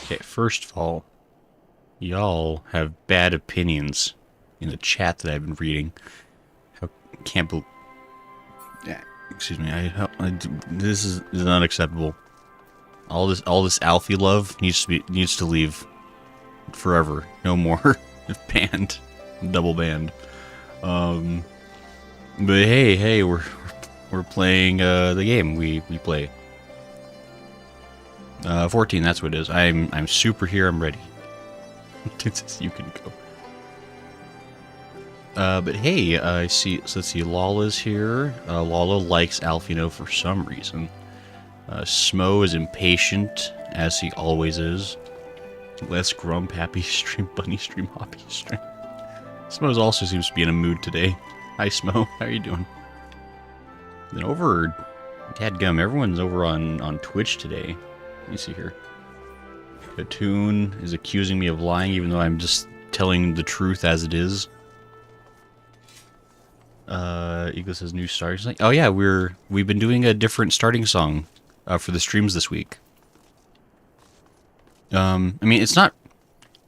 Okay, first of all, y'all have bad opinions in the chat that I've been reading. I can't believe... Yeah, excuse me, this is unacceptable. All this Alfie love needs to leave forever. No more. Banned. Double banned. But hey, we're playing the game we play. 14, that's what it is. I'm super here, I'm ready. You can go. But hey, I see, so let's see, Lala's here. Lala likes Alphinaud for some reason. Smo is impatient, as he always is. Less grump, happy stream, bunny stream, hoppy stream. Smo also seems to be in a mood today. Hi Smo, how are you doing? Then over, dadgum, everyone's over on Twitch today. Let me see here. Katoon is accusing me of lying, even though I'm just telling the truth as it is. Eagle says new starting song. Oh yeah, we've been doing a different starting song for the streams this week. I mean, it's not.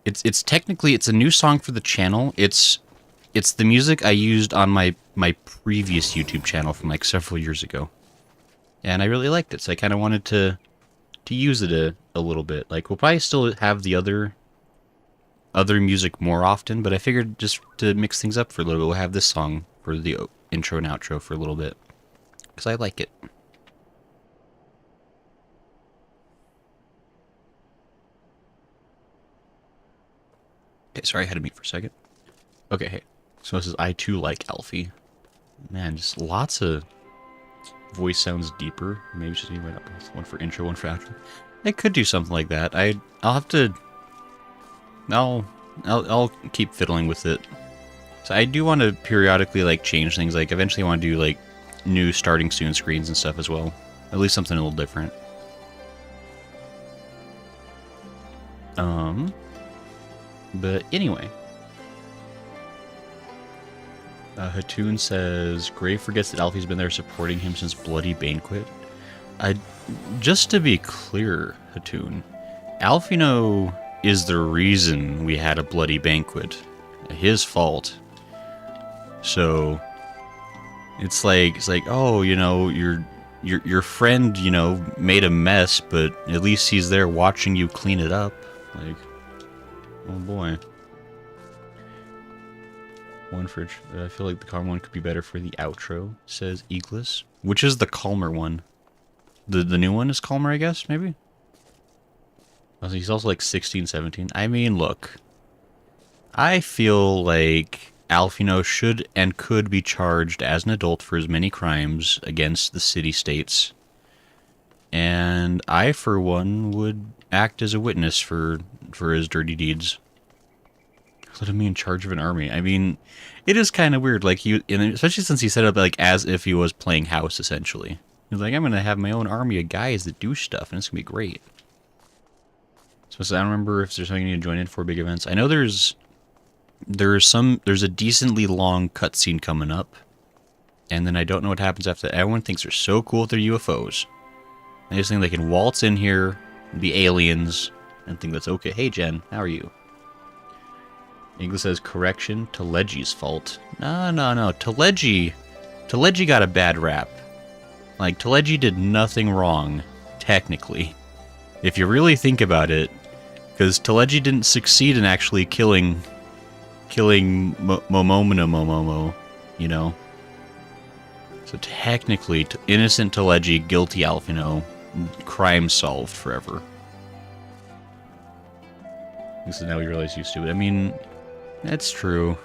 It's technically it's a new song for the channel. It's the music I used on my previous YouTube channel from like several years ago, and I really liked it. So I kind of wanted to use it a little bit. Like we'll probably still have the other music more often, but I figured just to mix things up for a little bit, we'll have this song for the intro and outro for a little bit because I like it. Okay, sorry, I had to mute for a second. Okay, hey. So this is I too like Alfie. Man, just lots of voice sounds deeper. Maybe just need to both. One for intro, one for outro. I could do something like that. I'll have to. I'll keep fiddling with it. So I do want to periodically like change things. Like eventually I want to do like new starting soon screens and stuff as well. At least something a little different. But anyway. Hatoon says, Gray forgets that Alfie's been there supporting him since Bloody Banquet. Just to be clear, Hatoon, Alphinaud is the reason we had a Bloody Banquet. His fault. So, it's like, oh, you know, your friend, you know, made a mess, but at least he's there watching you clean it up. Like, oh boy. One for, I feel like the calmer one could be better for the outro, says Eagles. Which is the calmer one? The new one is calmer, I guess, maybe? He's also like 16, 17. I mean, look. I feel like Alphinaud should and could be charged as an adult for his many crimes against the city-states. And I, for one, would act as a witness for his dirty deeds. Let him be in charge of an army. I mean, it is kind of weird, like, especially since he set up, like, as if he was playing house, essentially. He's like, I'm going to have my own army of guys that do stuff, and it's going to be great. So I don't remember if there's something you need to join in for big events. I know there's a decently long cutscene coming up, and then I don't know what happens after that. Everyone thinks they're so cool with their UFOs. They just think they can waltz in here, be aliens, and think that's okay. Hey, Jen, how are you? English says, correction, Telegi's fault. No. Telegi got a bad rap. Like, Telegi did nothing wrong, technically. If you really think about it, because Telegi didn't succeed in actually killing Momomo, you know? So technically, innocent Telegi, guilty Alphinaud, crime solved forever. This is now we realize you stupid. I mean, that's true.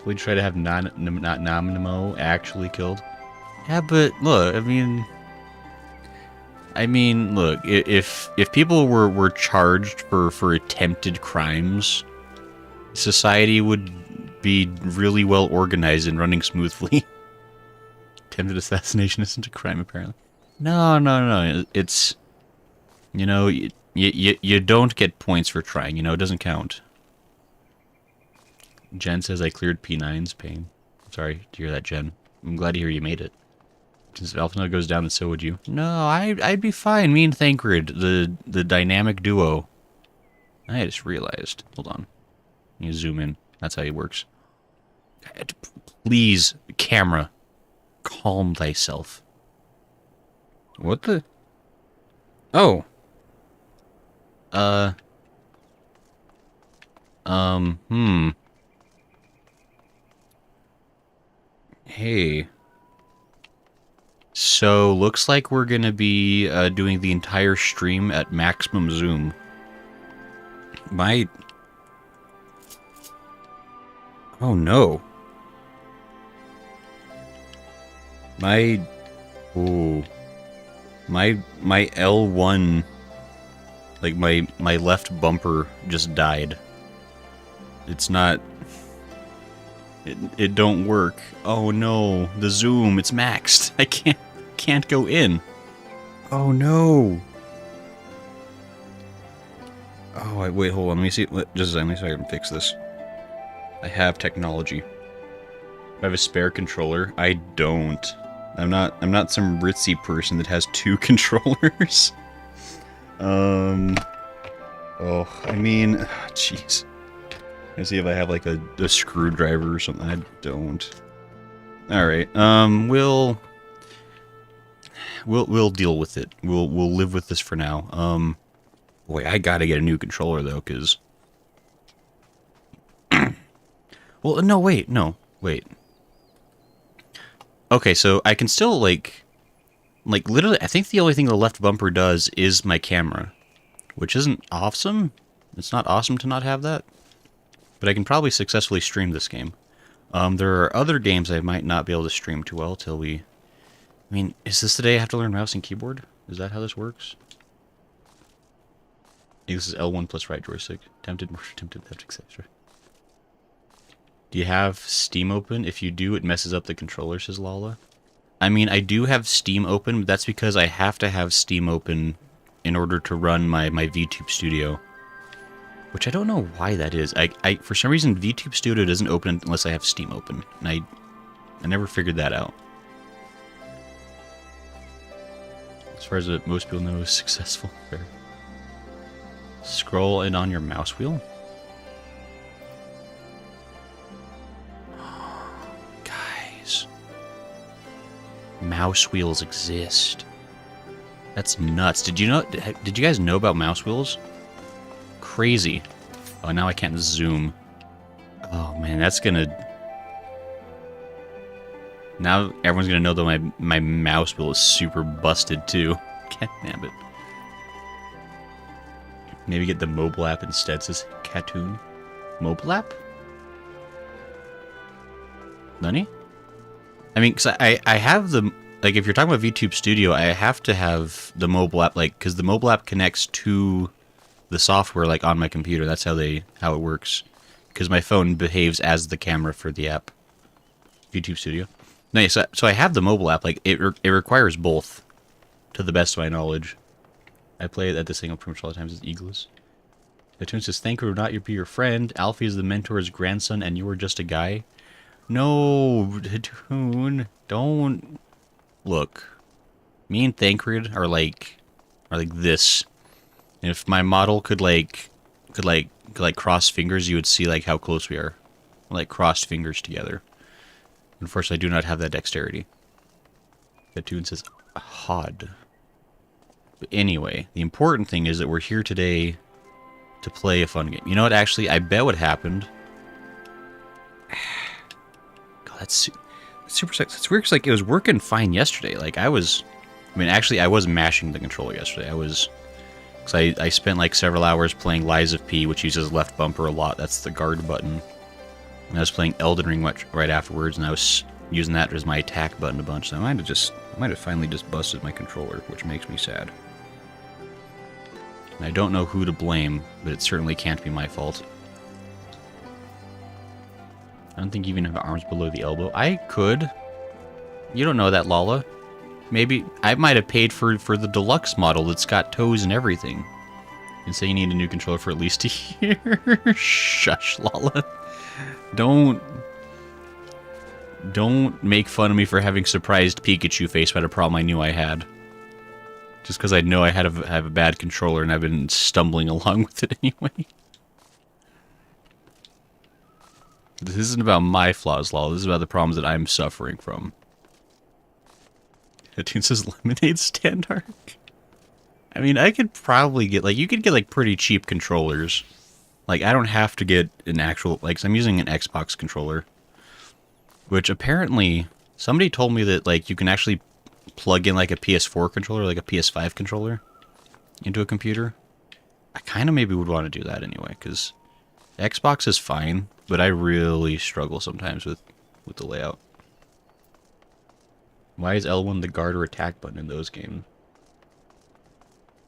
We try to have not Nominimo actually killed. Yeah, but look, I mean, look, if people were charged for attempted crimes, society would be really well organized and running smoothly. Attempted assassination isn't a crime, apparently. No. It's, you know, you don't get points for trying. You know, it doesn't count. Jen says I cleared P9's pain. Sorry to hear that, Jen. I'm glad to hear you made it. Since Alphinaud goes down, then so would you. No, I'd be fine. Me and Thancred, the dynamic duo. I just realized. Hold on. You zoom in. That's how it works. Please, camera, calm thyself. What the? Oh. Hey. So, looks like we're gonna be doing the entire stream at maximum zoom. Oh no. Ooh. My L1, like my left bumper just died. It's not... It don't work. Oh no, the zoom, it's maxed. I can't go in. Oh no. Oh, wait, hold on. Let me see. Just let me see if I can fix this. I have technology. I have a spare controller. I don't. I'm not some ritzy person that has 2 controllers. Oh, I mean, jeez. Let's see if I have like a screwdriver or something. I don't. All right. We'll deal with it. We'll live with this for now. Boy, I gotta get a new controller though, cause. Well, no, wait. Okay, so I can still like literally. I think the only thing the left bumper does is my camera, which isn't awesome. It's not awesome to not have that. But I can probably successfully stream this game. There are other games I might not be able to stream too well till we... I mean, is this the day I have to learn mouse and keyboard? Is that how this works? I think this is L1 plus right joystick. Tempted FFXIV. Do you have Steam open? If you do, it messes up the controller, says Lala. I mean, I do have Steam open, but that's because I have to have Steam open in order to run my VTube Studio. Which I don't know why that is. I for some reason VTube Studio doesn't open unless I have Steam open, and I never figured that out. As far as most people know, is successful. Fair. Scroll in on your mouse wheel. Guys, mouse wheels exist. That's nuts. Did you guys know about mouse wheels? Crazy. Oh, now I can't zoom. Oh man, that's gonna... Now everyone's gonna know that my mouse wheel is super busted too. God damn it. Maybe get the mobile app instead, says Katoon. Mobile app? Nani? I mean, because I have the... Like, if you're talking about VTube Studio, I have to have the mobile app, like, because the mobile app connects to the software, like, on my computer. That's how it works. Because my phone behaves as the camera for the app. VTube Studio. No, so I have the mobile app. Like, it requires both, to the best of my knowledge. I play it at this thing pretty much all the times. It's Eagles. The tune says, "Thank you for not be your friend. Alfie is the mentor's grandson, and you were just a guy." No, Tune, don't. Look, me and Thancred are like this. If my model could cross fingers, you would see like how close we are, like crossed fingers together. Unfortunately, I do not have that dexterity. The tune says "hod." But anyway, the important thing is that we're here today to play a fun game. You know what? Actually, I bet what happened. God, that's super sexy. It's weird. Like, it was working fine yesterday. Like, I was mashing the controller yesterday. Because I spent like several hours playing Lies of P, which uses left bumper a lot. That's the guard button. And I was playing Elden Ring right afterwards, and I was using that as my attack button a bunch. So I might have finally just busted my controller, which makes me sad. And I don't know who to blame, but it certainly can't be my fault. I don't think you even have arms below the elbow. I could. You don't know that, Lala. Maybe I might have paid for the deluxe model that's got toes and everything. And say you need a new controller for at least a year. Shush, Lala. Don't make fun of me for having surprised Pikachu face about a problem I knew I had. Just because I know I have a bad controller and I've been stumbling along with it anyway. This isn't about my flaws, lol. This is about the problems that I'm suffering from. It says lemonade stand arc. I mean, I could probably get, like, you could get, like, pretty cheap controllers. Like, I don't have to get an actual, like, 'cause I'm using an Xbox controller. Which, apparently, somebody told me that, like, you can actually plug in, like, a PS4 controller, like a PS5 controller, into a computer. I kind of maybe would want to do that anyway, because Xbox is fine, but I really struggle sometimes with the layout. Why is L1 the guard or attack button in those games?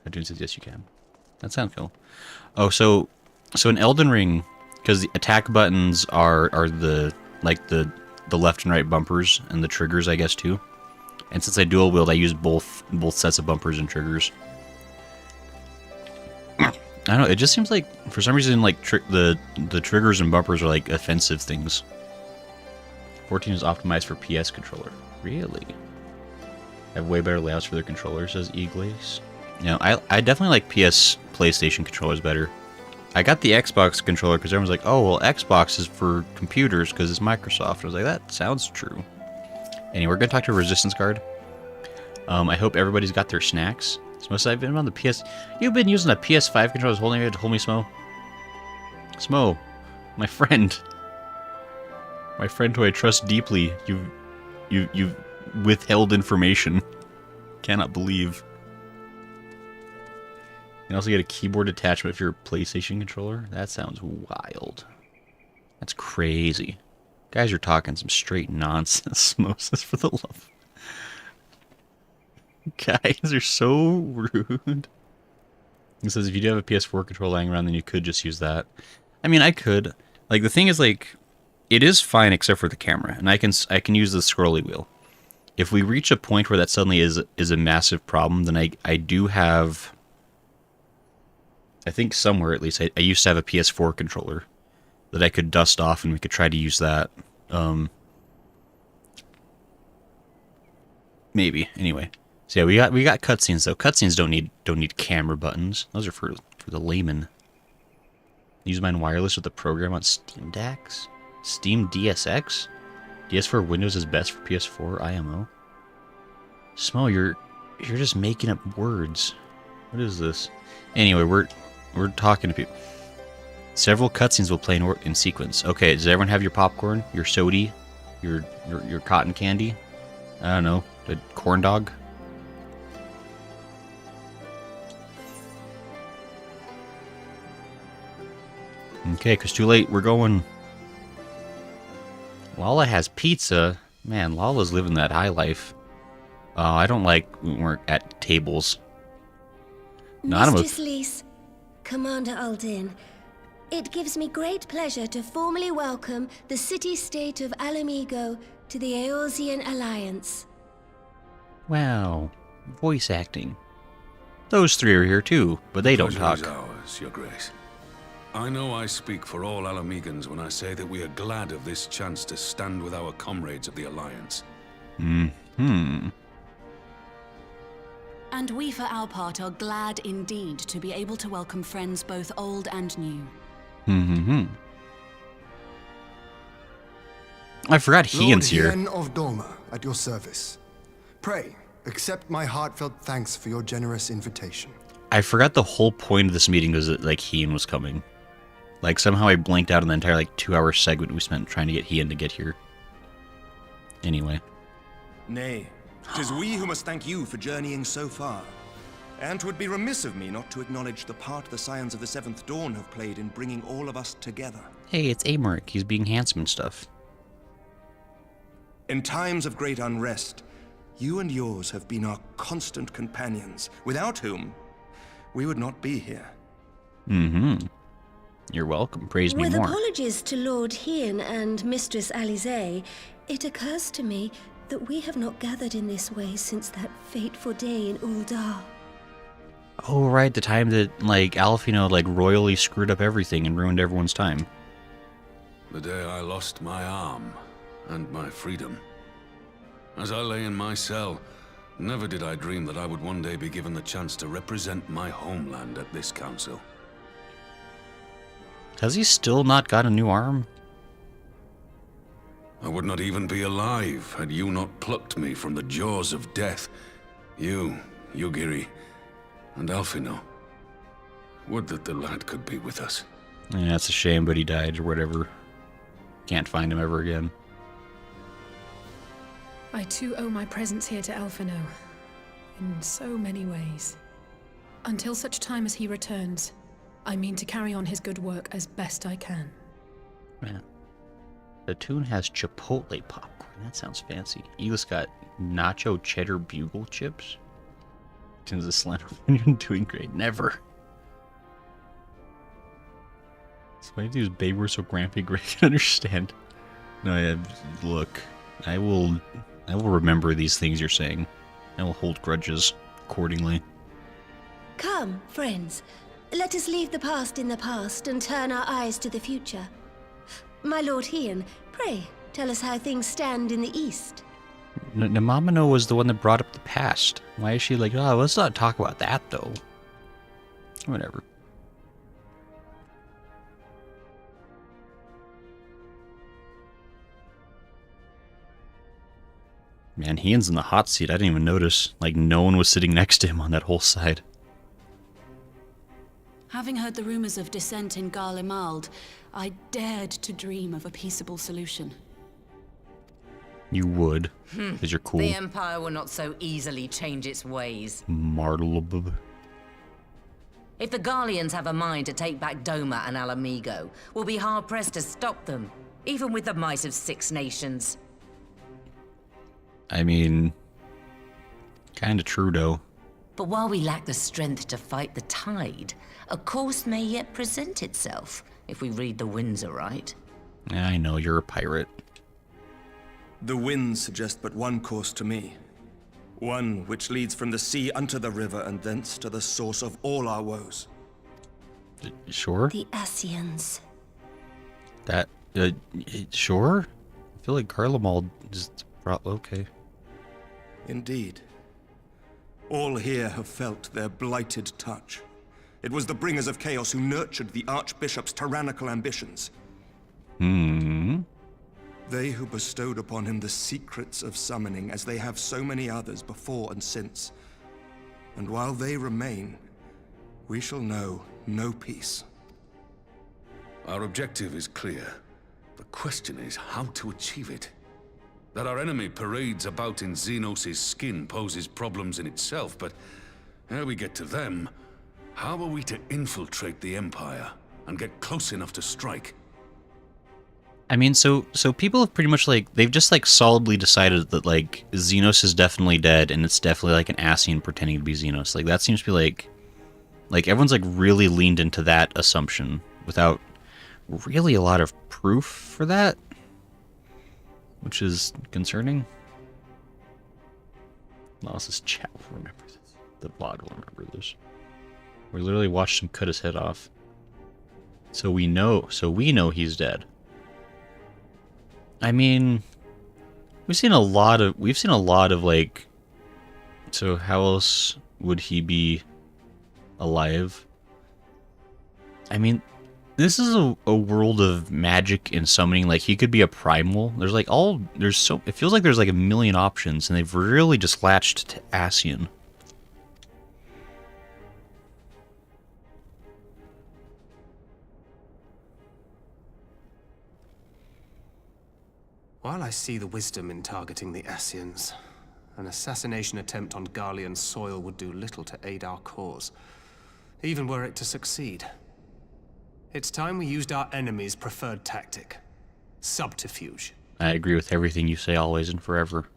Adrian says yes, you can. That sounds cool. Oh, so in Elden Ring, because the attack buttons are the like the left and right bumpers and the triggers, I guess, too. And since I dual wield, I use both sets of bumpers and triggers. I don't know. It just seems like for some reason, like the triggers and bumpers are like offensive things. 14 is optimized for PS controller. Really? Have way better layouts for their controllers, says Eglace. You know, I definitely like PlayStation controllers better. I got the Xbox controller because everyone's like, oh, well, Xbox is for computers because it's Microsoft. I was like, that sounds true. Anyway, we're going to talk to a Resistance Guard. I hope everybody's got their snacks. Most I've been on the PS... You've been using a PS5 controller holding it to hold me, Smo? Smo, my friend. My friend who I trust deeply. You've withheld information. Cannot believe. You can also get a keyboard attachment for your PlayStation controller. That sounds wild. That's crazy. Guys are talking some straight nonsense. Moses, for the love. Guys are so rude. It says if you do have a PS4 controller lying around, then you could just use that. I mean, I could. Like, the thing is, like, it is fine except for the camera, and I can use the scrolly wheel. If we reach a point where that suddenly is a massive problem, then I do have... I think somewhere, at least, I used to have a PS4 controller that I could dust off, and we could try to use that. Maybe. Anyway. So yeah, we got cutscenes, though. Cutscenes don't need camera buttons. Those are for the layman. Use mine wireless with the program on Steam DAX? Steam DSX? DS for Windows is best for PS4 IMO? Smo, you're just making up words. What is this? Anyway, we're talking to people. Several cutscenes will play in sequence. Okay, does everyone have your popcorn, your sody, your cotton candy? I don't know, the corn dog. Okay, 'cause too late. We're going. Lala has pizza. Man, Lala's living that high life. I don't like when we're at tables. Mistress Lys, Commander Aldin, it gives me great pleasure to formally welcome the city-state of Alamigo to the Eorzean Alliance. Wow, voice acting. Those three are here too, but they don't talk. The pleasure is ours, Your Grace. I know I speak for all Alamegans when I say that we are glad of this chance to stand with our comrades of the Alliance. Hmm. And we for our part are glad indeed to be able to welcome friends both old and new. I forgot Hien's here. Lord Hien of Dorma, at your service. Pray, accept my heartfelt thanks for your generous invitation. I forgot the whole point of this meeting was that, like, Hien was coming. Like, somehow I blanked out on the entire, like, 2-hour segment we spent trying to get Hien to get here. Anyway. Nay, 'tis we who must thank you for journeying so far. And 'twould be remiss of me not to acknowledge the part the Scions of the Seventh Dawn have played in bringing all of us together. Hey, it's Amaric. He's being handsome and stuff. In times of great unrest, you and yours have been our constant companions, without whom we would not be here. You're welcome. Praise me With more. apologies to Lord Hien and Mistress Alize, it occurs to me that we have not gathered in this way since that fateful day in Uldar. Oh, right. The time that, like, Alphinaud, like, royally screwed up everything and ruined everyone's time. The day I lost my arm and my freedom. As I lay in my cell, Never did I dream that I would one day be given the chance to represent my homeland at this council. Has he still not got a new arm? I would not even be alive had you not plucked me from the jaws of death. You, Yugiri, and Alphinaud. Would that the lad could be with us. Yeah, that's a shame, but he died or whatever. Can't find him ever again. I too owe my presence here to Alphinaud, in so many ways. Until such time as he returns, I mean to carry on his good work as best I can. Man. The tune has chipotle popcorn. That sounds fancy. Eagles got nacho cheddar bugle chips. Tunes of Slender when you're doing great. Never. So why do these babe were so grampy Greg can understand? No, yeah, look. I will remember these things you're saying. I will hold grudges accordingly. Come, friends. Let us leave the past in the past and turn our eyes to the future. My Lord Hien, pray, tell us how things stand in the east. Namamino was the one that brought up the past. Why is she like, oh, let's not talk about that, though? Whatever. Man, Hien's in the hot seat. I didn't even notice. Like, no one was sitting next to him on that whole side. Having heard the rumors of dissent in Garlemald, I dared to dream of a peaceable solution. You would, because you're cool. The Empire will not so easily change its ways. Martlebub. If the Garleans have a mind to take back Doma and Alamigo, we'll be hard-pressed to stop them, even with the might of 6 nations. I mean, kinda true, though. But while we lack the strength to fight the tide, a course may yet present itself, if we read the winds aright. Yeah, I know, you're a pirate. The winds suggest but one course to me. One which leads from the sea unto the river and thence to the source of all our woes. Sure? The Ascians. That, sure? I feel like Garlemald just brought, okay. Indeed. All here have felt their blighted touch. It was the bringers of chaos who nurtured the Archbishop's tyrannical ambitions. They who bestowed upon him the secrets of summoning, as they have so many others before and since. And while they remain, we shall know no peace. Our objective is clear. The question is how to achieve it. That our enemy parades about in Xenos' skin poses problems in itself, but ere we get to them, how are we to infiltrate the Empire and get close enough to strike? I mean, so people have pretty much, like, they've just, like, solidly decided that, like, Xenos is definitely dead, and it's definitely, like, an Ascian pretending to be Xenos. Like, that seems to be, like, everyone's, like, really leaned into that assumption without really a lot of proof for that, which is concerning. Los's chat will remember this. The VOD will remember this. We literally watched him cut his head off. So we know he's dead. I mean, we've seen a lot of like, so how else would he be alive? I mean, this is a world of magic and summoning. Like, he could be a primal. It feels like there's like a million options, and they've really just latched to Ascian. While I see the wisdom in targeting the Ascians, an assassination attempt on Garlean soil would do little to aid our cause, even were it to succeed. It's time we used our enemy's preferred tactic. Subterfuge. I agree with everything you say always and forever.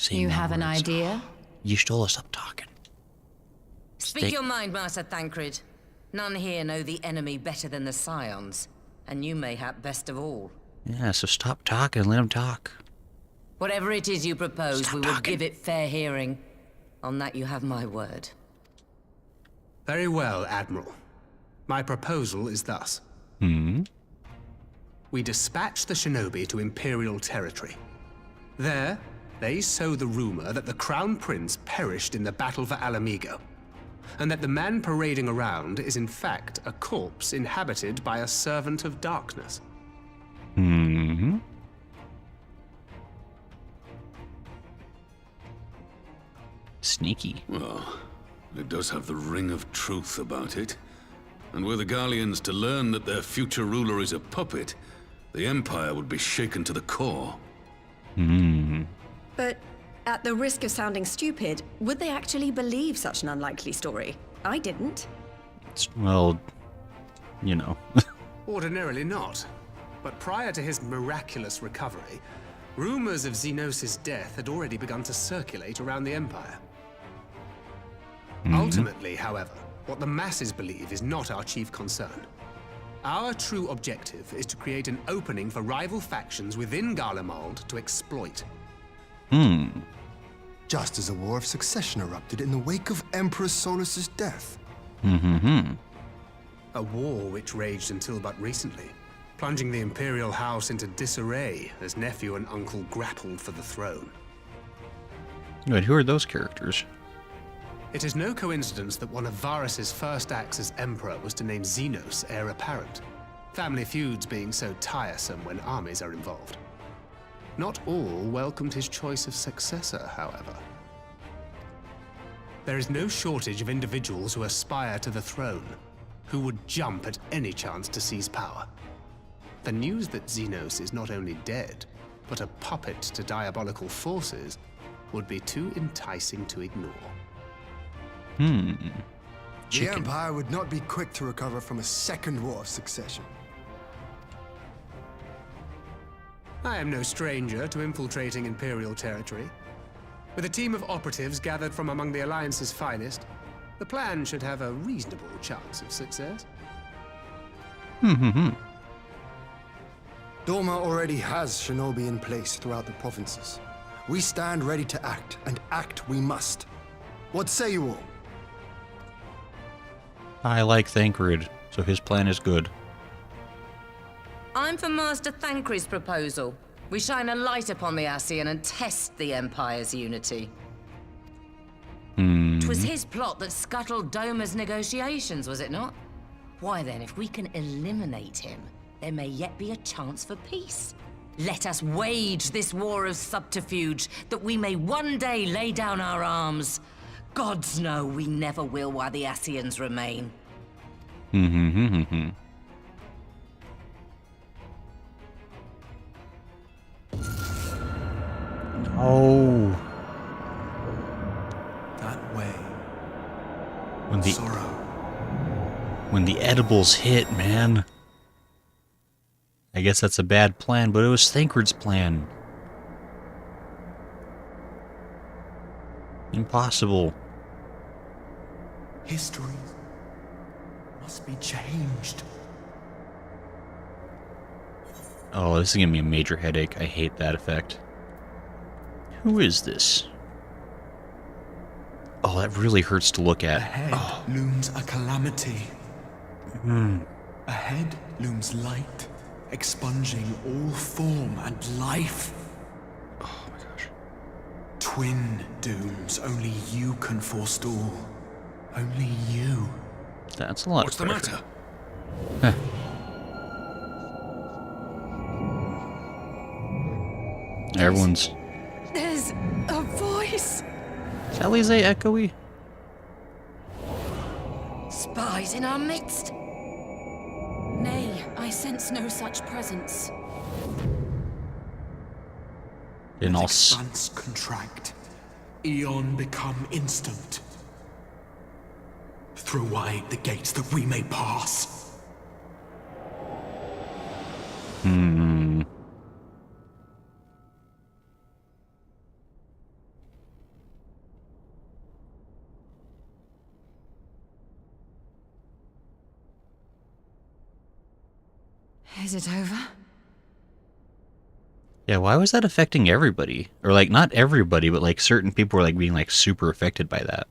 You have an idea? You stole us up talking. Speak your mind, Master Thancred. None here know the enemy better than the Scions, and you mayhap best of all. Yeah, so stop talking and let him talk. Whatever it is you propose, Stop we will talking. give it fair hearing. On that you have my word. Very well, Admiral. My proposal is thus. We dispatch the shinobi to Imperial territory. There, They sow the rumor that the Crown Prince perished in the battle for Alamigo, and that the man parading around is in fact a corpse inhabited by a servant of darkness. Hmm. Sneaky. Well, it does have the ring of truth about it. And were the Garleans to learn that their future ruler is a puppet, the Empire would be shaken to the core. Hmm. But at the risk of sounding stupid, would they actually believe such an unlikely story? I didn't. Well, you know. Ordinarily not. But prior to his miraculous recovery, rumors of Xenos' death had already begun to circulate around the Empire. Ultimately, however, what the masses believe is not our chief concern. Our true objective is to create an opening for rival factions within Garlemald to exploit. Just as a war of succession erupted in the wake of Emperor Solus's death. A war which raged until but recently, plunging the Imperial House into disarray as nephew and uncle grappled for the throne. Wait, who are those characters? It is no coincidence that one of Varus's first acts as Emperor was to name Xenos heir apparent, family feuds being so tiresome when armies are involved. Not all welcomed his choice of successor, however. There is no shortage of individuals who aspire to the throne, who would jump at any chance to seize power. The news that Xenos is not only dead, but a puppet to diabolical forces would be too enticing to ignore. The Empire would not be quick to recover from a second war of succession. I am no stranger to infiltrating Imperial territory. With a team of operatives gathered from among the Alliance's finest, the plan should have a reasonable chance of success. Dorma already has shinobi in place throughout the provinces. We stand ready to act, and act we must. What say you all? I like Thancred, so his plan is good. I'm for Master Thancred's proposal. We shine a light upon the Ascian and test the Empire's unity. 'Twas his plot that scuttled Doma's negotiations, was it not? Why then, if we can eliminate him, there may yet be a chance for peace. Let us wage this war of subterfuge, that we may one day lay down our arms. Gods know we never will while the Ascians remain. Oh. That way. When the edibles hit, man. I guess that's a bad plan, but it was Thancred's plan. Impossible. History must be changed. Oh, this is gonna be a major headache. I hate that effect. Who is this? Oh, that really hurts to look at. Ahead looms a calamity. Ahead looms light, expunging all form and life. Oh my gosh. Twin dooms only you can forestall. Only you. That's a lot. What's the matter? Everyone's... There's a voice. Is Alize echoey? Spies in our midst. Nay, I sense no such presence. In all... Expanse contract. Eon become instant. Throw wide the gates that we may pass. Is it over? Yeah, why was that affecting everybody? Or, like, not everybody, but, like, certain people were, like, being, like, super affected by that.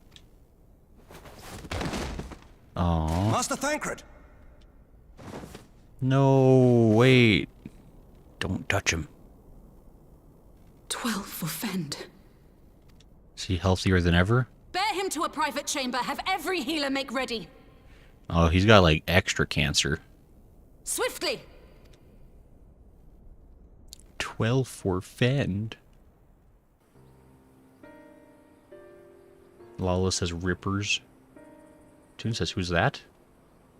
Oh. Master Thancred! No, wait. Don't touch him. 12 for Fend. Is he healthier than ever? Bear him to a private chamber. Have every healer make ready. Oh, he's got like extra cancer. Swiftly! 12 for Fend. Lala says rippers. Toon says, who's that?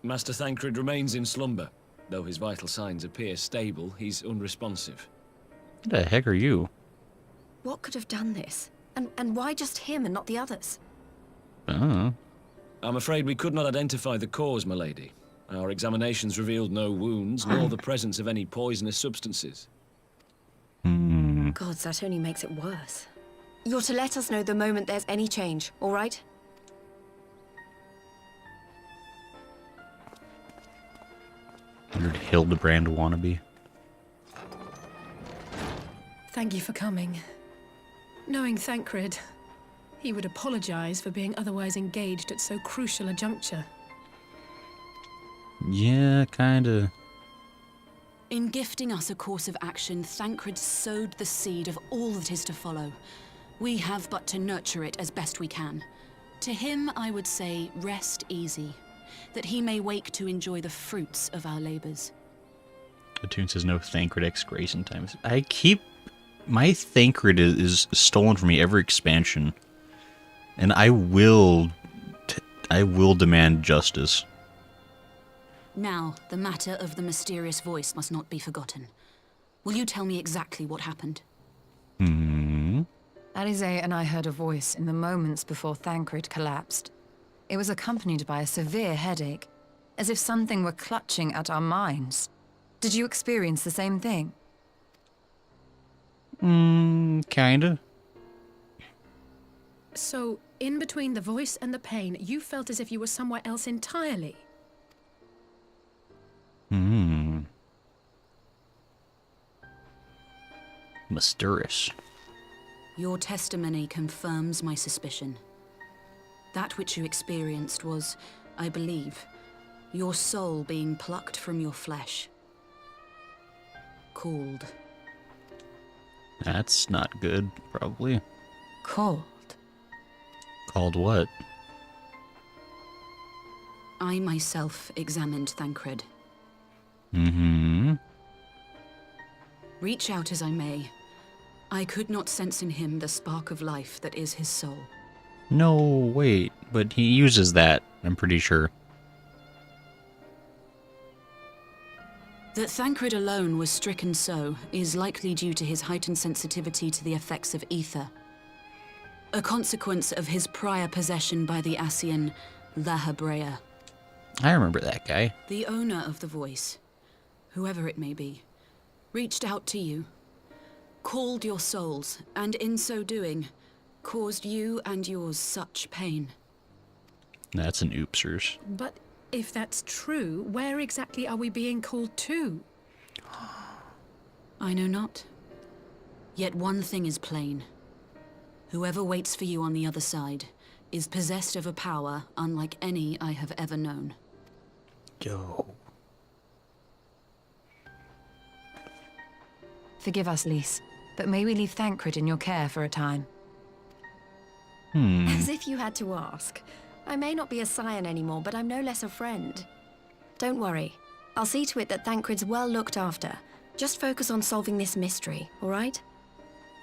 Master Thancred remains in slumber. Though his vital signs appear stable, he's unresponsive. What the heck are you? What could have done this? And why just him and not the others? Oh. I'm afraid we could not identify the cause, my lady. Our examinations revealed no wounds, nor the presence of any poisonous substances. Gods, that only makes it worse. You're to let us know the moment there's any change, all right? Hildebrand wannabe. Thank you for coming. Knowing Thancred, he would apologize for being otherwise engaged at so crucial a juncture. Yeah, kinda. In gifting us a course of action, Thancred sowed the seed of all that is to follow. We have but to nurture it as best we can. To him, I would say, rest easy, that he may wake to enjoy the fruits of our labors. The tune says no Thancred X grace in time. My Thancred is stolen from me every expansion, and I will demand justice. Now, the matter of the mysterious voice must not be forgotten. Will you tell me exactly what happened? Alize and I heard a voice in the moments before Thancred collapsed. It was accompanied by a severe headache, as if something were clutching at our minds. Did you experience the same thing? Kinda. So, in between the voice and the pain, you felt as if you were somewhere else entirely. Mysterious. Your testimony confirms my suspicion. That which you experienced was, I believe, your soul being plucked from your flesh. Called. That's not good, probably. Cold. Called what? I myself examined Thancred. Reach out as I may, I could not sense in him the spark of life that is his soul. No, wait, but he uses that, I'm pretty sure. That Thancred alone was stricken so is likely due to his heightened sensitivity to the effects of ether. A consequence of his prior possession by the Ascian Lahabrea. I remember that guy. The owner of the voice, whoever it may be, reached out to you, called your souls, and in so doing, caused you and yours such pain. That's an oopsers. But if that's true, where exactly are we being called to? I know not. Yet one thing is plain. Whoever waits for you on the other side is possessed of a power unlike any I have ever known. Yo. Forgive us, Lys, but may we leave Thancred in your care for a time? As if you had to ask. I may not be a scion anymore, but I'm no less a friend. Don't worry. I'll see to it that Thancred's well looked after. Just focus on solving this mystery, all right?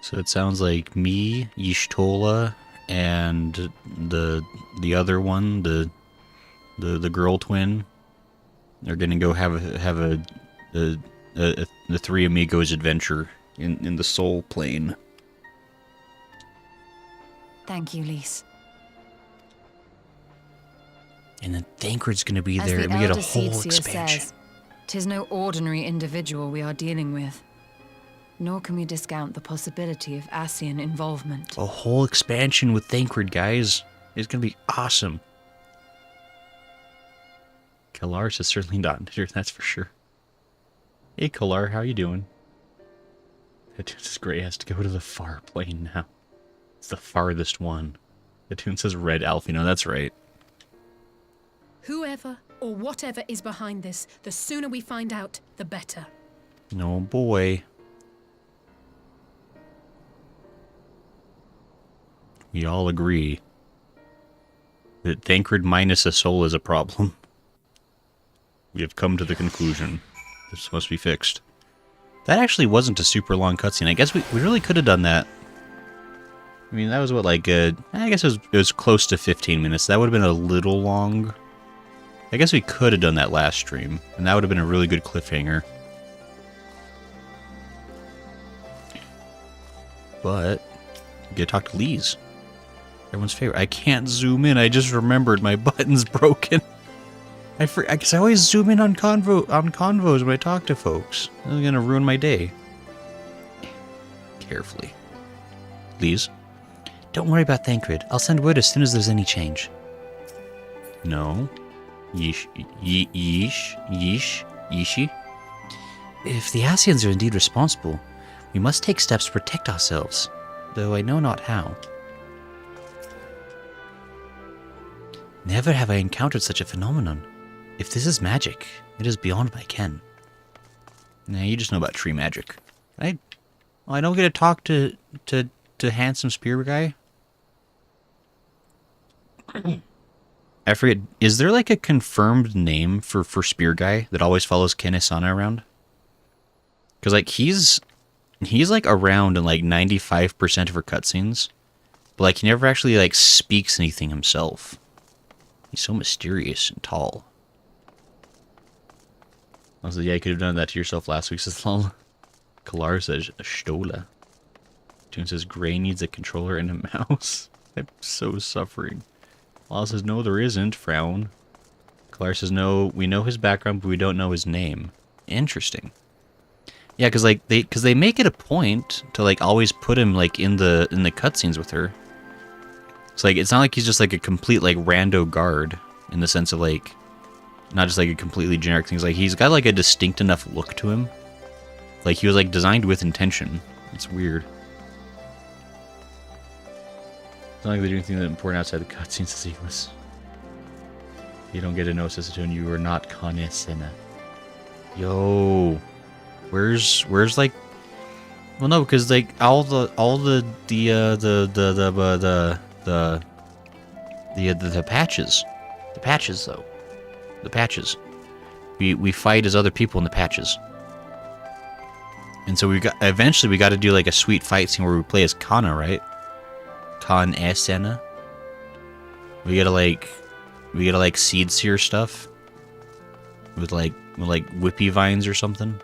So it sounds like me, Y'shtola, and the other one, the girl twin, are gonna go have the Three Amigos adventure in the Soul Plane. Thank you, Lys. And then Thancred's gonna be As there, the and we get a Elder whole Seedseer expansion. says, 'tis no ordinary individual we are dealing with. Nor can we discount the possibility of Ascian involvement. A whole expansion with Thancred, guys. It's gonna be awesome. Kalaris is certainly not here, that's for sure. Hey, Kalar, how you doing? That Toon's Gray has to go to the far plane now. It's the farthest one. The Toon says red Alphinaud, that's right. Whoever or whatever is behind this, the sooner we find out, the better. No boy. We all agree that Thancred minus a soul is a problem. We have come to the conclusion this must be fixed. That actually wasn't a super long cutscene. I guess we really could have done that. I mean, that was what, like, I guess it was close to 15 minutes. That would have been a little long. I guess we could have done that last stream, and that would have been a really good cliffhanger. But, we get to talk to Lise. Everyone's favorite. I can't zoom in. I just remembered my button's broken. I guess I always zoom in on convos when I talk to folks. This is gonna ruin my day. Carefully. Lise? Don't worry about Thancred. I'll send word as soon as there's any change. No. Yeeshi? If the Ascians are indeed responsible, we must take steps to protect ourselves, though I know not how. Never have I encountered such a phenomenon. If this is magic, it is beyond my ken. Nah, you just know about tree magic. I don't get to talk to handsome spear guy. I forget. Is there like a confirmed name for spear guy that always follows Kene-sana around? Because like he's like around in like 95% of her cutscenes, but like he never actually like speaks anything himself. He's so mysterious and tall. I was like, yeah, you could have done that to yourself last week, says Lol. Kalar says, Stola. Toon says, Gray needs a controller and a mouse. I'm so suffering. Lal says, no, there isn't. Frown. Kalar says, no, we know his background, but we don't know his name. Interesting. Yeah, because they make it a point to like always put him like in the cutscenes with her. It's like it's not like he's just like a complete like rando guard in the sense of like not just like a completely generic thing. It's like he's got like a distinct enough look to him. Like he was like designed with intention. It's weird. It's not like they're doing anything that important outside the cutscenes to sequence. You don't get to know Sisatone, you are not Kane-sena. Yo. Where's like, well no, because like all the patches though, the patches, we fight as other people in the patches, and so eventually we got to do like a sweet fight scene where we play as Kana, right? Kane-sena. We gotta like seed seer stuff with like whippy vines or something.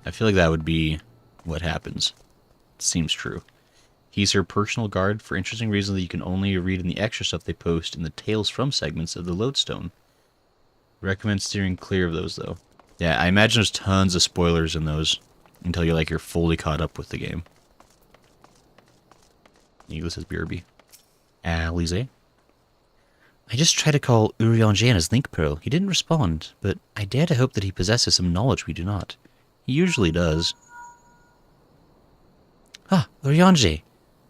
I feel like that would be what happens. Seems true. He's her personal guard for interesting reasons that you can only read in the extra stuff they post in the Tales From segments of the Lodestone. Recommend steering clear of those, though. Yeah, I imagine there's tons of spoilers in those until you're fully caught up with the game. Eagle says BRB. Alize? I just tried to call Urianger on his link pearl. He didn't respond, but I dare to hope that he possesses some knowledge we do not. He usually does. Ah, Urianger.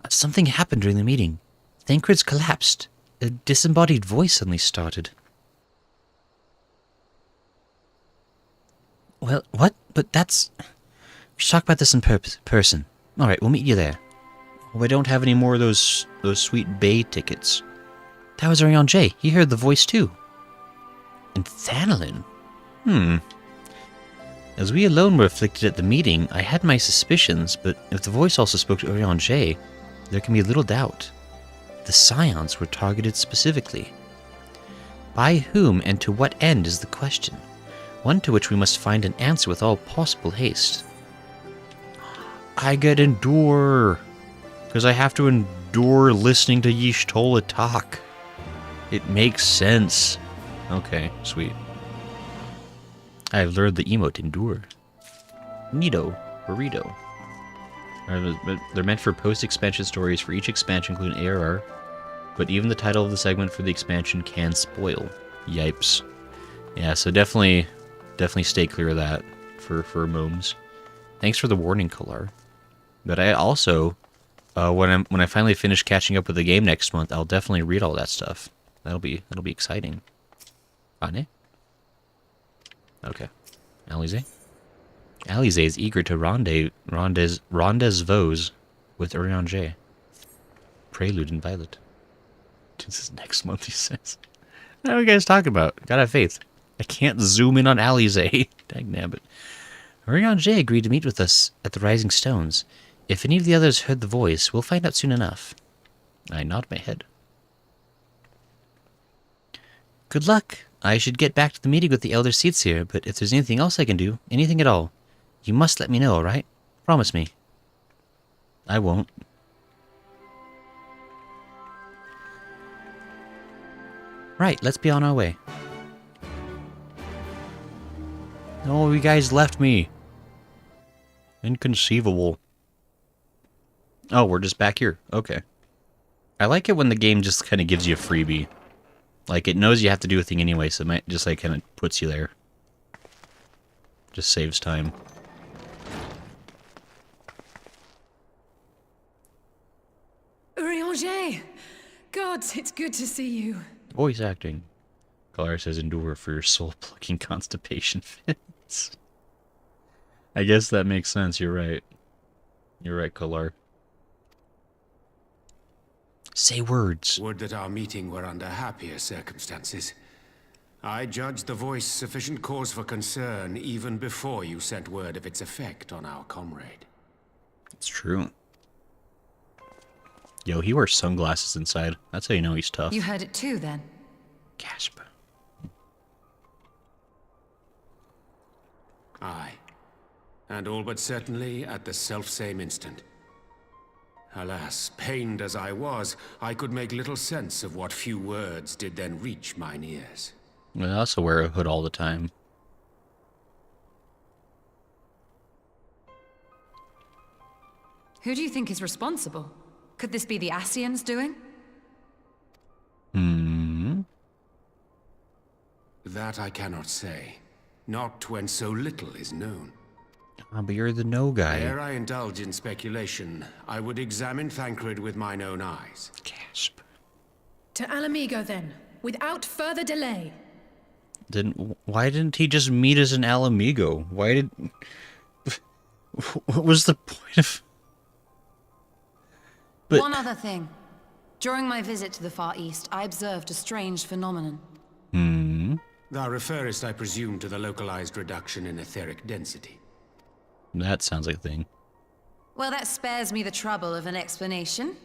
Something happened during the meeting. Thancred's collapsed. A disembodied voice suddenly started. Well, what? But that's... We should talk about this in person. Alright, we'll meet you there. Oh, I don't have any more of those sweet bay tickets. That was Urianger. He heard the voice too. And Thanalin? As we alone were afflicted at the meeting, I had my suspicions, but if the voice also spoke to Urianger, there can be little doubt. The Scions were targeted specifically. By whom and to what end is the question, one to which we must find an answer with all possible haste. I get endure, because I have to endure listening to Y'shtola talk. It makes sense. Okay, sweet. I've learned the emote endure. Neato, burrito. They're meant for post-expansion stories for each expansion, including ARR, but even the title of the segment for the expansion can spoil. Yipes. Yeah, so definitely stay clear of that for momes. Thanks for the warning, Kalar. But I also, when I finally finish catching up with the game next month, I'll definitely read all that stuff. That'll be exciting. Ane? Okay. Alize? Alize is eager to rendezvous with Urianger. Prelude in Violet. This is next month, he says. What are you guys talking about? Gotta have faith. I can't zoom in on Alize. Dagnabbit. Orion agreed to meet with us at the Rising Stones. If any of the others heard the voice, we'll find out soon enough. I nod my head. Good luck. I should get back to the meeting with the elder seats here, but if there's anything else I can do, anything at all, you must let me know, alright? Promise me. I won't. Right, let's be on our way. No, you guys left me. Inconceivable. Oh, we're just back here. Okay. I like it when the game just kind of gives you a freebie. Like, it knows you have to do a thing anyway, so it might just, like, kind of puts you there. Just saves time. Urianger! Gods, it's good to see you. Voice acting. Kalar says endure for your soul-plucking constipation fits. I guess that makes sense, you're right. You're right, Kalar. Say words. Would that our meeting were under happier circumstances. I judged the voice sufficient cause for concern even before you sent word of its effect on our comrade. It's true. Yo, he wears sunglasses inside. That's how you know he's tough. You heard it too, then? Gasp. Aye. And all but certainly at the selfsame instant. Alas, pained as I was, I could make little sense of what few words did then reach mine ears. I also wear a hood all the time. Who do you think is responsible? Could this be the Ascians doing? That I cannot say. Not when so little is known. Ah, but you're the no guy. Ere I indulge in speculation, I would examine Thancred with mine own eyes. Gasp. To Alamigo, then, without further delay. Why didn't he just meet us in Alamigo? Why did... What was the point of... But... One other thing. During my visit to the Far East, I observed a strange phenomenon. Thou referrest, I presume, to the localized reduction in etheric density. That sounds like a thing. Well, that spares me the trouble of an explanation.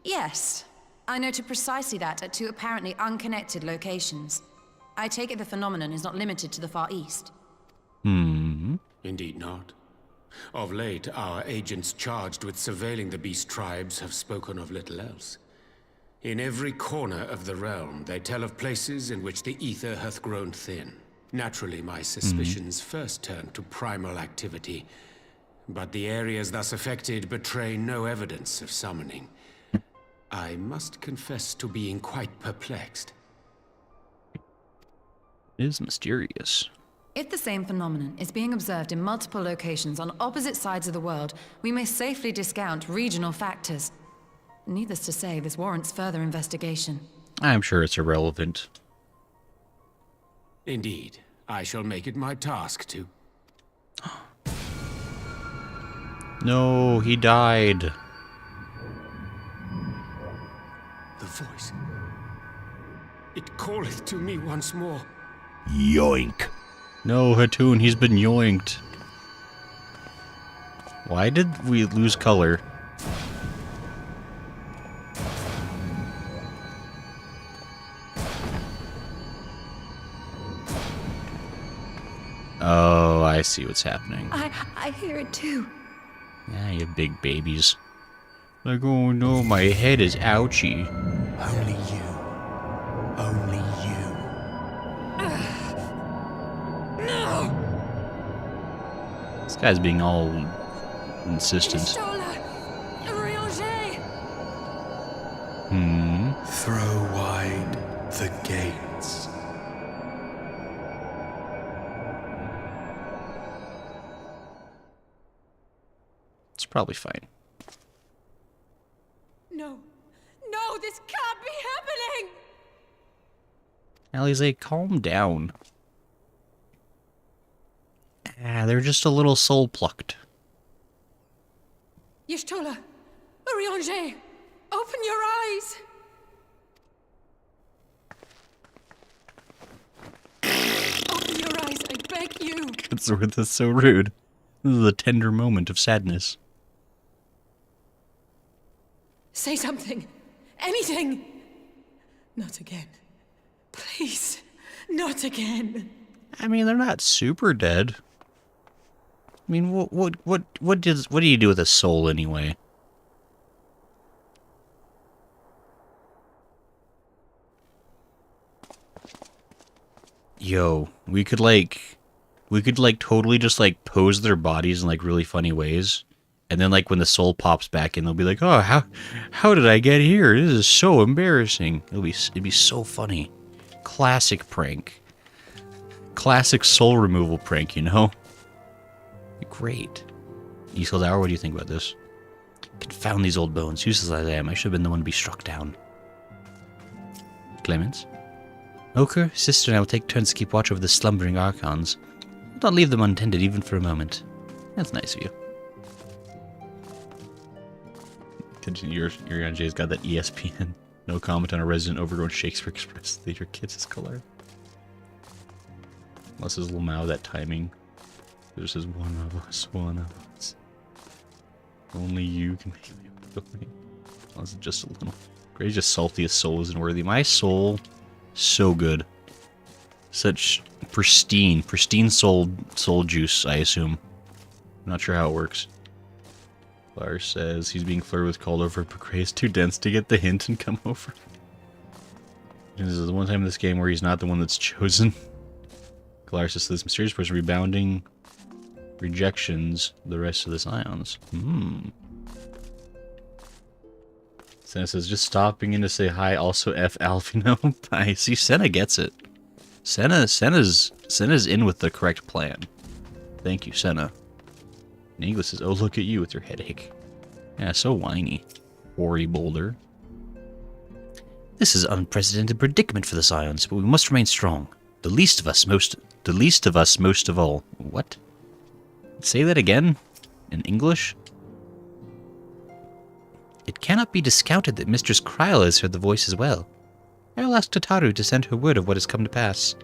Yes, I noted precisely that at two apparently unconnected locations. I take it the phenomenon is not limited to the Far East. Indeed not. Of late, our agents charged with surveilling the beast tribes have spoken of little else. In every corner of the realm, they tell of places in which the ether hath grown thin. Naturally, my suspicions first turned to primal activity, but the areas thus affected betray no evidence of summoning. I must confess to being quite perplexed. It is mysterious. If the same phenomenon is being observed in multiple locations on opposite sides of the world, we may safely discount regional factors. Needless to say, this warrants further investigation. I'm sure it's irrelevant. Indeed. I shall make it my task to... No, he died. The voice. It calleth to me once more. Yoink. No, Hatun, he's been yoinked. Why did we lose color? Oh, I see what's happening. I hear it too. Yeah, you big babies. Like, oh no, my head is ouchy. Only you. Only you. No! This guy's being all insistent. Throw wide the gates. It's probably fine. No. No, this can't be happening! Alize, calm down. Ah, they're just a little soul plucked. Y'shtola! Urianger! Open your eyes! Open your eyes, I beg you! That's so rude. This is a tender moment of sadness. Say something. Anything! Not again. Please, not again. I mean, they're not super dead. I mean, what do you do with a soul anyway? Yo, we could totally just like pose their bodies in like really funny ways. And then like when the soul pops back in, they'll be like, "Oh, how did I get here? This is so embarrassing." It'd be so funny. Classic prank. Classic soul removal prank, you know? Great. Isildur, what do you think about this? Confound these old bones. Useless as I am, I should have been the one to be struck down. Clemens? Ochre, sister and I will take turns to keep watch over the slumbering archons. We'll not leave them untended even for a moment. That's nice of you. Continue. Your J's got that ESPN. No comment on a resident overgrown Shakespeare Express Theater Kids' color. Unless his little mouth, that timing. There's just one of us. Only you can make me feel me. Unless it's just a little. Gray's just salty as soul isn't worthy. My soul, so good. Such pristine soul juice, I assume. I'm not sure how it works. Lars says he's being flirted with called over, but Gray is too dense to get the hint and come over. This is the one time in this game where he's not the one that's chosen. Lars says this mysterious person rebounding rejections the rest of the scions. Senna says, just stopping in to say hi, also F Alphinaud. I see Senna gets it. Senna's in with the correct plan. Thank you, Senna. And English says, oh, look at you with your headache. Yeah, so whiny. Ori Boulder. This is an unprecedented predicament for the Scions, but we must remain strong. The least of us most of all. What? Say that again? In English? It cannot be discounted that Mistress Kryl has heard the voice as well. I will ask Tataru to send her word of what has come to pass.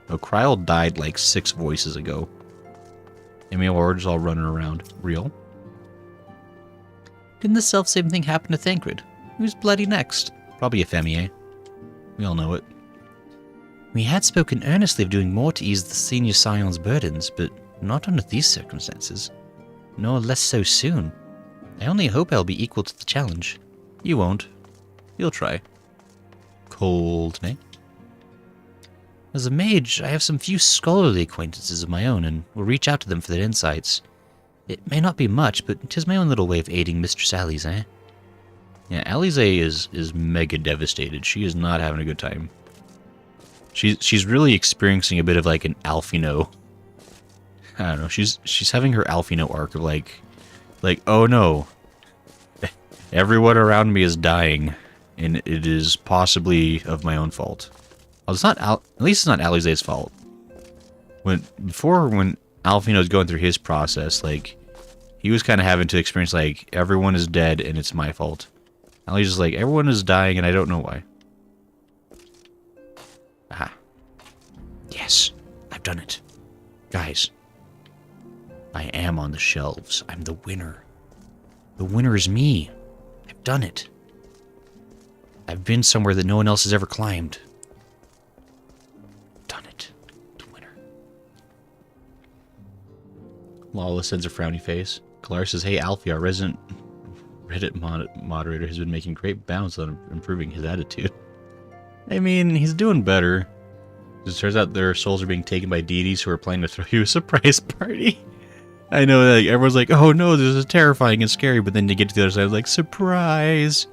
Oh, Kryl died like 6 voices ago. I mean, we're just all running around. Real? Didn't the self-same thing happen to Thancred? Who's bloody next? Probably a Femier. We all know it. We had spoken earnestly of doing more to ease the senior scion's burdens, but not under these circumstances. Nor less so soon. I only hope I'll be equal to the challenge. You won't. You'll try. Cold, eh? As a mage, I have some few scholarly acquaintances of my own, and will reach out to them for their insights. It may not be much, but 'tis my own little way of aiding Mistress Alize. Yeah, Alize is mega devastated. She is not having a good time. She's really experiencing a bit of like an Alphinaud. I don't know. She's having her Alphinaud arc of like, oh no, everyone around me is dying, and it is possibly of my own fault. Well, it's not at least it's not Alize's fault. When Alphinaud was going through his process, like he was kind of having to experience like everyone is dead and it's my fault. Alize's just like everyone is dying and I don't know why. Aha. Yes, I've done it. Guys, I am on the shelves. I'm the winner. The winner is me. I've done it. I've been somewhere that no one else has ever climbed. Done it. The winner. Lawless sends a frowny face. Kalar says, hey Alfie, our resident Reddit moderator has been making great bounds on improving his attitude. I mean, he's doing better. It turns out their souls are being taken by deities who are planning to throw you a surprise party. I know that everyone's like, oh no, this is terrifying and scary, but then you get to the other side, like, surprise!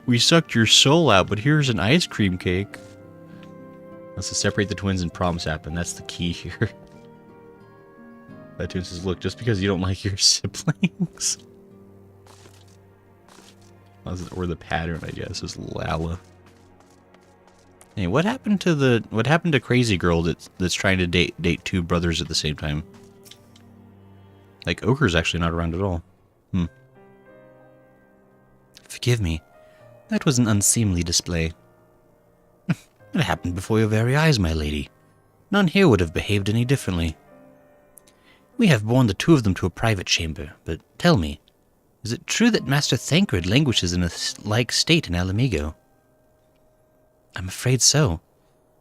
We sucked your soul out, but here's an ice cream cake. Let's separate the twins and problems happen. That's the key here. That twin says, look, just because you don't like your siblings. Or the pattern, I guess, is Lala. Hey, what happened to Crazy Girl that's trying to date 2 brothers at the same time? Like, Ochre's actually not around at all. Forgive me. That was an unseemly display. It happened before your very eyes, my lady. None here would have behaved any differently. We have borne the two of them to a private chamber, but tell me, is it true that Master Thancred languishes in a like state in Alamigo? I'm afraid so,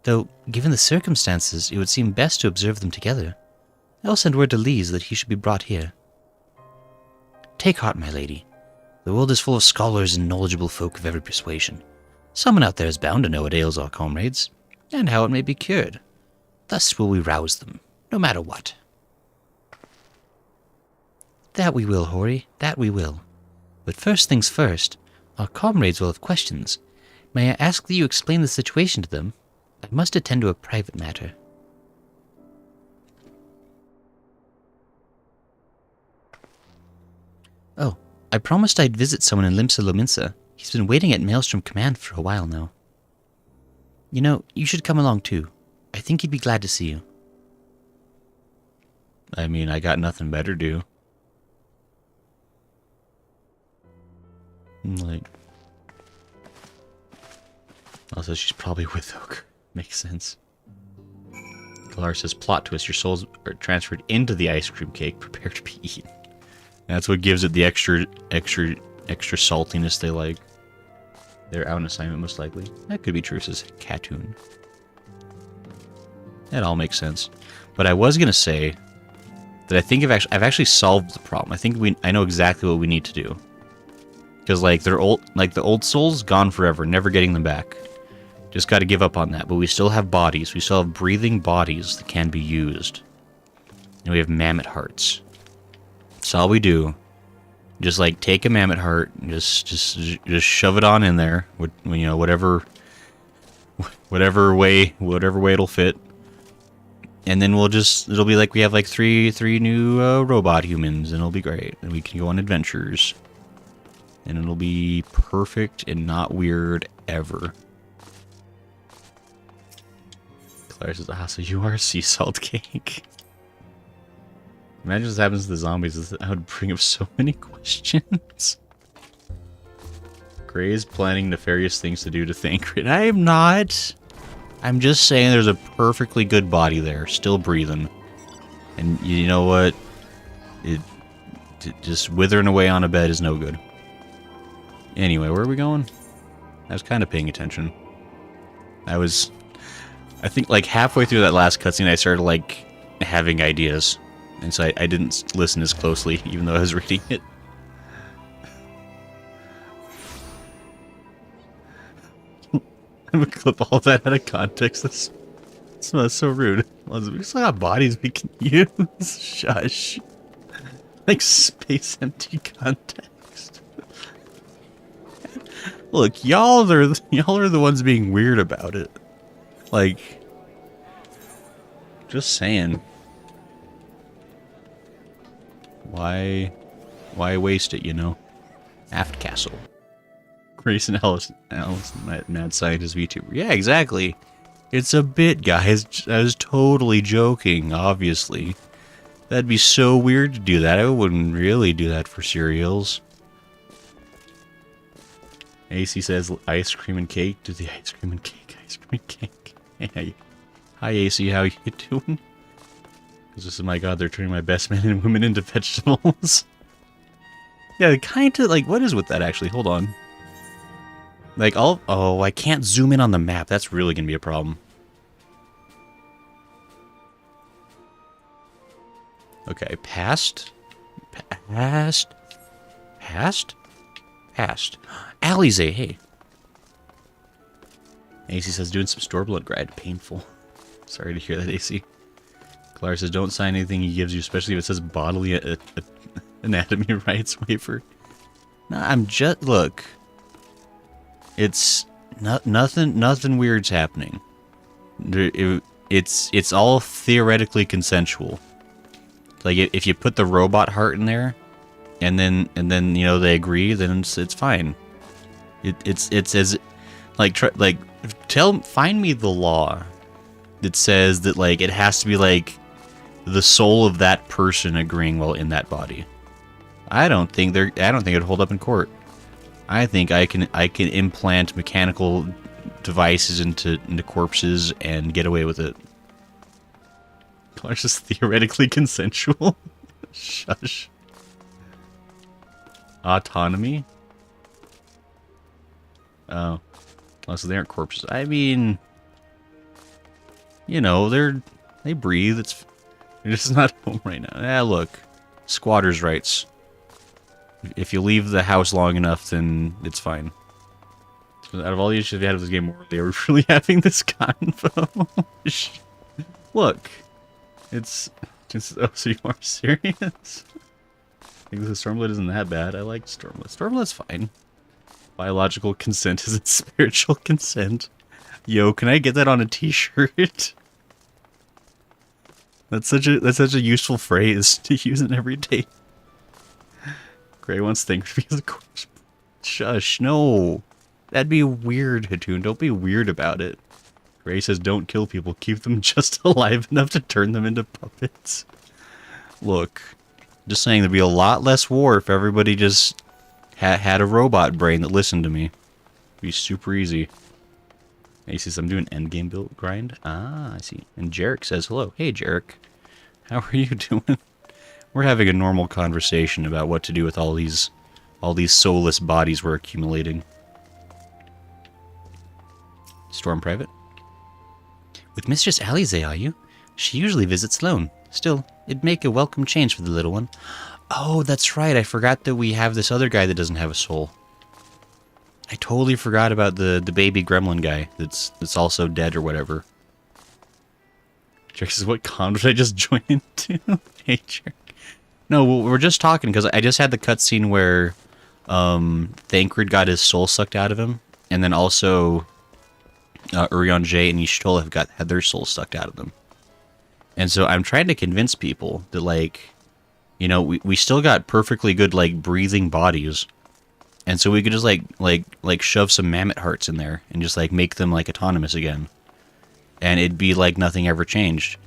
though, given the circumstances, it would seem best to observe them together. I'll send word to Lise that he should be brought here. Take heart, my lady. The world is full of scholars and knowledgeable folk of every persuasion. Someone out there is bound to know what ails our comrades, and how it may be cured. Thus will we rouse them, no matter what. That we will, Hori, that we will. But first things first, our comrades will have questions. May I ask that you explain the situation to them? I must attend to a private matter. Oh, I promised I'd visit someone in Limsa Lominsa. He's been waiting at Maelstrom Command for a while now. You know, you should come along too. I think he'd be glad to see you. I mean, I got nothing better to do. Like, also she's probably with Oak. Makes sense. Kalar says, plot twist, your souls are transferred into the ice cream cake, prepare to be eaten. That's what gives it the extra saltiness they like. They're out on assignment, most likely. That could be true, says Katoon. That all makes sense. But I was gonna say that I think I've actually solved the problem. I know exactly what we need to do. Because like the old souls, gone forever, never getting them back. Just got to give up on that. But we still have bodies. We still have breathing bodies that can be used. And we have mammoth hearts. That's all we do. Just like take a mammoth heart, and just shove it on in there. You know, whatever way it'll fit. And then it'll be like we have like three new robot humans, and it'll be great. And we can go on adventures. And it'll be perfect and not weird ever. Claire says, so you are a sea salt cake. Imagine this happens to the zombies. That would bring up so many questions. Gray's planning nefarious things to do to Thancred. I am not. I'm just saying there's a perfectly good body there, still breathing. And you know what? Just withering away on a bed is no good. Anyway, where are we going? I was kind of paying attention. I think like halfway through that last cutscene I started like having ideas. And so I didn't listen as closely, even though I was reading it. I'm gonna clip all that out of context. That's so rude. We still got bodies we can use. Shush. Like space empty context. Look, y'all are the ones being weird about it. Like, just saying. Why waste it, you know? Aft Castle. Grayson Allison, mad scientist VTuber. Yeah, exactly. It's a bit, guys. I was totally joking, obviously. That'd be so weird to do that. I wouldn't really do that for cereals. AC says ice cream and cake. Do the ice cream and cake, ice cream and cake. Hey, hi AC, how you doing? Because this is, my god, they're turning my best men and women into vegetables. Yeah, kind of, like, what is with that, actually? Hold on. Like, oh, I can't zoom in on the map. That's really going to be a problem. Okay, past. Alize, hey. AC says, doing some Stormblood grind. Painful. Sorry to hear that, AC. Clara says, don't sign anything he gives you, especially if it says bodily anatomy rights waiver. No, I'm just, look. It's nothing weird's happening. It's all theoretically consensual. Like, if you put the robot heart in there, and then you know they agree, then it's fine. It's as find me the law that says that like it has to be like the soul of that person agreeing while in that body. I don't think it'd hold up in court. I think I can implant mechanical devices into corpses and get away with it. It's just theoretically consensual. Shush. Autonomy? Oh. So they aren't corpses. I mean, you know, they breathe. They're just not home right now. Ah, look. Squatters' rights. If you leave the house long enough, then it's fine. So out of all the issues we had with this game, they were really having this convo. Look. It's just... Oh, so you are serious? I think the Stormblood isn't that bad. I like Stormblood. Stormblood's fine. Biological consent isn't spiritual consent. Yo, can I get that on a t-shirt? That's such a useful phrase to use in every day. Gray wants things to be the corpse. Shush, no. That'd be weird, Hatoon. Don't be weird about it. Gray says don't kill people. Keep them just alive enough to turn them into puppets. Look, just saying there'd be a lot less war if everybody just had a robot brain that listened to me. It'd be super easy. He says, I'm doing endgame build grind. Ah, I see. And Jarek says, hello. Hey, Jarek. How are you doing? We're having a normal conversation about what to do with all these soulless bodies we're accumulating. Storm Private. With Mistress Alize, are you? She usually visits alone. Still, it'd make a welcome change for the little one. Oh, that's right. I forgot that we have this other guy that doesn't have a soul. I totally forgot about the baby gremlin guy that's also dead or whatever. Jerk says, what con did I just join into? Hey, Jerk. No, we're just talking because I just had the cutscene where Thancred got his soul sucked out of him, and then also Urian J and Y'shtola have had their souls sucked out of them. And so I'm trying to convince people that, like, you know, we still got perfectly good, like, breathing bodies. And so we could just, like shove some mammoth hearts in there and just, like, make them, like, autonomous again. And it'd be like nothing ever changed.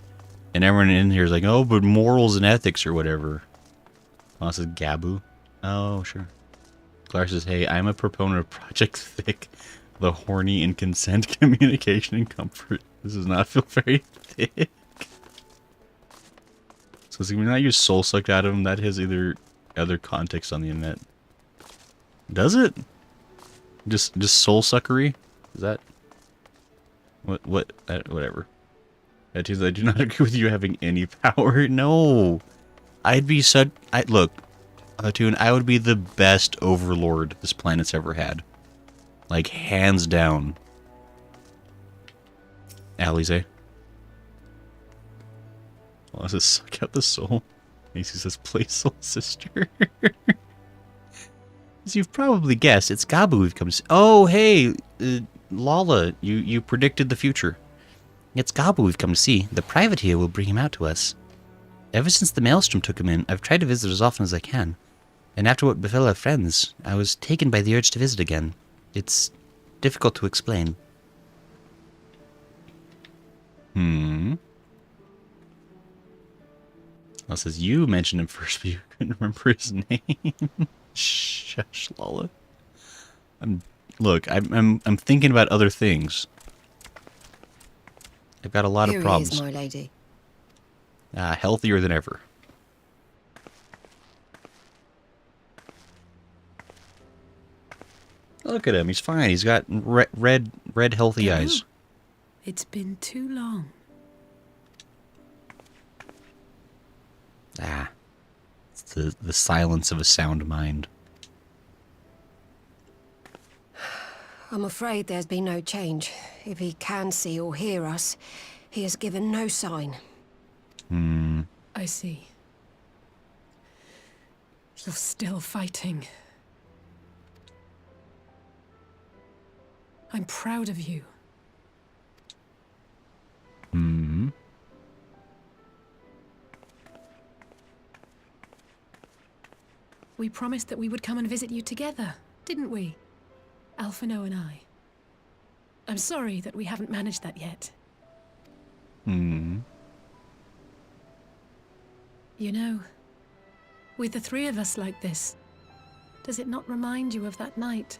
And everyone in here is like, oh, but morals and ethics or whatever. Oh, this is Gabu. Oh, sure. Clark says, hey, I'm a proponent of Project Thick, the horny and consent communication and comfort. This does not feel very thick. So see, when I use soul sucked out of him, that has either other context on the internet. Does it? Just soul suckery? Is that whatever. That is, I do not agree with you having any power. No. I'd be such... Look, Hatoon, I would be the best overlord this planet's ever had. Like, hands down. Alize. Well, does it suck out the soul? Macy says, play soul sister. As you've probably guessed, it's Gabu we've come to see. Oh, hey, Lala, you predicted the future. It's Gabu we've come to see. The private here will bring him out to us. Ever since the Maelstrom took him in, I've tried to visit as often as I can. And after what befell our friends, I was taken by the urge to visit again. It's difficult to explain. Well, it says you mentioned him first, but you couldn't remember his name. Shush, Lala. Look, I'm thinking about other things. I've got a lot of problems. Here he is, my lady. Healthier than ever. Look at him. He's fine. He's got red healthy eyes. It's been too long. It's the silence of a sound mind. I'm afraid there's been no change. If he can see or hear us, he has given no sign. I see. You're still fighting. I'm proud of you. We promised that we would come and visit you together, didn't we? Alphinaud and I. I'm sorry that we haven't managed that yet. You know, with the three of us like this, Does it not remind you of that night?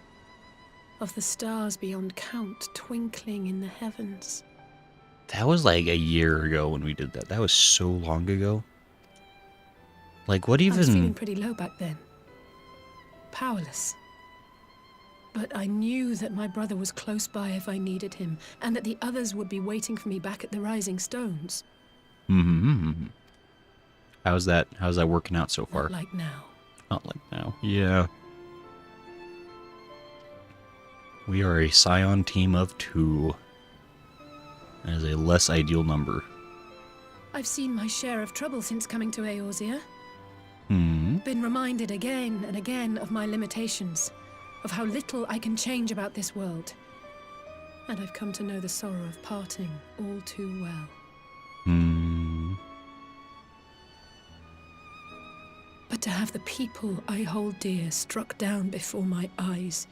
Of the stars beyond count twinkling in the heavens? That was like a year ago when we did that. That was so long ago. Like, what even... I was feeling pretty low back then. Powerless. But I knew that my brother was close by if I needed him, and that the others would be waiting for me back at the Rising Stones. Mm-hmm. How's that working out so far? Not like now. Not like now. Yeah. We are a Scion team of 2. That is a less ideal number. I've seen my share of trouble since coming to Eorzea. Hmm. Been reminded again and again of my limitations, of how little I can change about this world. And I've come to know the sorrow of parting all too well. Hmm. But to have the people I hold dear struck down before my eyes,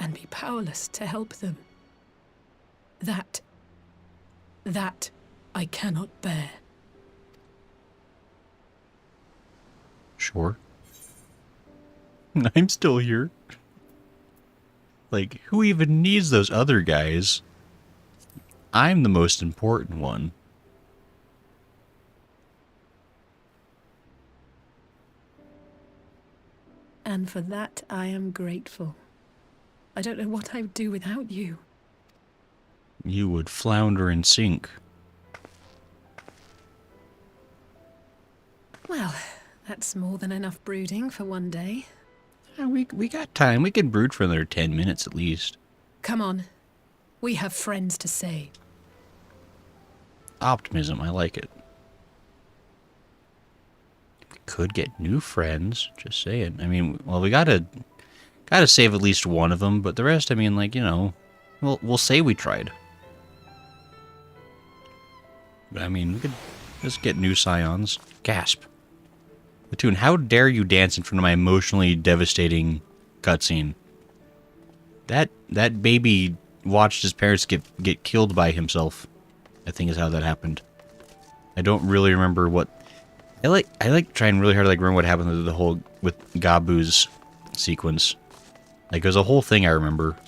and be powerless to help them, that I cannot bear. Sure. I'm still here. Like, who even needs those other guys? I'm the most important one. And for that I am grateful. I don't know what I would do without you. You would flounder and sink. Well, that's more than enough brooding for one day. We got time. We can brood for another 10 minutes at least. Come on. We have friends to save. Optimism, I like it. We could get new friends, just saying. I mean, well, we gotta save at least one of them, but the rest, I mean, like, you know, we'll say we tried. But I mean, we could just get new Scions. Gasp. Platoon, how dare you dance in front of my emotionally devastating cutscene? That baby watched his parents get killed by himself, I think is how that happened. I don't really remember what... I like trying really hard to remember what happened with the whole... with Gabu's sequence. Like, there's a whole thing I remember.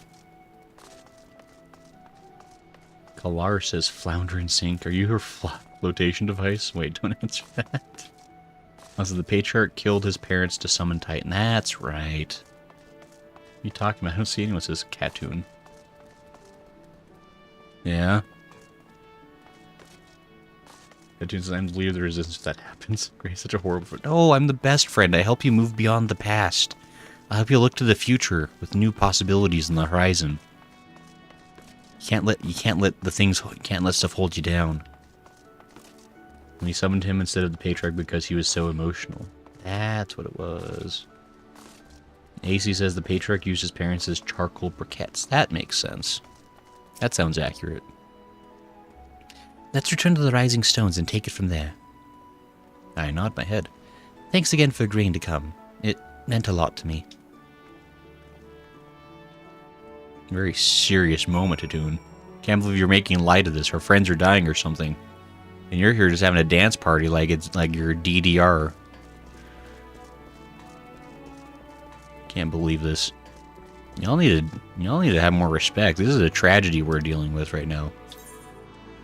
Kalar says, flounder and sink. Are you her flotation device? Wait, don't answer that. Also, the Patriarch killed his parents to summon Titan. That's right. What are you talking about? I don't see anyone says Katoon. Yeah. Katoon says, I'm the leader of the resistance if that happens. Gray's such a horrible friend. No, I'm the best friend. I help you move beyond the past. I help you look to the future with new possibilities on the horizon. You can't let stuff hold you down. When he summoned him instead of the Patriarch because he was so emotional. That's what it was. AC says the Patriarch used his parents as charcoal briquettes. That makes sense. That sounds accurate. Let's return to the Rising Stones and take it from there. I nod my head. Thanks again for agreeing to come. It meant a lot to me. Very serious moment, Katoon. Can't believe you're making light of this. Her friends are dying or something. And you're here just having a dance party like it's like you're DDR. Can't believe this. Y'all need to have more respect. This is a tragedy we're dealing with right now.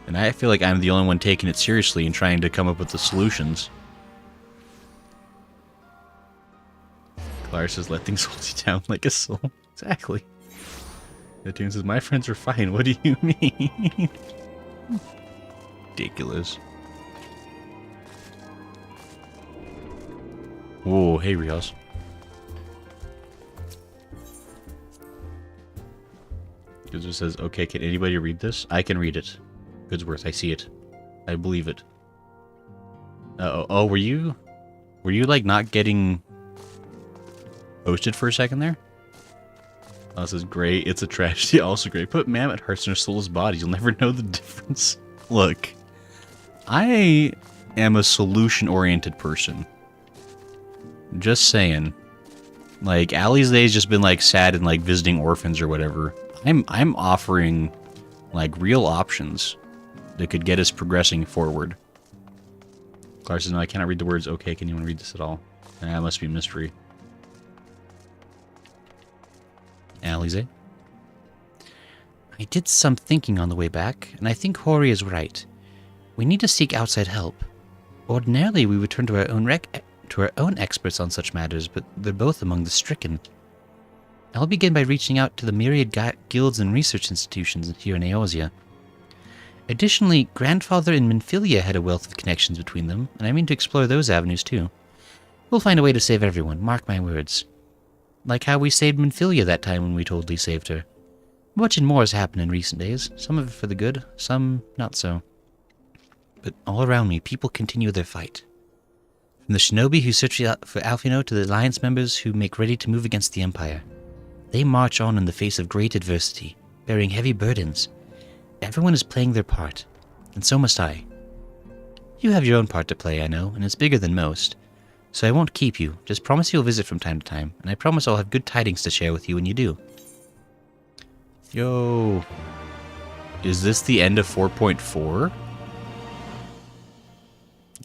And I feel like I'm the only one taking it seriously and trying to come up with the solutions. Clara says, let things hold you down like a soul. Exactly. The tune says, my friends are fine. What do you mean? Ridiculous. Whoa, hey Rios. Goodsworth says, okay, can anybody read this? I can read it. Goodsworth, I see it. I believe it. Oh, were you like not getting posted for a second there? Oh, this is great. It's a tragedy. Also great. Put mammoth hearts in her soul's body. You'll never know the difference. Look, I am a solution-oriented person. Just saying. Like, Allie's Day's just been, like, sad and, like, visiting orphans or whatever. I'm offering, like, real options that could get us progressing forward. Clark says, no, I cannot read the words. Okay, can anyone read this at all? That must be a mystery. Alize. I did some thinking on the way back, and I think Hori is right. We need to seek outside help. Ordinarily, we would turn to our own experts on such matters, but they're both among the stricken. I'll begin by reaching out to the myriad guilds and research institutions here in Eorzea. Additionally, Grandfather and Minfilia had a wealth of connections between them, and I mean to explore those avenues too. We'll find a way to save everyone, mark my words. Like how we saved Minfilia that time when we totally saved her. Much and more has happened in recent days, some of it for the good, some not so. But all around me, people continue their fight. From the shinobi who search for Alphinaud to the alliance members who make ready to move against the Empire. They march on in the face of great adversity, bearing heavy burdens. Everyone is playing their part, and so must I. You have your own part to play, I know, and it's bigger than most. So I won't keep you, just promise you'll visit from time to time, and I promise I'll have good tidings to share with you when you do. Yo. Is this the end of 4.4?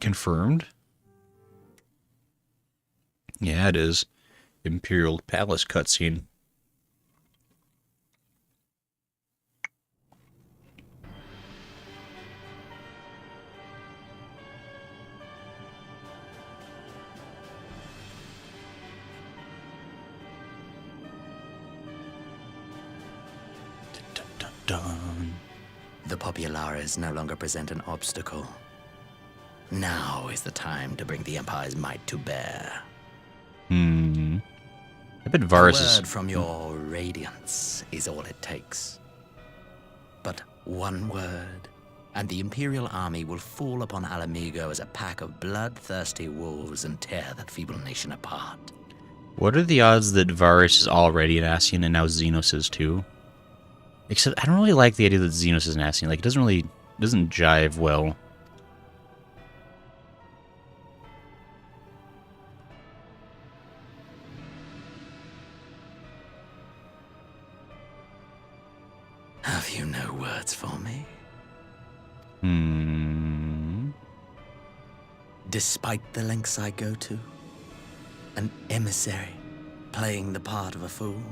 Confirmed? Yeah, it is. Imperial Palace cutscene. Dun. The Populares no longer present an obstacle. Now is the time to bring the Empire's might to bear. I bet Varus is... A word from your radiance is all it takes. But one word, and the Imperial army will fall upon Alamigo as a pack of bloodthirsty wolves and tear that feeble nation apart. What are the odds that Varus is already an Ascian and now Xenos is too? Except I don't really like the idea that Xenos is an Ascian. Like, it doesn't jive well. Have you no words for me? Despite the lengths I go to, an emissary playing the part of a fool.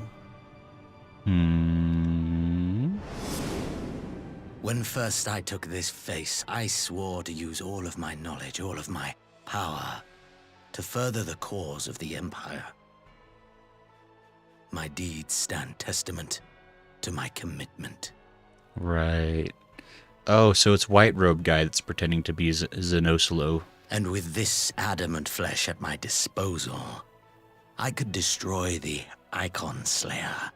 When first I took this face, I swore to use all of my knowledge, all of my power, to further the cause of the Empire. My deeds stand testament to my commitment. Right. Oh, so it's White Robe guy that's pretending to be Zenosilo. And with this adamant flesh at my disposal, I could destroy the Icon Slayer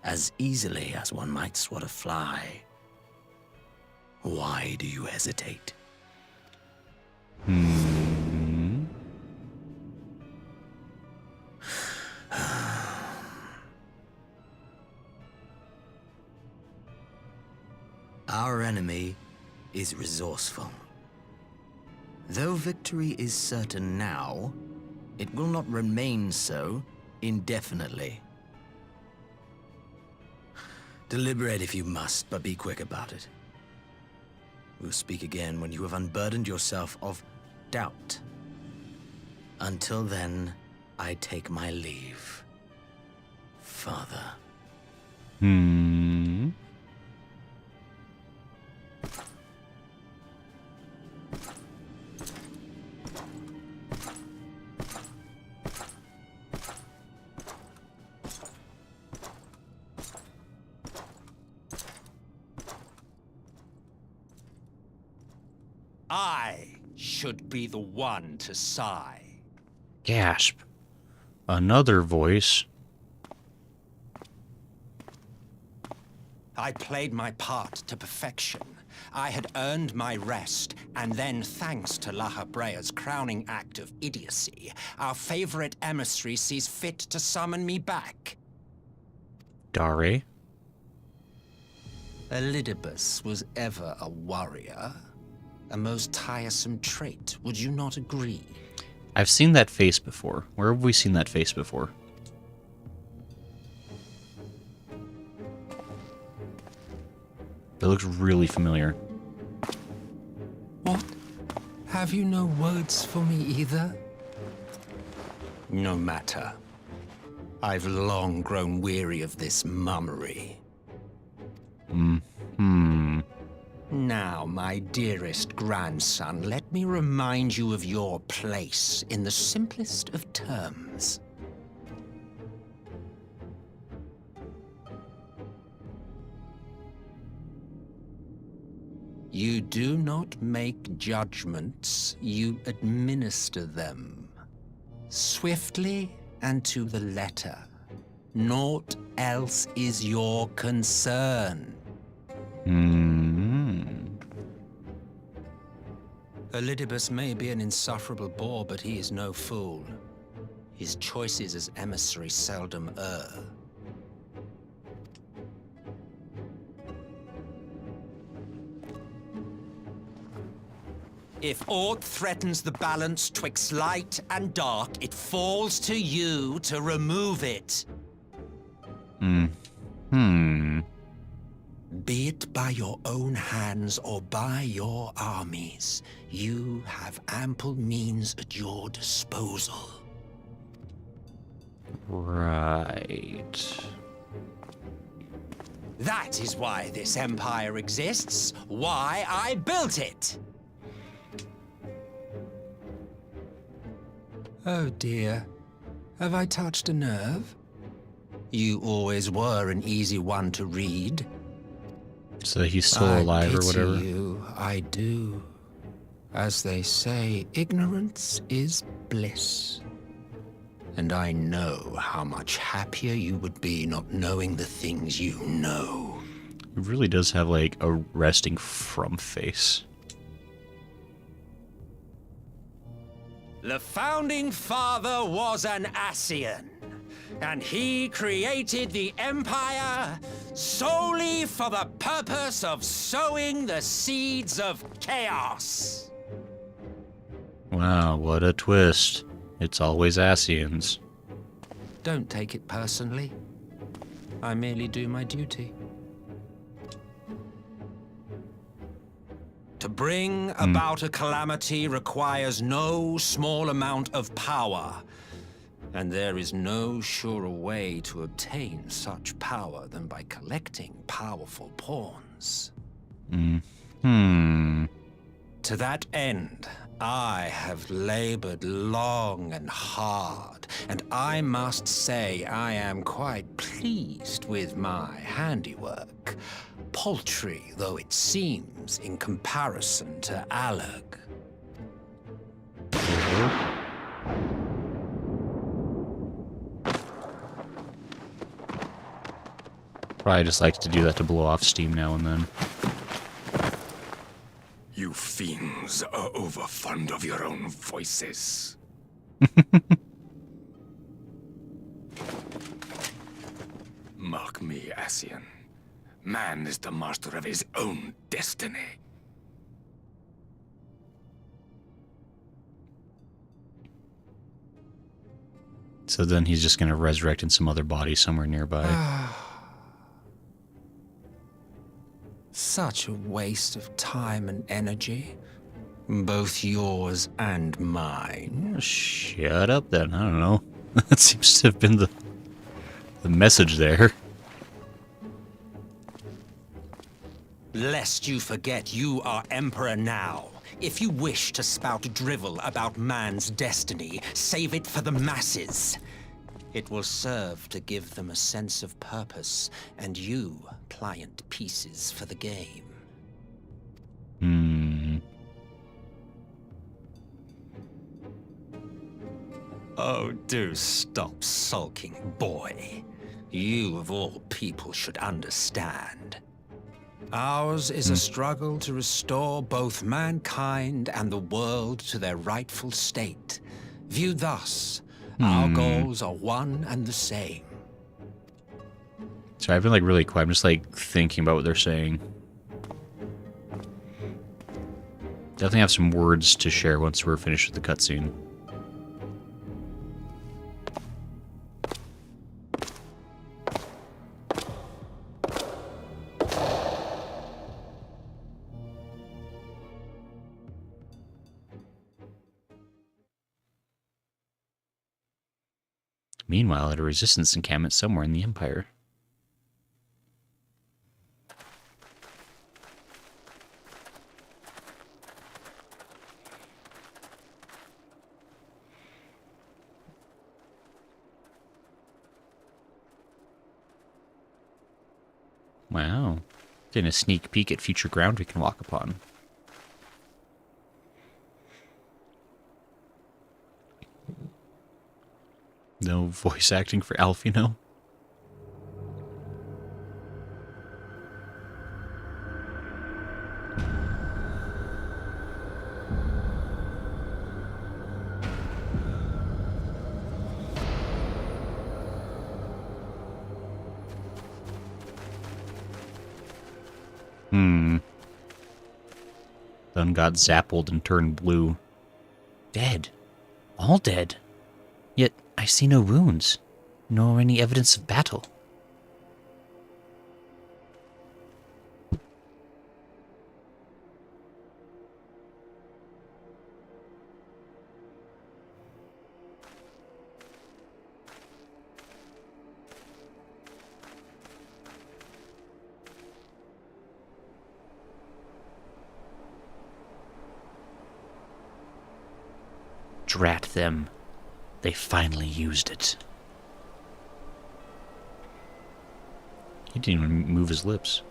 as easily as one might swat a fly. Why do you hesitate? Our enemy is resourceful. Though victory is certain now, it will not remain so indefinitely. Deliberate if you must, but be quick about it. We'll speak again when you have unburdened yourself of doubt. Until then, I take my leave, Father. I should be the one to sigh. Gasp. Another voice. I played my part to perfection. I had earned my rest, and then, thanks to La Habrea's crowning act of idiocy, our favorite emissary sees fit to summon me back. Dare? Elidibus was ever a warrior. A most tiresome trait, would you not agree? I've seen that face before. Where have we seen that face before? It looks really familiar. What? Have you no words for me either? No matter. I've long grown weary of this mummery. Now, my dearest grandson, let me remind you of your place in the simplest of terms. You do not make judgments, you administer them. Swiftly and to the letter. Naught else is your concern. Elidibus may be an insufferable bore, but he is no fool. His choices as emissary seldom err. If aught threatens the balance twixt light and dark, it falls to you to remove it. Be it by your own hands or by your armies, you have ample means at your disposal. Right. That is why this empire exists, why I built it. Oh dear, have I touched a nerve? You always were an easy one to read. So he's still alive or whatever? I pity you, I do. As they say, ignorance is bliss. And I know how much happier you would be not knowing the things you know. He really does have, like, a resting from face. The founding father was an Ascian, and he created the Empire solely for the purpose of sowing the seeds of chaos. Wow, what a twist. It's always Ascians. Don't take it personally. I merely do my duty. To bring about a calamity requires no small amount of power. And there is no surer way to obtain such power than by collecting powerful pawns. To that end, I have labored long and hard, and I must say I am quite pleased with my handiwork, paltry though it seems in comparison to Alec. Probably just like to do that to blow off steam now and then. You fiends are overfond of your own voices. Mark me, Ascian. Man is the master of his own destiny. So then he's just going to resurrect in some other body somewhere nearby. Such a waste of time and energy. Both yours and mine. Shut up then, I don't know. That seems to have been the message there. Lest you forget you are Emperor now. If you wish to spout drivel about man's destiny, save it for the masses. It will serve to give them a sense of purpose, and you, pliant pieces for the game. Oh, do stop sulking, boy. You, of all people, should understand. Ours is a struggle to restore both mankind and the world to their rightful state. Viewed thus, our goals are one and the same. So I've been like really quiet. I'm just like thinking about what they're saying. Definitely have some words to share once we're finished with the cutscene. Meanwhile, at a resistance encampment somewhere in the Empire. Wow. Getting a sneak peek at future ground we can walk upon. No voice acting for Alphinaud. Then got zappled and turned blue. Dead. All dead. Yet I see no wounds, nor any evidence of battle. Drat them. They finally used it. He didn't even move his lips.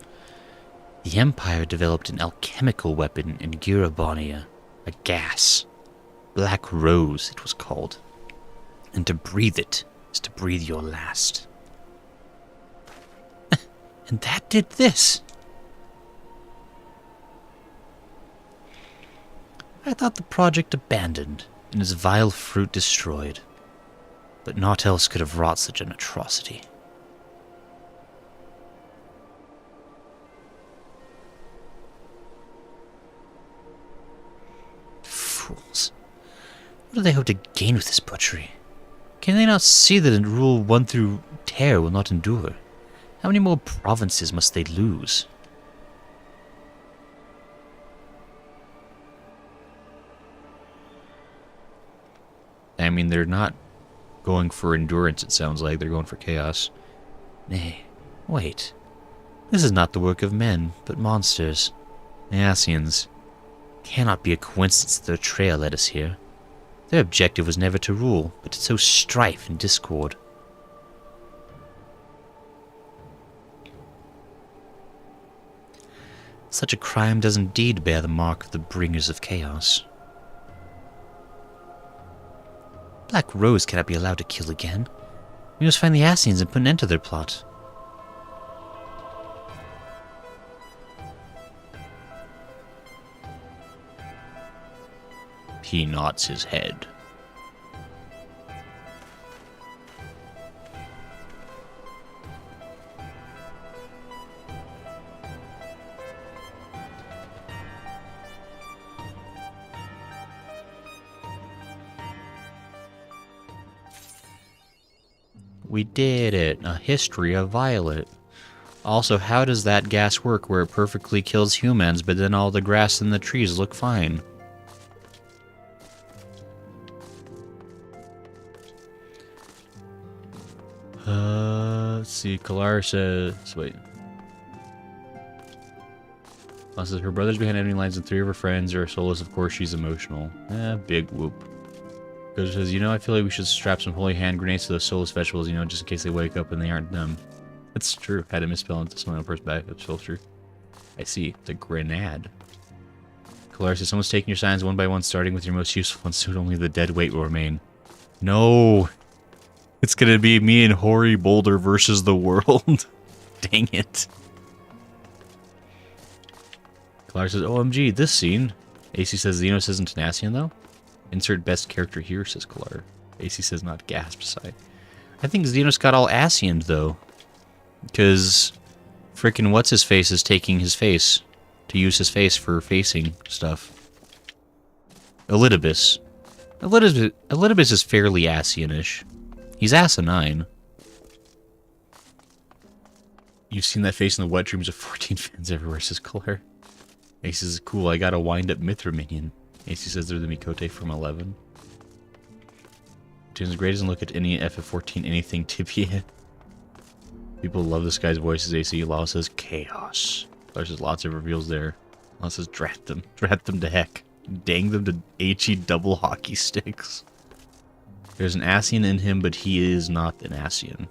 The Empire developed an alchemical weapon in Girabonia, a gas. Black Rose, it was called. And to breathe it is to breathe your last. And that did this. I thought the project abandoned, and its vile fruit destroyed. But naught else could have wrought such an atrocity. Fools. What do they hope to gain with this butchery? Can they not see that a rule won through terror will not endure? How many more provinces must they lose? I mean, they're not going for endurance, it sounds like. They're going for chaos. Nay, wait. This is not the work of men, but monsters. The Ascians. Cannot be a coincidence that their trail led us here. Their objective was never to rule, but to sow strife and discord. Such a crime does indeed bear the mark of the bringers of chaos. Black Rose cannot be allowed to kill again. We must find the Ascians and put an end to their plot. He nods his head. We did it. A history of Violet. Also, how does that gas work where it perfectly kills humans, but then all the grass and the trees look fine? Let's see. Kalar says... Wait. Says her brother's behind enemy lines and 3 of her friends are soulless. Of course, she's emotional. Big whoop. Gojo says, you know, I feel like we should strap some holy hand grenades to those soulless vegetables, you know, just in case they wake up and they aren't them. That's true. Had to misspell into someone else's back. That's so true. I see. The grenade. Kalar says, someone's taking your signs one by one, starting with your most useful ones, so only the dead weight will remain. No! It's gonna be me and Hoary Boulder versus the world. Dang it. Kalar says, OMG, this scene. AC says, Xenos isn't an Ascian, though? Insert best character here, says Kalar. AC says not gasp sigh. I think Xenos got all Ascianed, though. Because frickin' what's-his-face is taking his face to use his face for facing stuff. Elidibus. Elidibus is fairly Ascian-ish. He's asinine. You've seen that face in the wet dreams of 14 fans everywhere, says Kalar. Ace says, cool, I got a wind-up Mithra minion. AC says they're the Mikote from 11. Tunes Gray doesn't look at any FF14 anything tippy. People love this guy's voice as AC. Law says chaos. There's lots of reveals there. Law says drat them to heck. Dang them to HE double hockey sticks. There's an Ascian in him, but he is not an Ascian.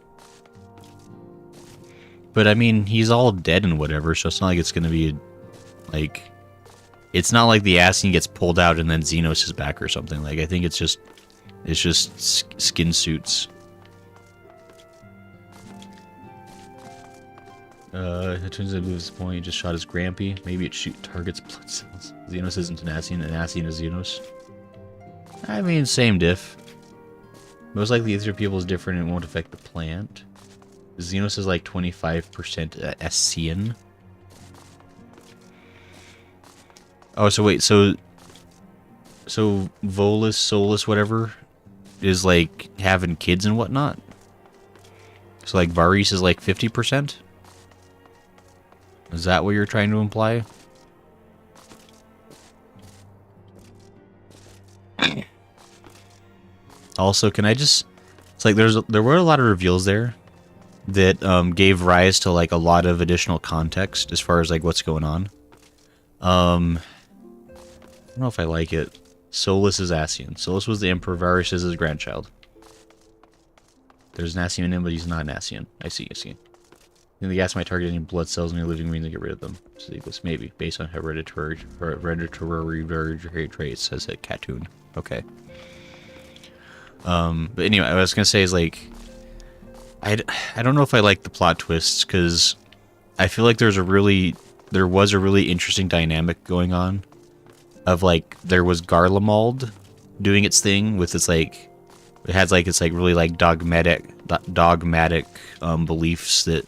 But I mean, he's all dead and whatever, so it's not like it's gonna be like, it's not like the Ascian gets pulled out and then Xenos is back or something. Like, I think it's just skin suits. It turns out it moves the point. He just shot his Grampy. Maybe it targets blood cells. Xenos isn't an Ascian is Xenos. I mean, same diff. Most likely, Aether people is different and it won't affect the plant. Xenos is like 25% Ascian. Oh, so wait, so Volus, Solus, whatever, is like having kids and whatnot? So like Varys is like 50%? Is that what you're trying to imply? Also, can I just... It's like there were a lot of reveals there that gave rise to like a lot of additional context as far as like what's going on. I don't know if I like it. Solus is Ascian. Solus was the Emperor. Varys is his grandchild. There's an Ascian in him, but he's not an Ascian. I see. And the gas might target any blood cells in your living room to get rid of them. So maybe, based on hereditary traits, says it Katoon. Okay. But anyway, what I was gonna say is like, I don't know if I like the plot twists, because I feel like there was a really interesting dynamic going on. Of like, there was Garlemald doing its thing with its like, it has like its like really like dogmatic beliefs that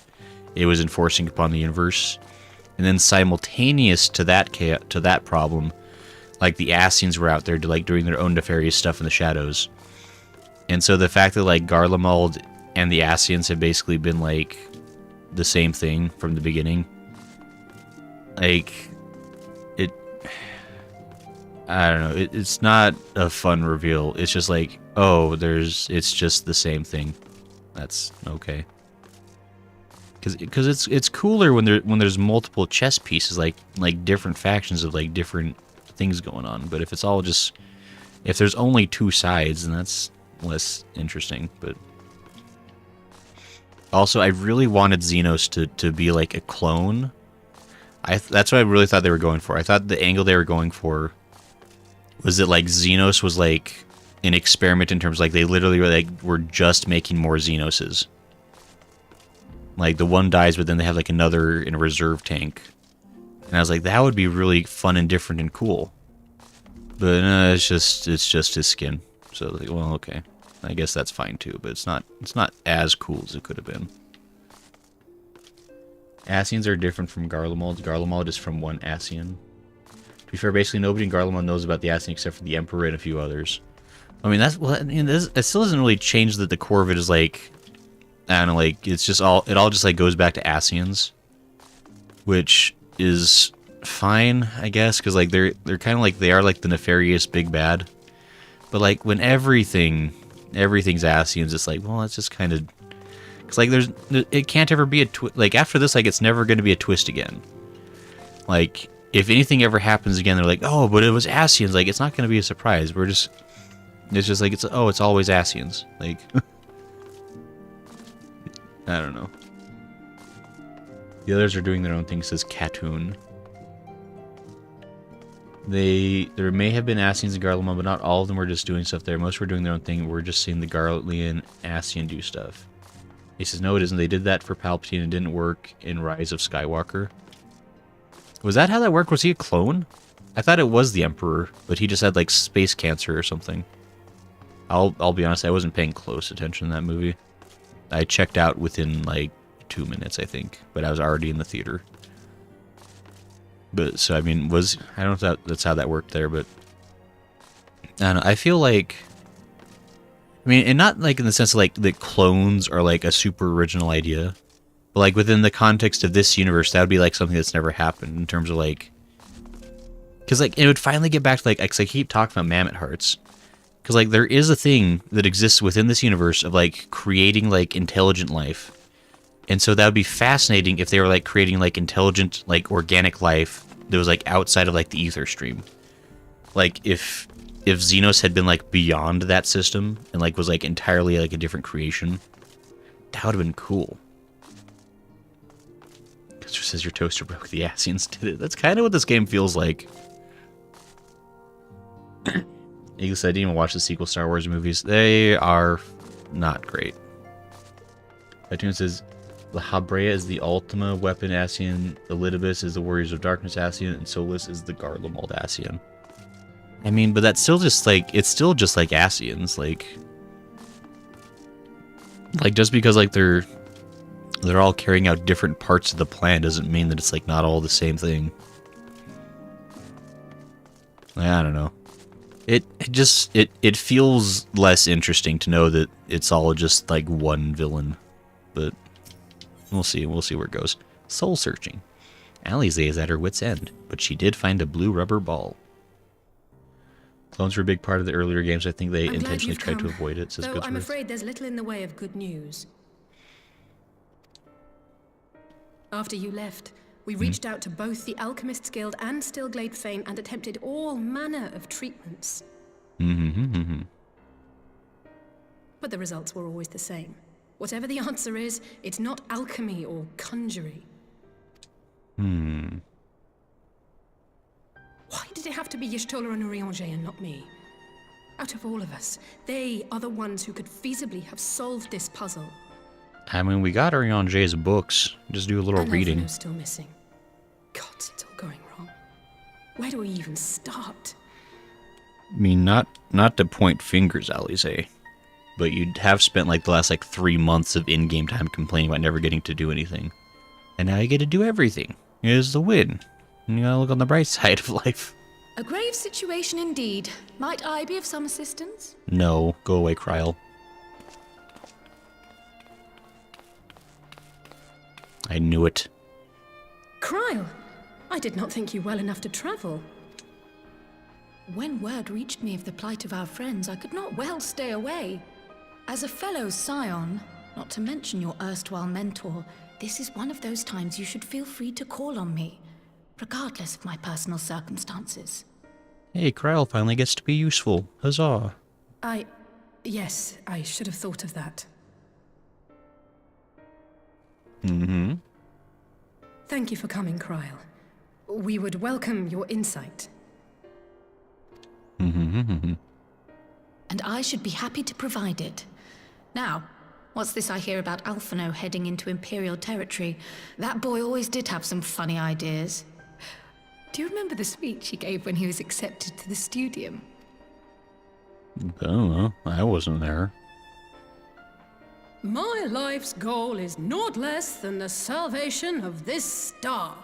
it was enforcing upon the universe, and then simultaneous to that problem, like the Ascians were out there doing their own nefarious stuff in the shadows, and so the fact that like Garlemald and the Ascians have basically been like the same thing from the beginning, like it. I don't know. It's not a fun reveal. It's just like, oh, it's just the same thing. That's okay. Because it's cooler when there's multiple chess pieces, like different factions of like different things going on. But if it's all just, if there's only two sides, then that's less interesting. But also, I really wanted Xenos to be like a clone. That's what I really thought they were going for. I thought the angle they were going for was that like Xenos was like an experiment in terms of, like, they literally were just making more Xenoses. Like, the one dies, but then they have like another in a reserve tank. And I was like, that would be really fun and different and cool. But it's just his skin. So like, well, okay, I guess that's fine too. But it's not as cool as it could have been. Ascians are different from Garlemald. Garlemald is from one Ascian. To be fair, basically nobody in Garlemald knows about the Ascian except for the Emperor and a few others. I mean, it still doesn't really change that the core of it is like, I don't know, like, it all just like goes back to Ascians, which is fine, I guess, because like they're kind of like, they are like the nefarious big bad. But like when everything's Ascians, it's like, well, that's just kind of, because like it can't ever be a twist. Like after this, like it's never going to be a twist again. Like if anything ever happens again, they're like, oh, but it was Ascians. Like it's not going to be a surprise. It's just like it's always Ascians. Like I don't know. The others are doing their own thing, says Katoon. There may have been Ascians in Garlemald, but not all of them were just doing stuff there. Most were doing their own thing. We're just seeing the Garlean Ascian do stuff. He says, no, it isn't. They did that for Palpatine and it didn't work in Rise of Skywalker. Was that how that worked? Was he a clone? I thought it was the Emperor, but he just had like space cancer or something. I'll be honest, I wasn't paying close attention to that movie. I checked out within like 2 minutes, I think, but I was already in the theater. But so I mean, I don't know if that's how that worked there, but I don't know. I feel like, I mean, and not like in the sense of like that clones are like a super original idea, but like within the context of this universe, that would be like something that's never happened in terms of like, because like it would finally get back to like, 'cause I keep talking about Mammoth Hearts, Because, like, there is a thing that exists within this universe of, like, creating, like, intelligent life. And so that would be fascinating if they were, like, creating, like, intelligent, like, organic life that was, like, outside of, like, the ether stream. Like, if Xenos had been, like, beyond that system and, like, was, like, entirely, like, a different creation, that would have been cool. Because it says your toaster broke, the Asians did it. That's kind of what this game feels like. Eagle said, I didn't even watch the sequel Star Wars movies. They are not great. Cartoon says, La Habrea is the Ultima weapon Ascian, Elidibus is the Warriors of Darkness Ascian, and Solus is the Garlemald Ascian. I mean, but that's still just like, it's still just like Ascians, like just because like they're all carrying out different parts of the plan doesn't mean that it's like not all the same thing. I don't know. It feels less interesting to know that it's all just like one villain, but we'll see where it goes. Soul searching. Alize is at her wit's end, but she did find a blue rubber ball. Clones were a big part of the earlier games. I think they intentionally tried to avoid it. Says Though I'm afraid there's little in the way of good news. After you left, we reached out to both the Alchemists Guild and Stillglade Fane and attempted all manner of treatments. But the results were always the same. Whatever the answer is, it's not alchemy or conjury. Why did it have to be Y'shtola and Urianger and not me? Out of all of us, they are the ones who could feasibly have solved this puzzle. I mean, we got Urianger's books. Just do a little reading. Alphinaud's still missing. God, it's all going wrong. Where do we even start? I mean, not to point fingers, Alize, but you'd have spent like the last like 3 months of in-game time complaining about never getting to do anything. And now you get to do everything. Here's the win. You gotta look on the bright side of life. A grave situation indeed. Might I be of some assistance? No, go away, Kryl. I knew it. Kryl, I did not think you well enough to travel. When word reached me of the plight of our friends, I could not well stay away. As a fellow scion, not to mention your erstwhile mentor, this is one of those times you should feel free to call on me, regardless of my personal circumstances. Hey, Kryl finally gets to be useful. Huzzah. Yes, I should have thought of that. Thank you for coming, Kryl. We would welcome your insight. And I should be happy to provide it. Now, what's this I hear about Alphinaud heading into Imperial territory? That boy always did have some funny ideas. Do you remember the speech he gave when he was accepted to the studium? I don't know. I wasn't there. My life's goal is naught less than the salvation of this star.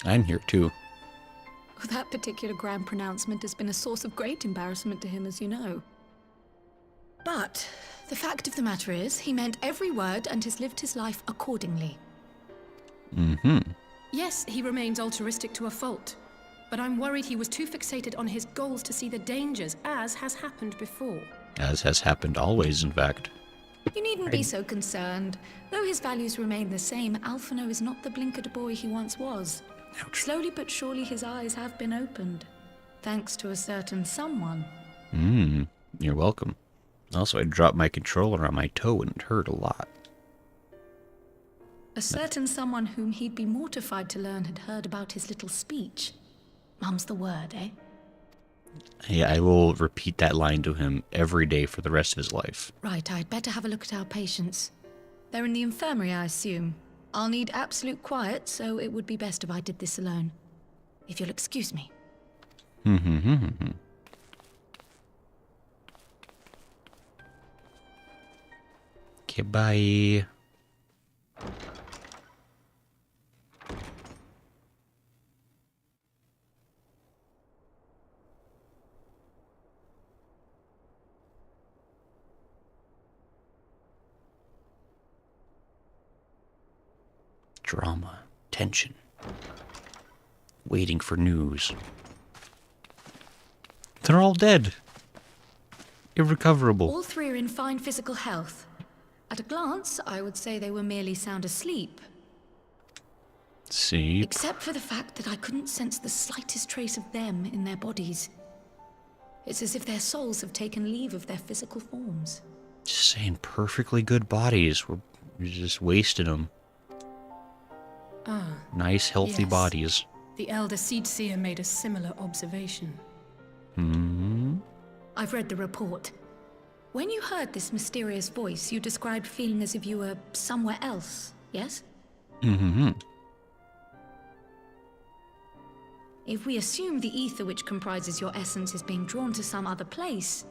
I'm here too. That particular grand pronouncement has been a source of great embarrassment to him, as you know. But the fact of the matter is, he meant every word and has lived his life accordingly. Yes, he remains altruistic to a fault. But I'm worried he was too fixated on his goals to see the dangers, as has happened before. As has happened always, in fact. You needn't be so concerned. Though his values remain the same, Alphinaud is not the blinkered boy he once was. Ouch. Slowly but surely his eyes have been opened. Thanks to a certain someone. You're welcome. Also, I dropped my controller on my toe and it hurt a lot. A certain someone whom he'd be mortified to learn had heard about his little speech. Mum's the word, eh? Yeah, I will repeat that line to him every day for the rest of his life. Right, I'd better have a look at our patients. They're in the infirmary, I assume. I'll need absolute quiet, so it would be best if I did this alone. If you'll excuse me. Okay, bye. Drama, tension. Waiting for news. They're all dead. Irrecoverable. All three are in fine physical health. At a glance, I would say they were merely sound asleep. See? Except for the fact that I couldn't sense the slightest trace of them in their bodies. It's as if their souls have taken leave of their physical forms. Just saying, perfectly good bodies. We're just wasting them. Ah. Nice, healthy yes. bodies. The Elder Seed Seer made a similar observation. Hmm. I've read the report. When you heard this mysterious voice, you described feeling as if you were somewhere else, yes? Mm-hmm. If we assume the ether which comprises your essence is being drawn to some other place,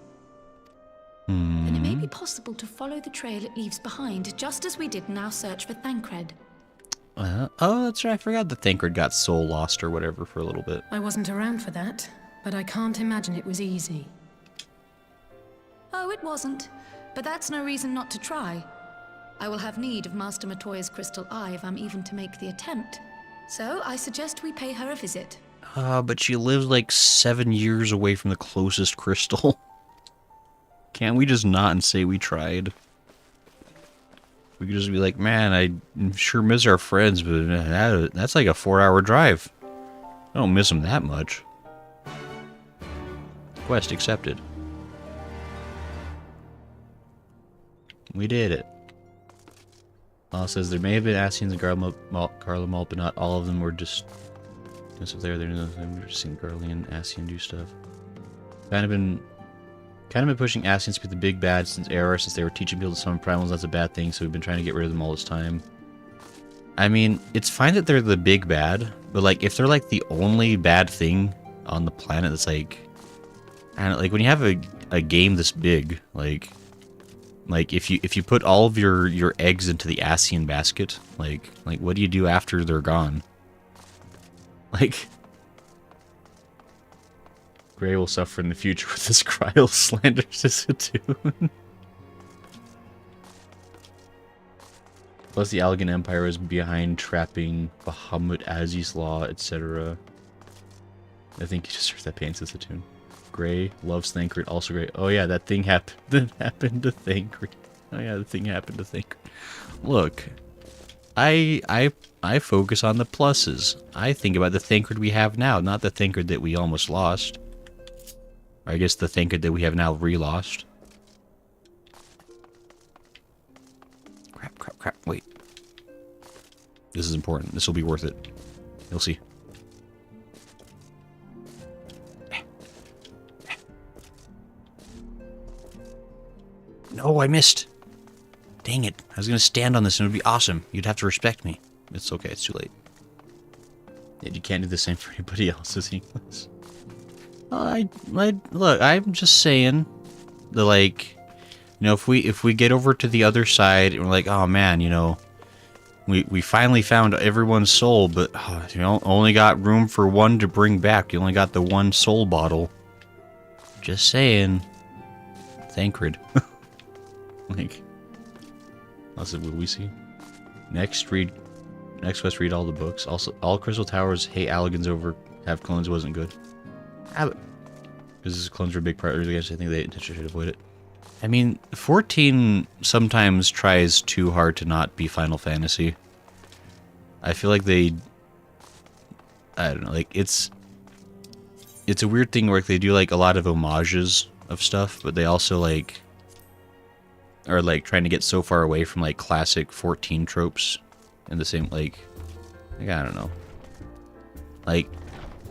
then it may be possible to follow the trail it leaves behind, just as we did in our search for Thancred. Oh, that's right. I forgot that Thancred got soul lost or whatever for a little bit. I wasn't around for that, but I can't imagine it was easy. Oh, it wasn't. But that's no reason not to try. I will have need of Master Matoya's crystal eye if I'm even to make the attempt. So I suggest we pay her a visit. But she lives like 7 years away from the closest crystal. Can't we just not and say we tried? We could just be like, man, I sure miss our friends, but that's like a 4-hour drive. I don't miss them that much. Quest accepted. We did it. Law says there may have been Ascians and Garlemald, but not all of them were just... If they're just seeing Garly and Ascian do stuff. Kind of been pushing Ascians to be the big bad since they were teaching people to summon primals. That's a bad thing, so we've been trying to get rid of them all this time. I mean, it's fine that they're the big bad, but like if they're like the only bad thing on the planet, that's like, and like when you have a game this big, like if you put all of your eggs into the Ascian basket, like what do you do after they're gone? Like, Grey will suffer in the future with this Cryle slander Sisatoon. Plus, the Allegan Empire is behind trapping Bahamut, Aziz Law, etc. I think you just heard that pain, Sisatoon. Grey loves Thancred, also Grey. Oh yeah, that thing happened to Thancred. Oh yeah, the thing happened to Thancred. Look, I focus on the pluses. I think about the Thancred we have now, not the Thancred that we almost lost. Or I guess the Thancred that we have now re-lost. Crap, wait. This is important. This will be worth it. You'll see. No, I missed. Dang it. I was going to stand on this and it would be awesome. You'd have to respect me. It's okay, it's too late. Yeah, you can't do the same for anybody else, is he? Look, I'm just saying that, like, you know, if we get over to the other side and we're like, oh man, you know, we finally found everyone's soul, but you know, only got room for one to bring back. You only got the one soul bottle. Just saying. Thancred. Like, that's what we see. Next quest, read all the books. Also, all Crystal Towers hate Allegans over have clones wasn't good. Because his clones were a big priority, I think they intentionally should avoid it. I mean, 14 sometimes tries too hard to not be Final Fantasy. I feel like I don't know, like, it's a weird thing where they do, like, a lot of homages of stuff, but they also, like, are, like, trying to get so far away from, like, classic 14 tropes in the same, like, I don't know. Like,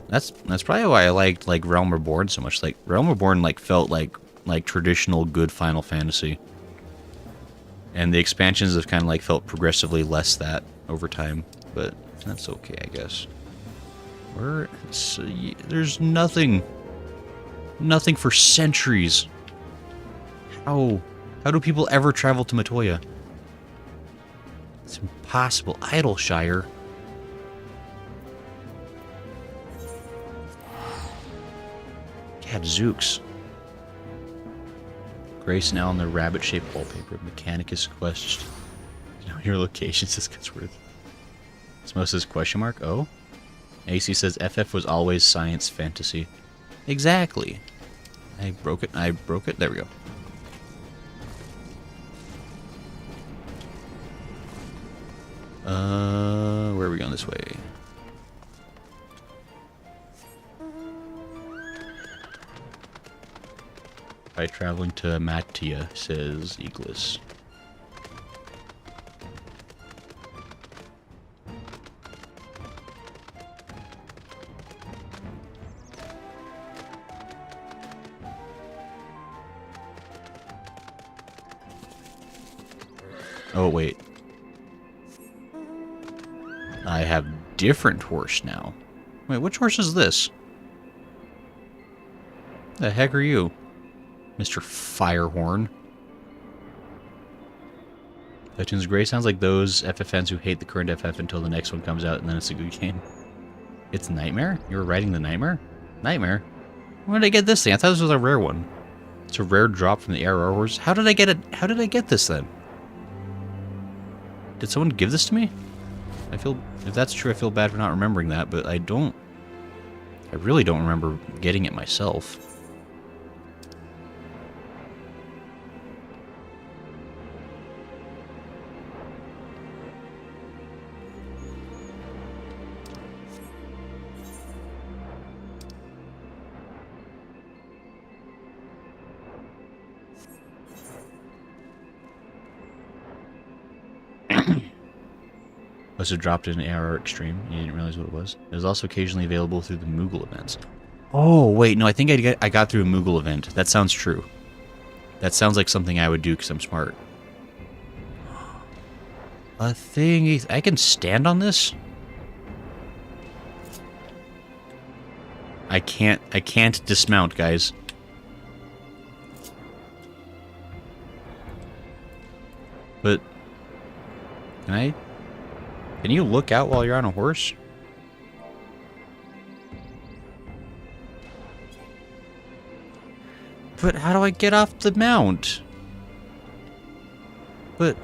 that's probably why I liked, like, Realm Reborn so much. Like, Realm Reborn, like, felt like traditional good Final Fantasy. And the expansions have kind of, like, felt progressively less that over time. But that's okay, I guess. There's nothing for centuries. How do people ever travel to Matoya? It's impossible. Idleshire. Gadzooks. Grace now on the rabbit-shaped wallpaper. Mechanicus quest. You know your location, says Cutsworth. Smo says question mark? Oh? AC says FF was always science fantasy. Exactly. I broke it. I broke it. There we go. Where are we going this way? By traveling to Mattia, says Eagles. Oh, wait. I have different horse now. Wait, which horse is this? The heck are you? Mr. Firehorn. Legends Grey sounds like those FF fans who hate the current FF until the next one comes out and then it's a good game. It's Nightmare? You were writing the Nightmare? Nightmare? Where did I get this thing? I thought this was a rare one. It's a rare drop from the ARR horse. How did I get it? How did I get this then? Did someone give this to me? I feel, if that's true, I feel bad for not remembering that, but I really don't remember getting it myself. Also dropped in ARR Extreme. You didn't realize what it was. It was also occasionally available through the Moogle events. Oh, wait, no, I think I got through a Moogle event. That sounds true. That sounds like something I would do because I'm smart. A thing... I can stand on this? I can't dismount, guys. But... Can you look out while you're on a horse? But how do I get off the mount? But...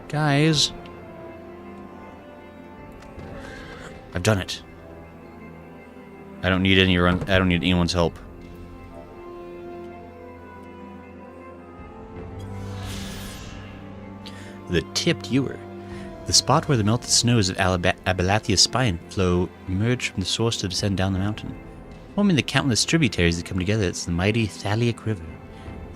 Guys... I've done it. I don't need anyone's help. The tipped ewer. The spot where the melted snows of Abelathia's spine flow emerge from the source to descend down the mountain. Forming the countless tributaries that come together, it's the mighty Thaliac River.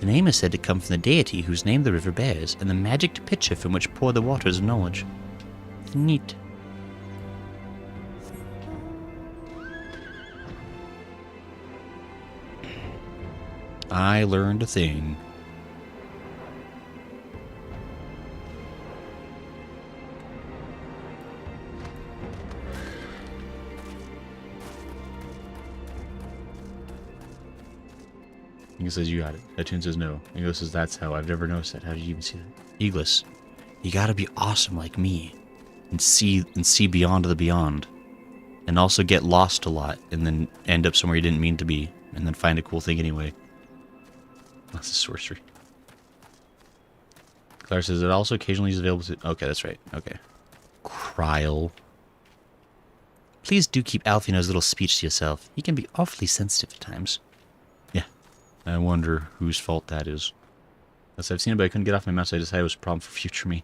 The name is said to come from the deity whose name the river bears, and the magic pitcher from which pour the waters of knowledge. Neat. I learned a thing. He says you got it. That tune says no. Ego says that's how. I've never noticed that. How did you even see that? Eagles, you gotta be awesome like me, and see beyond the beyond, and also get lost a lot, and then end up somewhere you didn't mean to be, and then find a cool thing anyway. That's a sorcery. Claire says it also occasionally is available to... Okay, that's right. Okay. Kryl. Please do keep Alphinaud's little speech to yourself. He can be awfully sensitive at times. Yeah. I wonder whose fault that is. As I've seen it, but I couldn't get off my mouse, so I decided it was a problem for future me.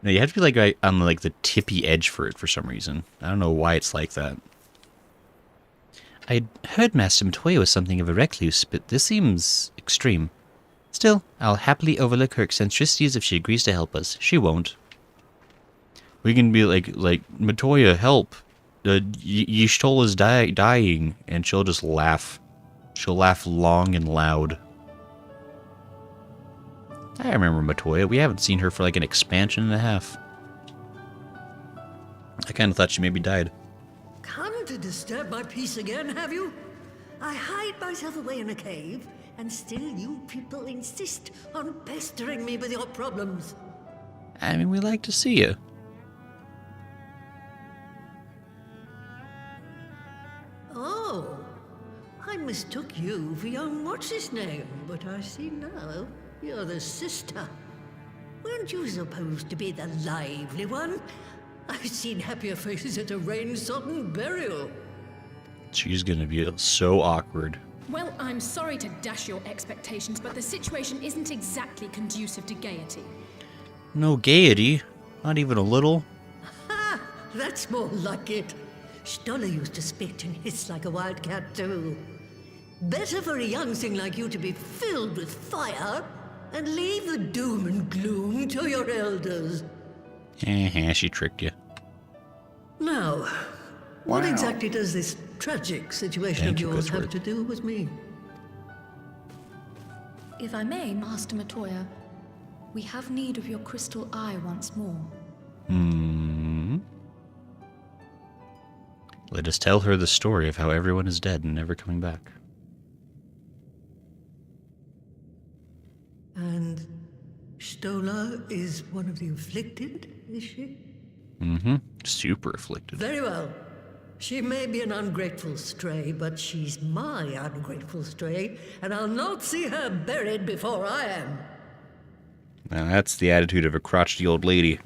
No, you have to be like right on like the tippy edge for it for some reason. I don't know why it's like that. I'd heard Master Matoya was something of a recluse, but this seems extreme. Still, I'll happily overlook her eccentricities if she agrees to help us. She won't. We can be like Matoya, help! Y'shtola is dying, and she'll just laugh. She'll laugh long and loud. I remember Matoya. We haven't seen her for like an expansion and a half. I kind of thought she maybe died. Come to disturb my peace again, have you? I hide myself away in a cave, and still you people insist on pestering me with your problems. I mean, we like to see you. Oh, I mistook you for young what's-his-name, but I see now you're the sister. Weren't you supposed to be the lively one? I've seen happier faces at a rain-sodden burial. She's gonna be so awkward. Well, I'm sorry to dash your expectations, but the situation isn't exactly conducive to gaiety. No gaiety. Not even a little. Ha! That's more like it. Stoller used to spit and hiss like a wildcat too. Better for a young thing like you to be filled with fire and leave the doom and gloom to your elders. She tricked you. Now, what exactly does this tragic situation of yours have to do with me? If I may, Master Matoya, we have need of your crystal eye once more. Let us tell her the story of how everyone is dead and never coming back. And Stoller is one of the afflicted, is she? Super afflicted. Very well. She may be an ungrateful stray, but she's my ungrateful stray, and I'll not see her buried before I am. Now that's the attitude of a crotchety old lady.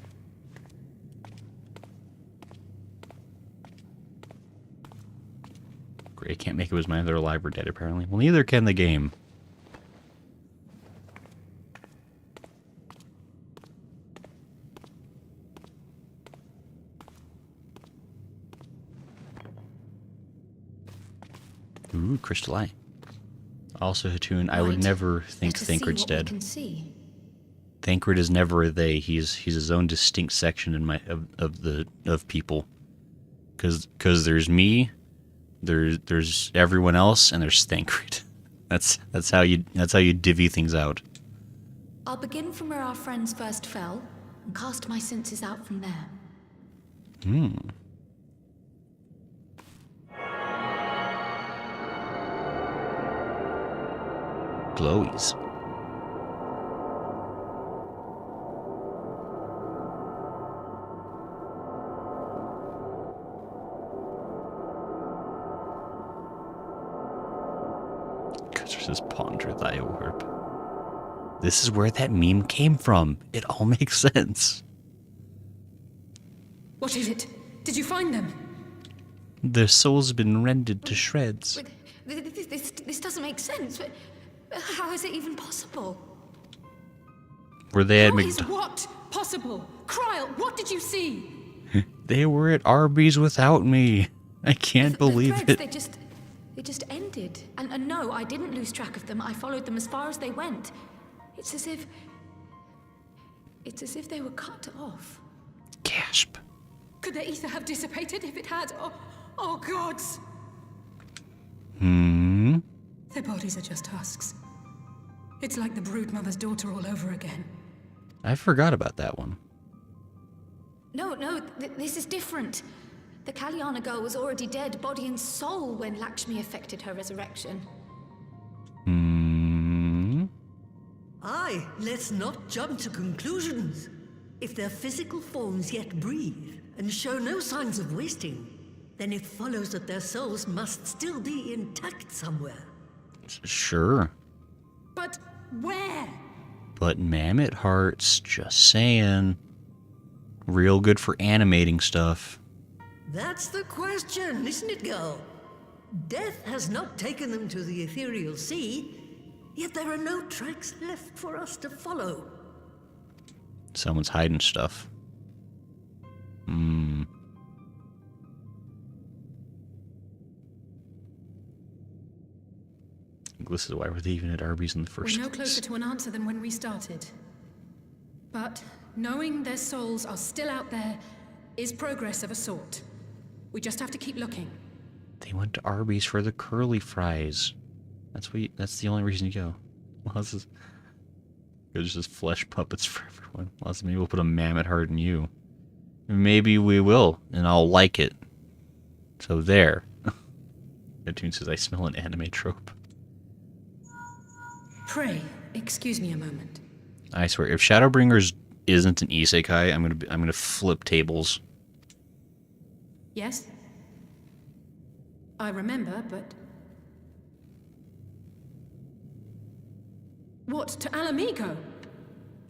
Great, I can't make it was my other alive or dead, apparently. Well, neither can the game. Ooh, crystal eye. Also, Hatun, I would never think Thancred's dead. Thancred is never a they. He's his own distinct section in my of people. Because there's me, there's everyone else, and there's Thancred. That's how you divvy things out. I'll begin from where our friends first fell and cast my senses out from there. Glowies. Says ponder thy orb. This is where that meme came from. It all makes sense. What is it? Did you find them? Their souls have been rendered to shreds. This doesn't make sense. How is it even possible? Were they at How is what possible? Kryle, what did you see? They were at Arby's without me. I can't believe threads, it. They just ended. And no, I didn't lose track of them. I followed them as far as they went. It's as if they were cut off. Gasp. Could their ether have dissipated if it had? Oh gods! Their bodies are just husks. It's like the broodmother's daughter all over again. I forgot about that one. No, this is different. The Kalyana girl was already dead, body and soul, when Lakshmi effected her resurrection. Aye, let's not jump to conclusions. If their physical forms yet breathe and show no signs of wasting, then it follows that their souls must still be intact somewhere. Sure. But where? But Mammoth Hearts, just saying. Real good for animating stuff. That's the question, isn't it, girl? Death has not taken them to the ethereal sea, yet there are no tracks left for us to follow. Someone's hiding stuff. This is why we're even at Arby's in the first place. We're no closer to an answer than when we started. But knowing their souls are still out there is progress of a sort. We just have to keep looking. They went to Arby's for the curly fries. That's the only reason you go. Well, there's just flesh puppets for everyone. Well, maybe we'll put a mammoth heart in you. Maybe we will, and I'll like it. So there. Cartoon says I smell an anime trope. Pray, excuse me a moment. I swear, if Shadowbringers isn't an isekai, I'm gonna flip tables. Yes? I remember, but... What, to Alamigo?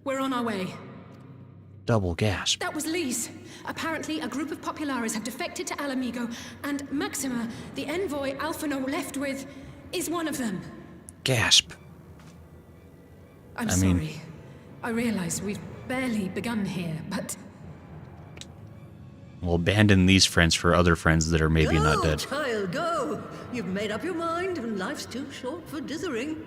We're on our way. double gasp. That was Lise. Apparently, a group of Populares have defected to Alamigo, and Maxima, the envoy Alphinaud left with, is one of them. Gasp. I'm sorry. I realize we've barely begun here, but... We'll abandon these friends for other friends that are maybe Go, not dead. Child, go! You've made up your mind, and life's too short for dithering.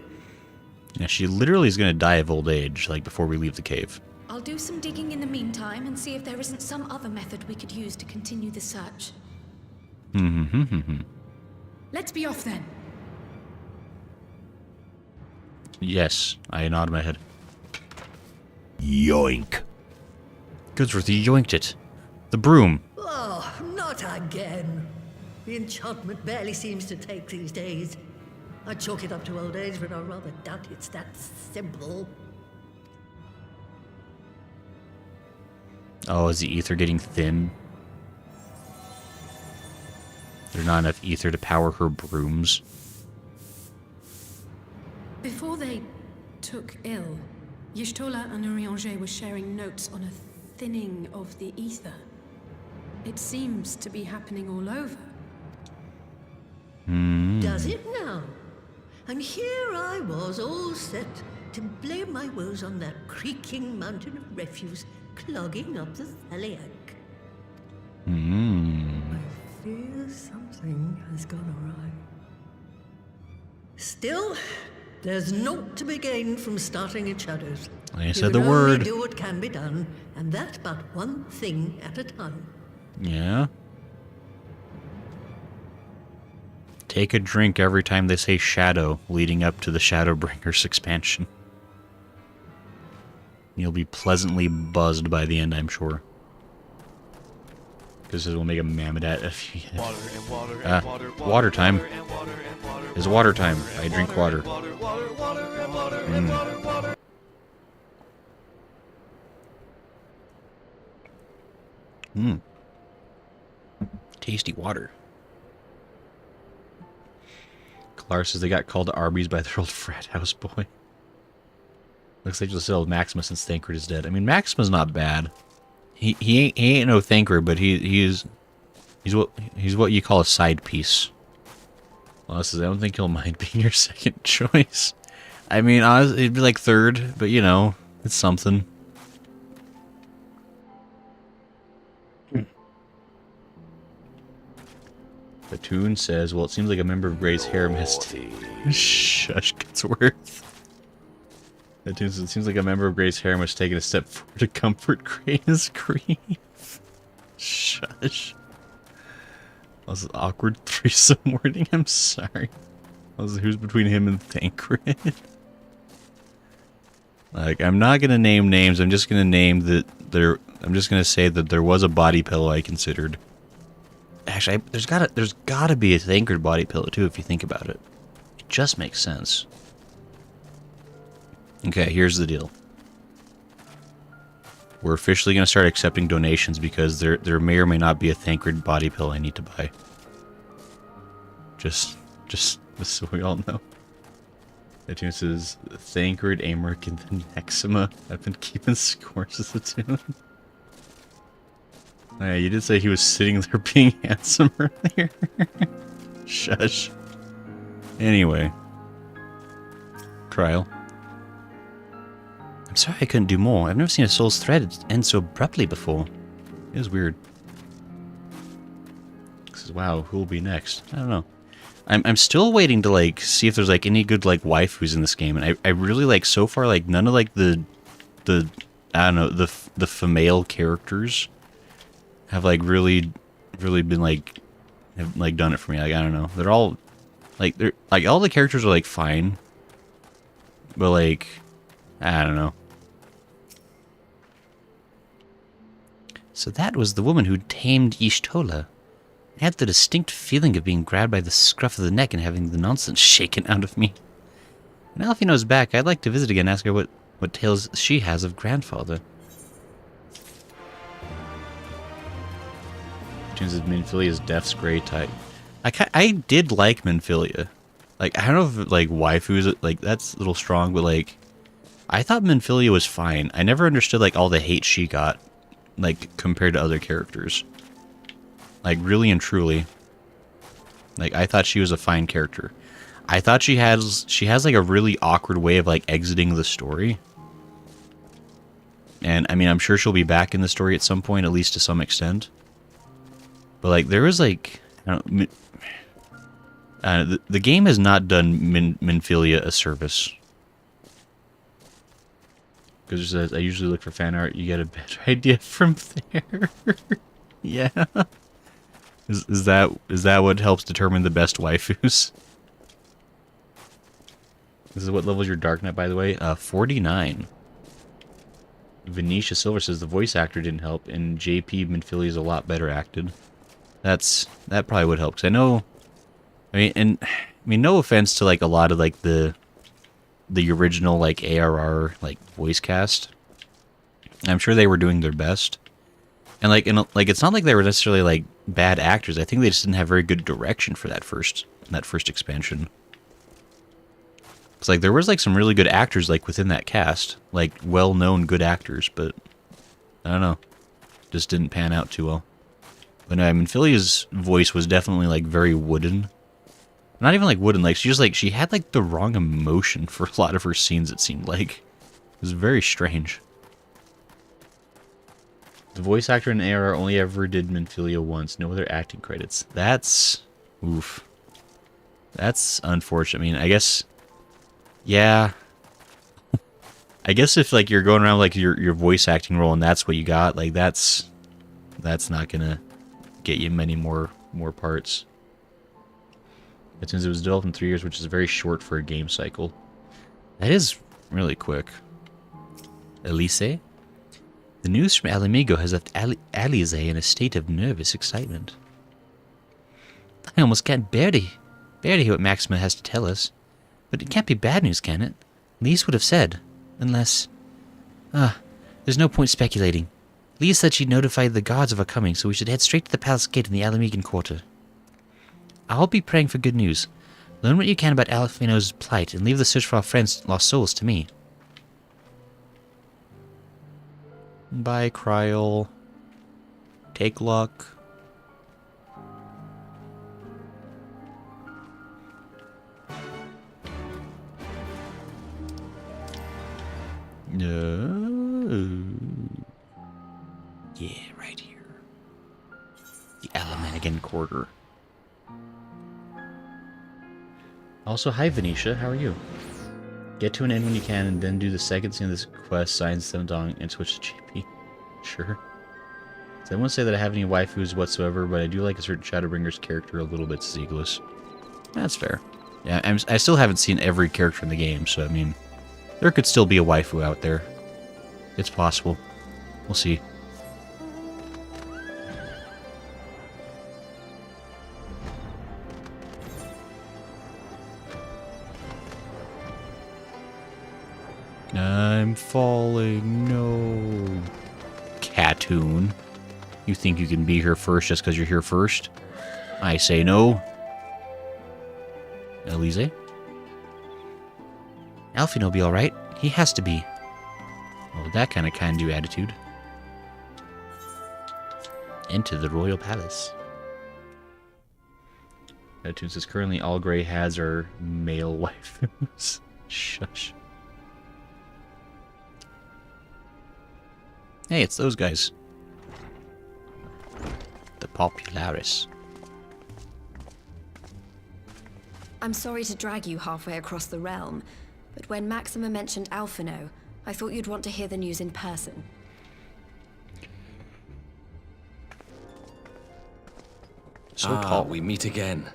Yeah, she literally is gonna die of old age, like, before we leave the cave. I'll do some digging in the meantime and see if there isn't some other method we could use to continue the search. Let's be off then. Yes, I nod my head. Yoink. Goodsworth, you yoinked it. The broom. Oh, not again. The enchantment barely seems to take these days. I chalk it up to old age, but I rather doubt it's that simple. Oh, is the ether getting thin? There's not enough ether to power her brooms. Before they took ill, Y'shtola and Urianger were sharing notes on a thinning of the ether. It seems to be happening all over. Does it now? And here I was, all set to blame my woes on that creaking mountain of refuse clogging up the Thaliac. I fear something has gone awry. Still, there's naught to be gained from starting at shadows. I said the word. Only do what can be done, and that but one thing at a time. Yeah. Take a drink every time they say shadow, leading up to the Shadowbringers expansion. You'll be pleasantly buzzed by the end, I'm sure. Because it will make a Mammodat if you... water time. It's water time. I drink water. Tasty water. Clara says they got called to Arby's by their old frat house boy. Looks like they'll still have Maxima since Thancred is dead. I mean, Maxima's not bad. He ain't no Thancred, but he's what you call a side piece. Well, says I don't think he'll mind being your second choice. I mean, honestly, it'd be like third, but you know, it's something. Batoon says, well, it seems like a member of Grey's harem has... Shush, Goodsworth. Batoon says, it seems like a member of Grey's harem has taken a step forward to comfort Grey's grief. Shush. That was an awkward threesome wording, I'm sorry. Who's between him and Thancred? Like, I'm not gonna name names, I'm just gonna name that there... I'm just gonna say that there was a body pillow I considered. Actually, there's gotta be a Thancred body pillow too, if you think about it. It just makes sense. Okay, here's the deal. We're officially gonna start accepting donations because there may or may not be a Thancred body pillow I need to buy. Just so we all know. iTunes says Thancred, Amric, and then Maxima. I've been keeping scores as a tune. Oh, yeah, you did say he was sitting there being handsome earlier. Shush. Anyway. Trial. I'm sorry I couldn't do more. I've never seen a soul's thread end so abruptly before. It was weird. This is, wow, who'll be next? I don't know. I'm still waiting to, like, see if there's, like, any good, like, waifus in this game. And I really, like, so far, like, none of, like, the I don't know, the female characters have, like, really been, like, have, like, done it for me. Like, I don't know. They're all, like, all the characters are, like, fine. But, like, I don't know. So that was the woman who tamed Y'shtola. I had the distinct feeling of being grabbed by the scruff of the neck and having the nonsense shaken out of me. When Alphinaud's back, I'd like to visit again and ask her what tales she has of grandfather. Tunes of Minfilia's Death's Grey type. I did like Minfilia. Like, I don't know if, like, waifus, like, that's a little strong, but, like, I thought Minfilia was fine. I never understood, like, all the hate she got. like, compared to other characters. Like, really and truly. Like, I thought she was a fine character. I thought she has like a really awkward way of like exiting the story. And I mean, I'm sure she'll be back in the story at some point, at least to some extent. But like, there was like, I don't know, the game has not done Minfilia a service. Because it says, I usually look for fan art, you get a better idea from there. Yeah. Is that what helps determine the best waifus? This is what level is your Dark Knight, by the way? 49. Venetia Silver says the voice actor didn't help, and JP Minfilia is a lot better acted. That probably would help, because I mean, no offense to like a lot of like the original like ARR like voice cast. I'm sure they were doing their best, and like it's not like they were necessarily like bad actors. I think they just didn't have very good direction for that first expansion. It's like there was like some really good actors like within that cast, like well-known good actors, but I don't know, just didn't pan out too well. But no, Minfilia's voice was definitely like very wooden. Not even like wooden, like she had like the wrong emotion for a lot of her scenes, it seemed like. It was very strange. The voice actor in ARR only ever did Minfilia once, no other acting credits. That's oof. That's unfortunate. I mean, I guess yeah. I guess if like you're going around like your voice acting role and that's what you got, like that's not gonna get you many more parts. But since it was developed in 3 years, which is very short for a game cycle. That is really quick. Elise? The news from Alamigo has left Alize in a state of nervous excitement. I almost can't bear to hear what Maxima has to tell us. But it can't be bad news, can it? Lise would have said. Unless... there's no point speculating. Lise said she'd notified the guards of her coming, so we should head straight to the palace gate in the Alamigan quarter. I'll be praying for good news. Learn what you can about Alphinaud's plight, and leave the search for our friends' lost souls to me. Bye, Kryl. Take luck. No. Yeah, right here. The Alamigan quarter. Also, hi Venetia, how are you? Get to an end when you can, and then do the second scene of this quest, sign Semdong, and switch to JP. Sure. So I won't say that I have any waifus whatsoever, but I do like a certain Shadowbringer's character a little bit, Zegulus. That's fair. Yeah, I still haven't seen every character in the game, so I mean, there could still be a waifu out there. It's possible. We'll see. I'm falling, no. Catoon. You think you can be here first just because you're here first? I say no. Elise? Alphinaud will be alright. He has to be. Well, that kind of can-do attitude. Enter the royal palace. Catoon says currently all Grey has are male waifus. Shush. Hey, it's those guys. The Popularis. I'm sorry to drag you halfway across the realm, but when Maxima mentioned Alphinaud, I thought you'd want to hear the news in person. So tall. We meet again.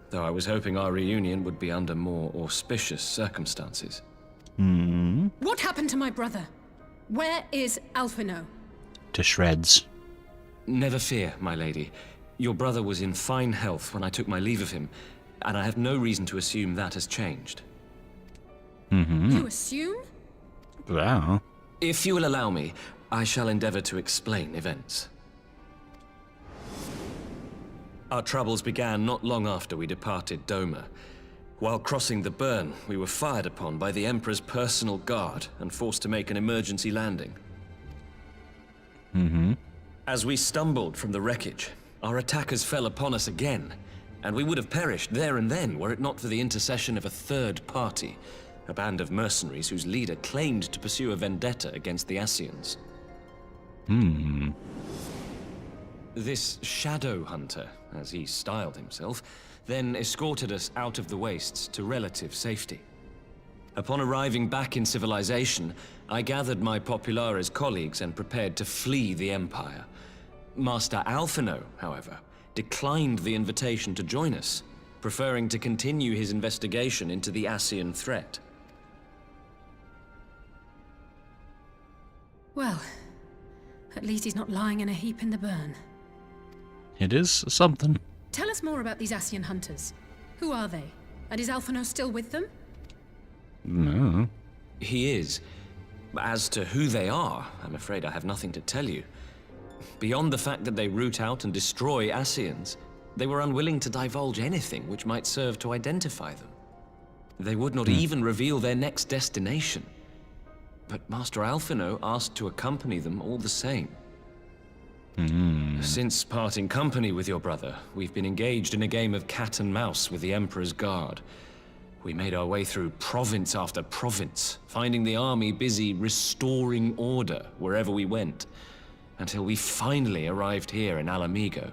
Though I was hoping our reunion would be under more auspicious circumstances. Hmm. What happened to my brother? Where is Alphinaud? To shreds. Never fear, my lady. Your brother was in fine health when I took my leave of him, and I have no reason to assume that has changed. Mm-hmm. You assume? Wow. If you will allow me, I shall endeavor to explain events. Our troubles began not long after we departed Doma. While crossing the burn, we were fired upon by the Emperor's personal guard and forced to make an emergency landing. Mm-hmm. As we stumbled from the wreckage, our attackers fell upon us again, and we would have perished there and then were it not for the intercession of a third party, a band of mercenaries whose leader claimed to pursue a vendetta against the Ascians. Hmm. This shadow hunter, as he styled himself, then escorted us out of the wastes to relative safety. Upon arriving back in civilization, I gathered my Populares colleagues and prepared to flee the Empire. Master Alphinaud, however, declined the invitation to join us, preferring to continue his investigation into the Ascian threat. Well, at least he's not lying in a heap in the burn. It is something. Tell us more about these Ascian hunters. Who are they? And is Alphinaud still with them? No. He is. As to who they are, I'm afraid I have nothing to tell you. Beyond the fact that they root out and destroy Ascians, they were unwilling to divulge anything which might serve to identify them. They would not even reveal their next destination. But Master Alphinaud asked to accompany them all the same. Since parting company with your brother, we've been engaged in a game of cat and mouse with the Emperor's Guard. We made our way through province after province, finding the army busy restoring order wherever we went, until we finally arrived here in Alamigo.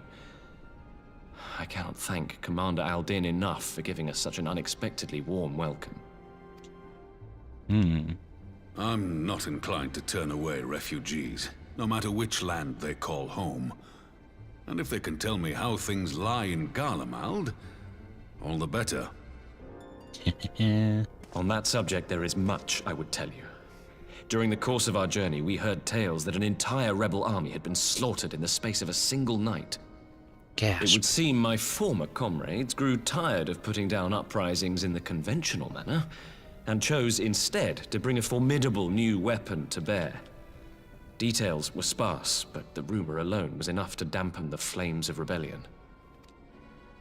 I cannot thank Commander Aldin enough for giving us such an unexpectedly warm welcome. I'm not inclined to turn away refugees, no matter which land they call home. And if they can tell me how things lie in Garlemald, all the better. On that subject, there is much I would tell you. During the course of our journey, we heard tales that an entire rebel army had been slaughtered in the space of a single night. Gasp. It would seem my former comrades grew tired of putting down uprisings in the conventional manner, and chose instead to bring a formidable new weapon to bear. Details were sparse, but the rumor alone was enough to dampen the flames of rebellion.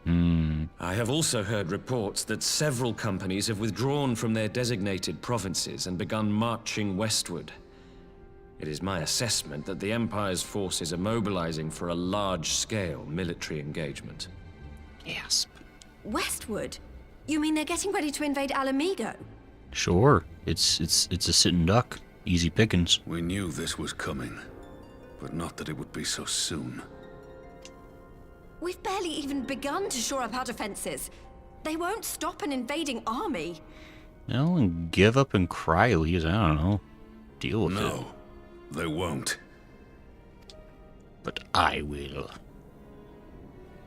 I have also heard reports that several companies have withdrawn from their designated provinces and begun marching westward. It is my assessment that the Empire's forces are mobilizing for a large-scale military engagement. Gasp. Westward? You mean they're getting ready to invade Alamigo? Sure. It's a sitting duck. Easy pickings. We knew this was coming, but not that it would be so soon. We've barely even begun to shore up our defenses. They won't stop an invading army. Well, and give up and cry, at least. I don't know. Deal with it. No, they won't. But I will.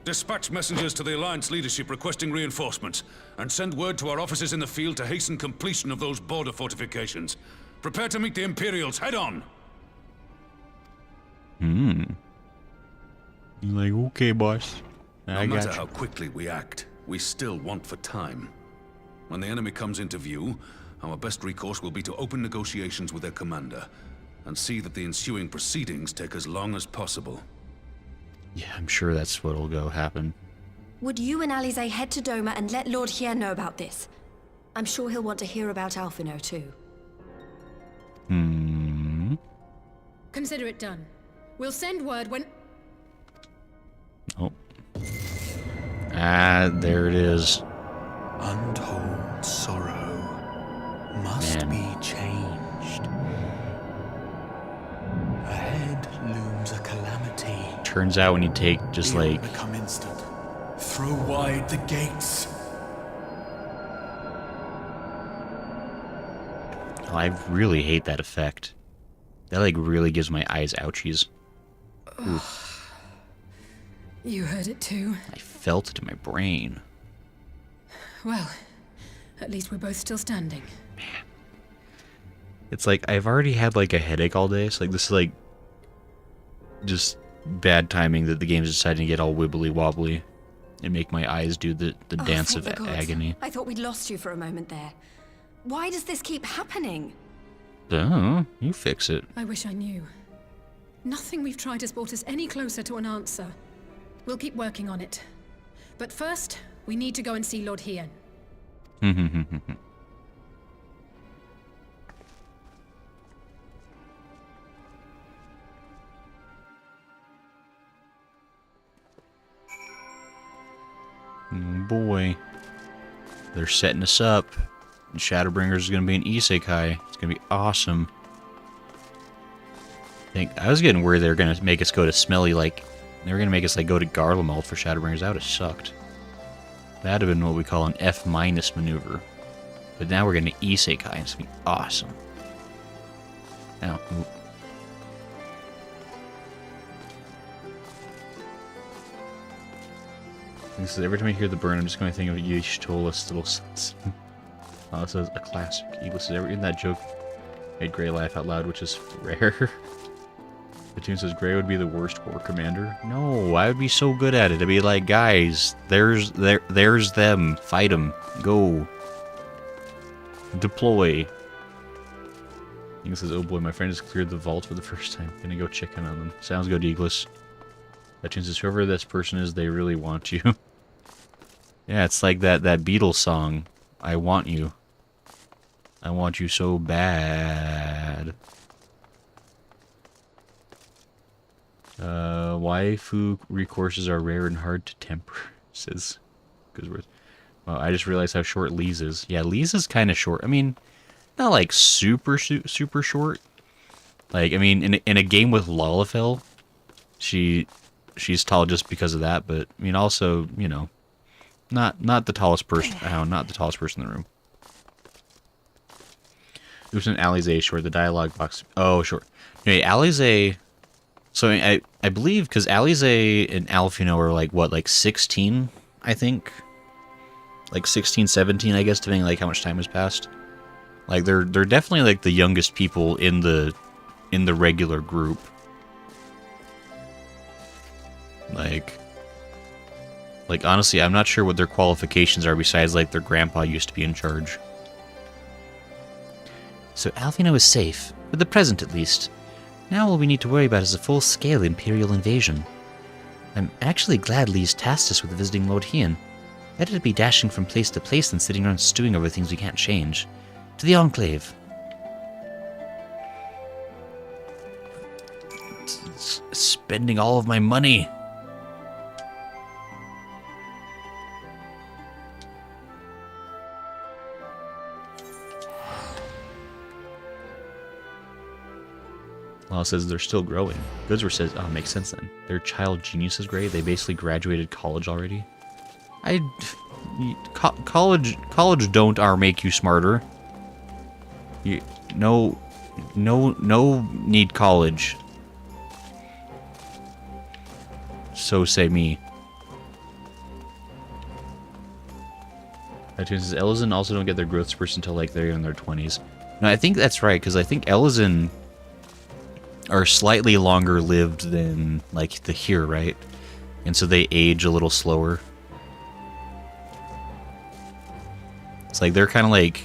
Dispatch messengers to the Alliance leadership requesting reinforcements, and send word to our officers in the field to hasten completion of those border fortifications. Prepare to meet the Imperials head on! You're like, okay, boss. No I matter got how you. quickly we act, we still want for time. When the enemy comes into view, our best recourse will be to open negotiations with their commander, and see that the ensuing proceedings take as long as possible. Yeah, I'm sure that's what'll go happen. Would you and Alize head to Doma and let Lord Hier know about this? I'm sure he'll want to hear about Alphinaud too. Consider it done. We'll send word when... Oh. Ah, there it is. Untold sorrow must be changed. Ahead looms a calamity. Turns out when you take just It will like... become instant. Throw wide the gates. Oh, I really hate that effect. That like really gives my eyes ouchies. Oof. You heard it too. I felt it in my brain. Well, at least we're both still standing. It's like I've already had like a headache all day, so like this is like just bad timing that the game's deciding to get all wibbly wobbly and make my eyes do the dance thank of the gods. agony. I thought we'd lost you for a moment there. Why does this keep happening? Oh, you fix it. I wish I knew. Nothing we've tried has brought us any closer to an answer. We'll keep working on it. But first, we need to go and see Lord Hien. Boy. They're setting us up. Shadowbringers is going to be an isekai. It's going to be awesome. I was getting worried they were going to make us go to Smelly, like... They were going to make us, like, go to Garlemald for Shadowbringers. That would have sucked. That would have been what we call an F- maneuver. But now we're getting an isekai, and it's going to be awesome. Now... So every time I hear the burn, I'm just going to think of Y'shtola's little sons. Oh, it says a classic. Eagle says, ever in that joke made Grey laugh out loud, which is rare. The tune says Grey would be the worst war commander. No, I would be so good at it. I'd be like, guys, there's them. Fight them. Go. Deploy. Eagle says, oh boy, my friend has cleared the vault for the first time. Gonna go check in on them. Sounds good, Eagles. That tune says, whoever this person is, they really want you. Yeah, it's like that Beatles song. I want you. I want you so bad. Waifu recourses are rare and hard to temper, says Goodsworth. Well, I just realized how short Lise is. Yeah, Lise is kind of short. I mean, not like super short. Like, I mean, in a game with Lalafell, she's tall just because of that, but I mean, also, you know, not the tallest person. Not the tallest person in the room. It was an Alize short. The dialogue box. Oh, short. Anyway, Alize. So I believe because Alize and Alphinaud are like what, like 16, I think. Like 16, 17, I guess, depending on like how much time has passed. Like they're definitely like the youngest people in the regular group. Like, honestly, I'm not sure what their qualifications are besides, like, their grandpa used to be in charge. So Alphinaud is safe, for the present at least. Now all we need to worry about is a full-scale Imperial invasion. I'm actually glad Lee's tasked us with visiting Lord Hien. Better to be dashing from place to place than sitting around stewing over things we can't change. To the Enclave. It's spending all of my money. Law says they're still growing. Goodsworth says, oh, makes sense then. Their child genius is great. They basically graduated college already. College don't make you smarter. No need college. So say me. iTunes says Ellison also don't get their growth spurts until like they're in their 20s. No, I think that's right, because I think Ellison are slightly longer lived than like the here, right? And so they age a little slower. It's like they're kind of like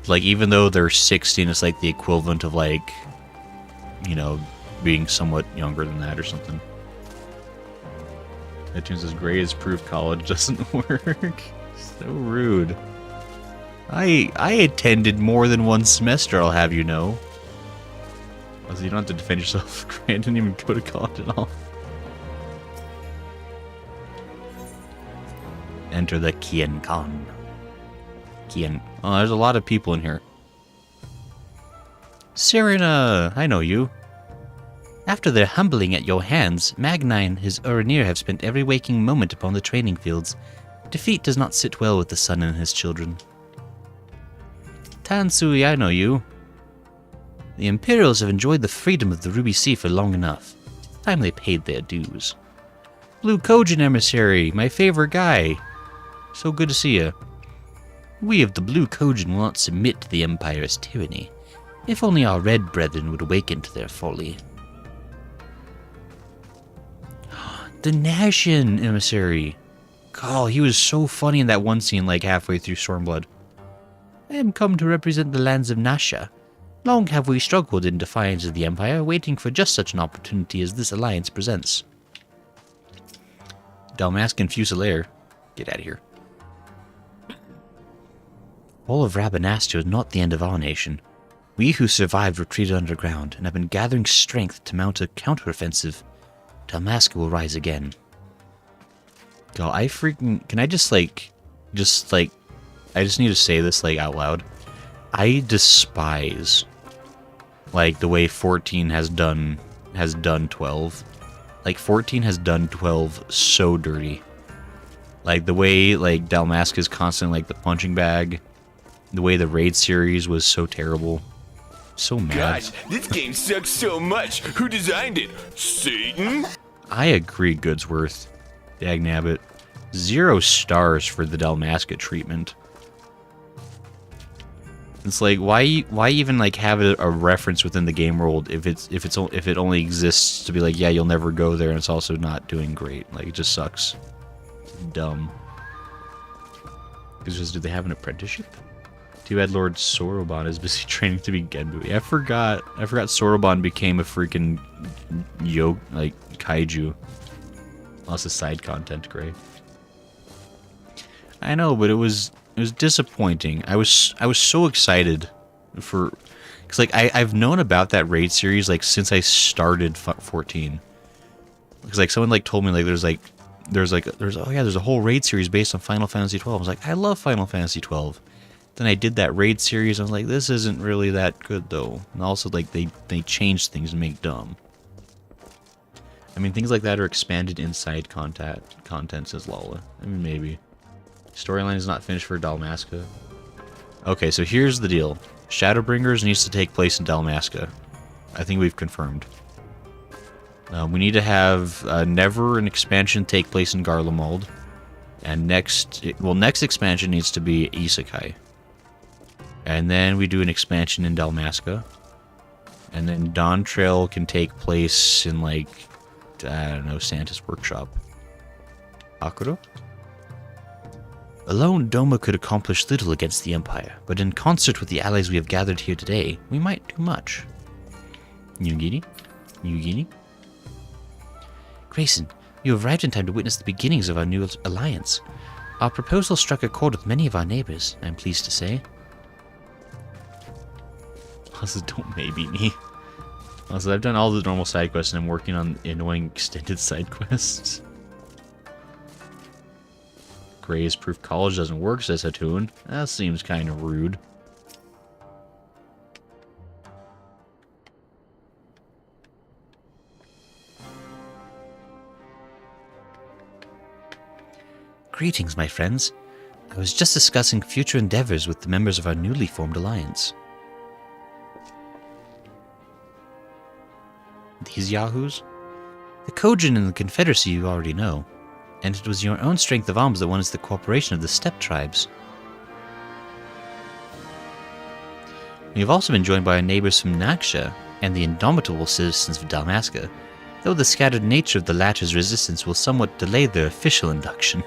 even though they're 16, it's like the equivalent of like, you know, being somewhat younger than that or something. iTunes says Gray is proof college doesn't work. So rude. I attended more than one semester, I'll have you know. Also, you don't have to defend yourself. Gray didn't even go to college at all. Enter the Kian Khan. Kian. Oh, there's a lot of people in here. Serena, I know you. After their humbling at your hands, Magni and his Uranir have spent every waking moment upon the training fields. Defeat does not sit well with the sun and his children. Tansui, I know you. The Imperials have enjoyed the freedom of the Ruby Sea for long enough. Time they paid their dues. Blue Kojin emissary, my favorite guy. So good to see you. We of the Blue Kojin will not submit to the Empire's tyranny. If only our red brethren would awaken to their folly. The Nashian emissary. God, he was so funny in that one scene, like halfway through Stormblood. I am come to represent the lands of Nasha. Long have we struggled in defiance of the Empire, waiting for just such an opportunity as this alliance presents. Dalmascan Fusilier. Get out of here. All of Rabanastia is not the end of our nation. We who survived retreated underground, and have been gathering strength to mount a counteroffensive. Dalmasca will rise again. God, I freaking... Can I just like... I just need to say this, like, out loud. I despise, like, the way 14 has done 12. Like, 14 has done 12 so dirty. Like, the way, like, Dalmasca is constantly, like, the punching bag. The way the raid series was so terrible. So mad. Gosh, this game sucks so much. Who designed it? Satan? I agree, Goodsworth. Dagnabbit. 0 stars for the Dalmasca treatment. It's like, why even like have a reference within the game world if it only exists to be like, yeah, you'll never go there, and it's also not doing great. Like, it just sucks. Dumb. Because do they have an apprenticeship? Too bad Lord Soroban is busy training to be Genbui. I forgot Soroban became a freaking kaiju. Lots of side content, great. I know, but it was disappointing. I was so excited for, because like I've known about that raid series like since I started 14. Because like someone like told me like there's a whole raid series based on Final Fantasy 12. I was like, I love Final Fantasy 12. Then I did that raid series. I was like, this isn't really that good though. And also like they changed things and make dumb. I mean, things like that are expanded inside content, says Lala. I mean, maybe. Storyline is not finished for Dalmasca. Okay, so here's the deal. Shadowbringers needs to take place in Dalmasca. I think we've confirmed. We need to have never an expansion take place in Garlemald. And next expansion needs to be Isekai. And then we do an expansion in Dalmasca. And then Dawn Trail can take place in, like, I don't know, Santa's workshop. Akuro? Alone, Doma could accomplish little against the Empire, but in concert with the allies we have gathered here today, we might do much. Nugini? Grayson, you have arrived in time to witness the beginnings of our new alliance. Our proposal struck a chord with many of our neighbors, I'm pleased to say. Also, don't maybe me. Also, I've done all the normal side quests and I'm working on annoying extended side quests. Gray's proof college doesn't work, says Hatun. That seems kind of rude. Greetings, my friends. I was just discussing future endeavors with the members of our newly formed alliance. These yahoos? The Kojin and the Confederacy you already know, and it was your own strength of arms that won us the cooperation of the steppe tribes. We have also been joined by our neighbors from Naksha and the indomitable citizens of Dalmasca, though the scattered nature of the latter's resistance will somewhat delay their official induction.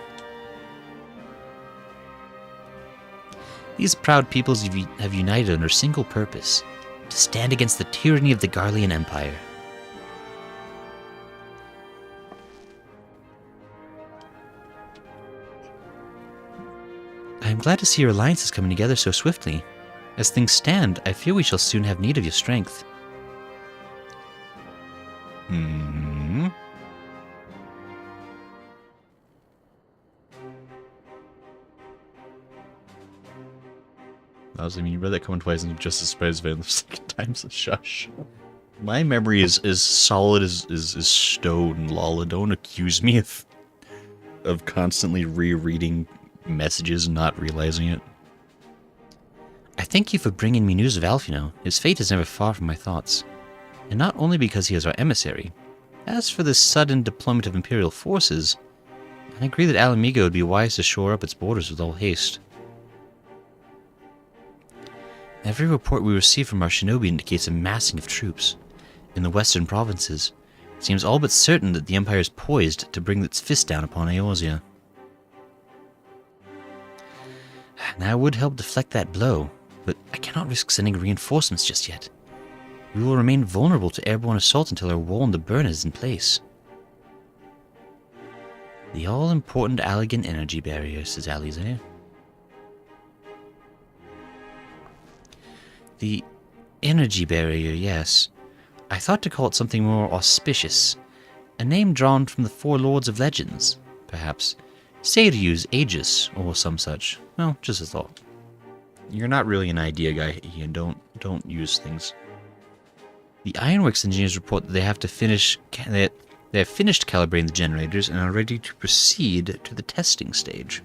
These proud peoples have united under a single purpose, to stand against the tyranny of the Garlean Empire. I am glad to see your alliance is coming together so swiftly. As things stand, I fear we shall soon have need of your strength. I mean, you read that coming twice and just as surprised by the second time, so shush. My memory is as solid as stone, Lala. Don't accuse me of constantly rereading messages and not realizing it. I thank you for bringing me news of Alphinaud. His fate is never far from my thoughts. And not only because he is our emissary. As for this sudden deployment of Imperial forces, I agree that Alamigo would be wise to shore up its borders with all haste. Every report we receive from our shinobi indicates a massing of troops. In the western provinces, it seems all but certain that the Empire is poised to bring its fist down upon Eorzea. And I would help deflect that blow, but I cannot risk sending reinforcements just yet. We will remain vulnerable to airborne assault until our wall in the burn is in place. The all-important Allegan energy barrier, says Alizair. The energy barrier, yes. I thought to call it something more auspicious. A name drawn from the four lords of legends, perhaps. Seiryu's Aegis, or some such. Well, just a thought. You're not really an idea guy, Ian. Don't use things. The Ironworks engineers report that they have finished calibrating the generators and are ready to proceed to the testing stage.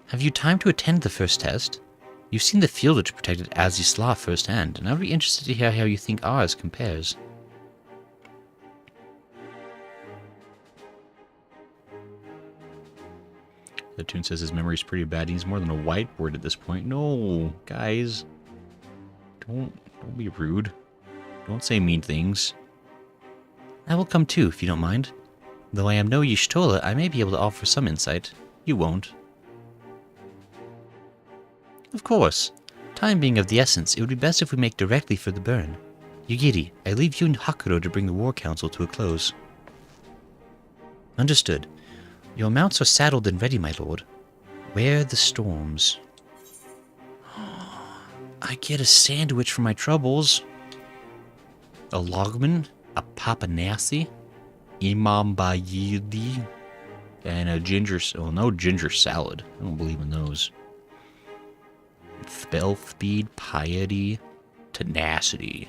Have you time to attend the first test? You've seen the field which protected Azisla firsthand, and I would be interested to hear how you think ours compares. The tune says his memory's pretty bad. He's more than a whiteboard at this point. No, guys. Don't be rude. Don't say mean things. I will come too, if you don't mind. Though I am no Y'shtola, I may be able to offer some insight. You won't. Of course. Time being of the essence, it would be best if we make directly for the burn. Yugiri, I leave you and Hakuro to bring the War Council to a close. Understood. Your mounts are saddled and ready, my lord. Wear the storms. I get a sandwich for my troubles. A logman, a papanasi, imam bayidi, and a ginger... well, no ginger salad. I don't believe in those. Spell speed, piety, tenacity.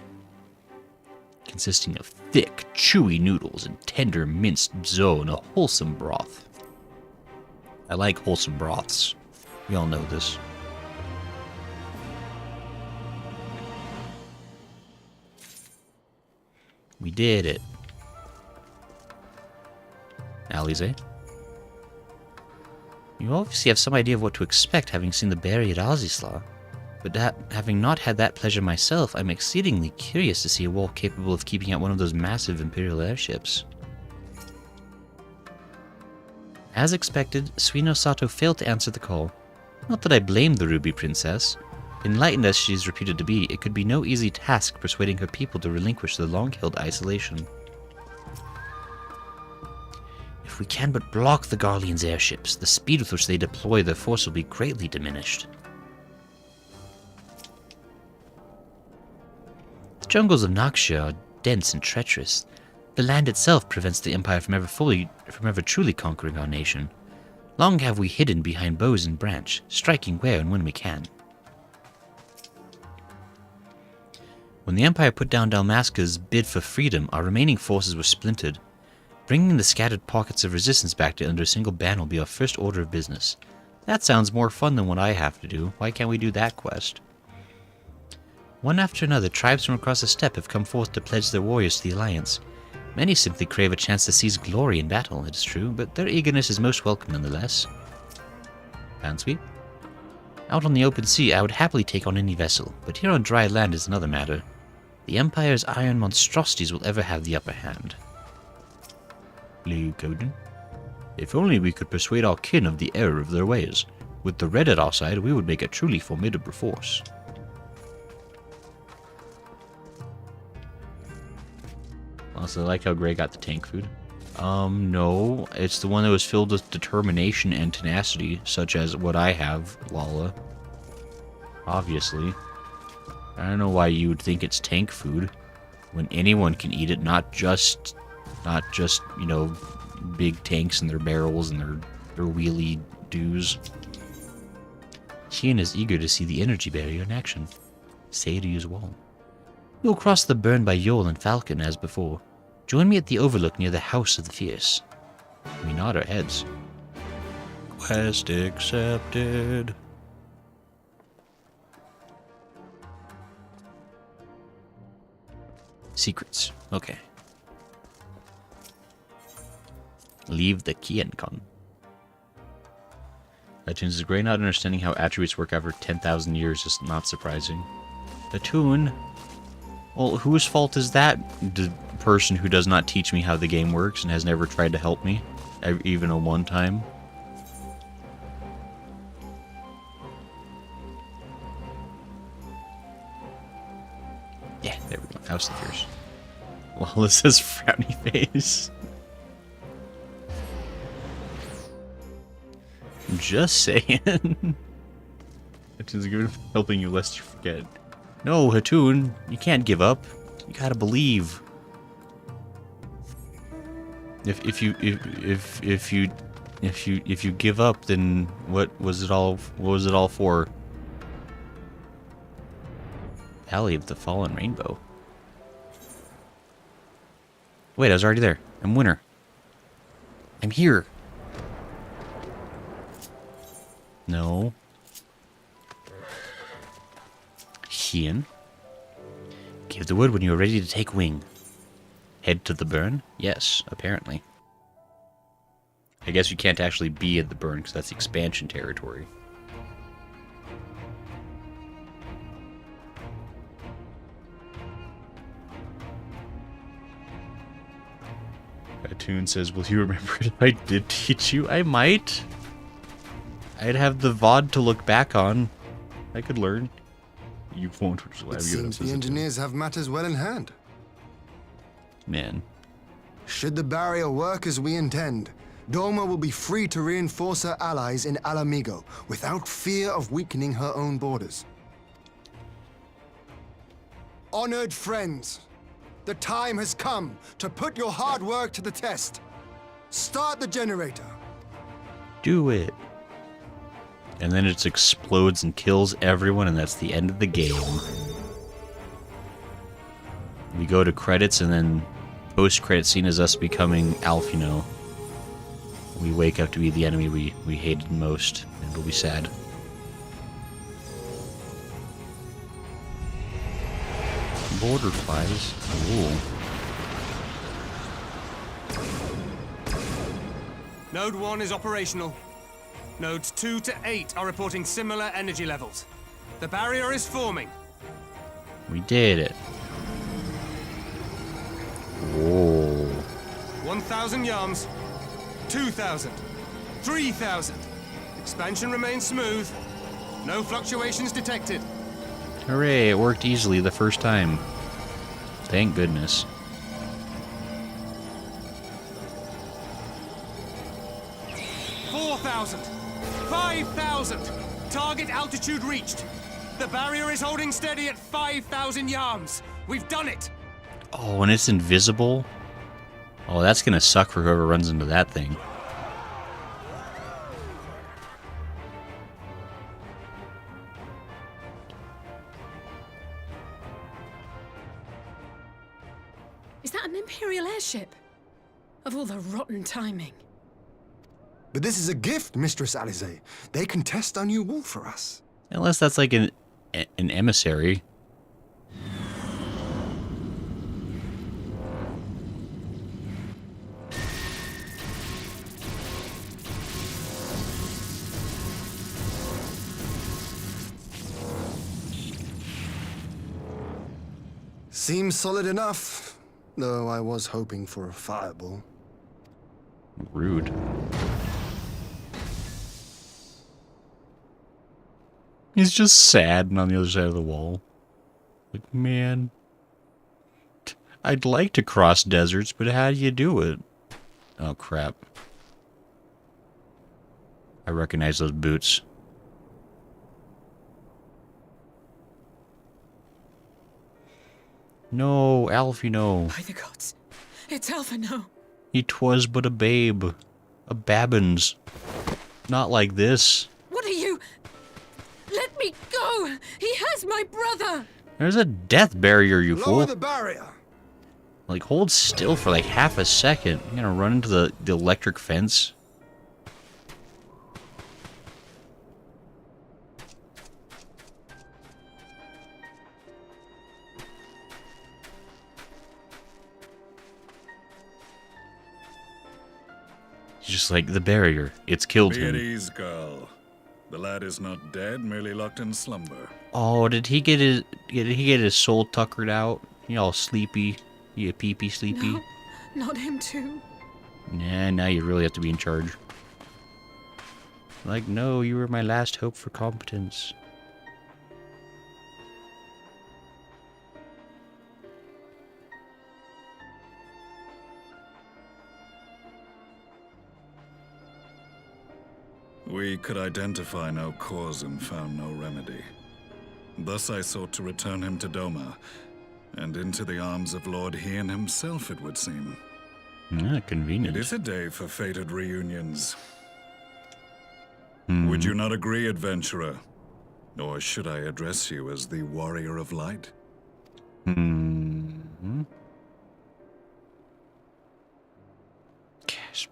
Consisting of thick, chewy noodles and tender minced zo in a wholesome broth. I like wholesome broths. We all know this. We did it. Alize? You obviously have some idea of what to expect, having seen the berry at Azisla. But having not had that pleasure myself, I'm exceedingly curious to see a wall capable of keeping out one of those massive Imperial airships. As expected, Suino Sato failed to answer the call. Not that I blame the Ruby Princess. Enlightened as she is reputed to be, it could be no easy task persuading her people to relinquish their long-held isolation. If we can but block the Garlean's airships, the speed with which they deploy their force will be greatly diminished. The jungles of Naxia are dense and treacherous. The land itself prevents the Empire from ever truly conquering our nation. Long have we hidden behind bows and branch, striking where and when we can. When the Empire put down Dalmasca's bid for freedom, our remaining forces were splintered. Bringing the scattered pockets of resistance back to under a single ban will be our first order of business. That sounds more fun than what I have to do. Why can't we do that quest? One after another, tribes from across the steppe have come forth to pledge their warriors to the Alliance. Many simply crave a chance to seize glory in battle, it is true, but their eagerness is most welcome nonetheless. Fansweet? Out on the open sea, I would happily take on any vessel, but here on dry land is another matter. The Empire's iron monstrosities will ever have the upper hand. Liu Kodin? If only we could persuade our kin of the error of their ways. With the red at our side, we would make a truly formidable force. Also, I like how Gray got the tank food. No. It's the one that was filled with determination and tenacity, such as what I have, Lala. Obviously. I don't know why you would think it's tank food, when anyone can eat it, not just, you know, big tanks and their barrels and their wheelie doos. Qian is eager to see the energy barrier in action. Seiryu's wall. We'll cross the burn by Yol and Falcon as before. Join me at the overlook near the House of the Fierce. We nod our heads. Quest accepted. Secrets. Okay. Leave the Qiancon. Legends is Gray not understanding how attributes work after 10,000 years is not surprising. The tune. Well, whose fault is that? The person who does not teach me how the game works and has never tried to help me, even a one time. Yeah, there we go. House of the Fierce. Well, this says frowny face. Just saying. It's good helping you lest you forget. No, Hatun, you can't give up. You gotta believe. If you give up, then what was it all for? Alley of the Fallen Rainbow. Wait, I was already there. I'm winner. I'm here. No. Hien. Give the word when you are ready to take wing. Head to the burn? Yes, apparently. I guess you can't actually be at the burn because that's expansion territory. Toon says, will you remember it if I did teach you? I might. I'd have the VOD to look back on. I could learn. You won't. It seems the engineers have matters well in hand. Man. Should the barrier work as we intend, Doma will be free to reinforce her allies in Alamigo without fear of weakening her own borders. Honored friends, the time has come to put your hard work to the test. Start the generator. Do it. And then it explodes and kills everyone, and that's the end of the game. We go to credits, and then post-credit scene is us becoming Alphinaud. We wake up to be the enemy we hated most, and we'll be sad. Border flies. Ooh. Node 1 is operational. Nodes 2 to 8 are reporting similar energy levels. The barrier is forming. We did it. Whoa. 1,000 yards. 2,000. 3,000. Expansion remains smooth. No fluctuations detected. Hooray, it worked easily the first time. Thank goodness. $4,000. 5,000. Target altitude reached. The barrier is holding steady at 5,000 yards. We've done it. Oh, and it's invisible? Oh, that's gonna suck for whoever runs into that thing. Is that an Imperial airship? Of all the rotten timing. But this is a gift, Mistress Alize. They can test our new wall for us. Unless that's like an emissary. Seems solid enough, though I was hoping for a fireball. Rude. He's just sad and on the other side of the wall. Like, man, I'd like to cross deserts, but how do you do it? Oh, crap. I recognize those boots. No, Alphinaud. By the gods, it's Alphinaud. He 'twas but a babe. A babbins. Not like this. What are you? Let me go! He has my brother! There's a death barrier, you fool. Lower the barrier! Like, hold still for like half a second. You're gonna run into the electric fence. He's just like, the barrier. It's killed Be at him. ease, girl. The lad is not dead, merely locked in slumber. Oh, did he get his soul tuckered out? He all sleepy. He a pee-pee sleepy. No, not him too. Nah, now you really have to be in charge. Like, no, you were my last hope for competence. We could identify no cause and found no remedy. Thus I sought to return him to Doma, and into the arms of Lord Hien himself, it would seem. Yeah, convenient. It is a day for fated reunions. Would you not agree, adventurer? Or should I address you as the Warrior of Light? Gasp.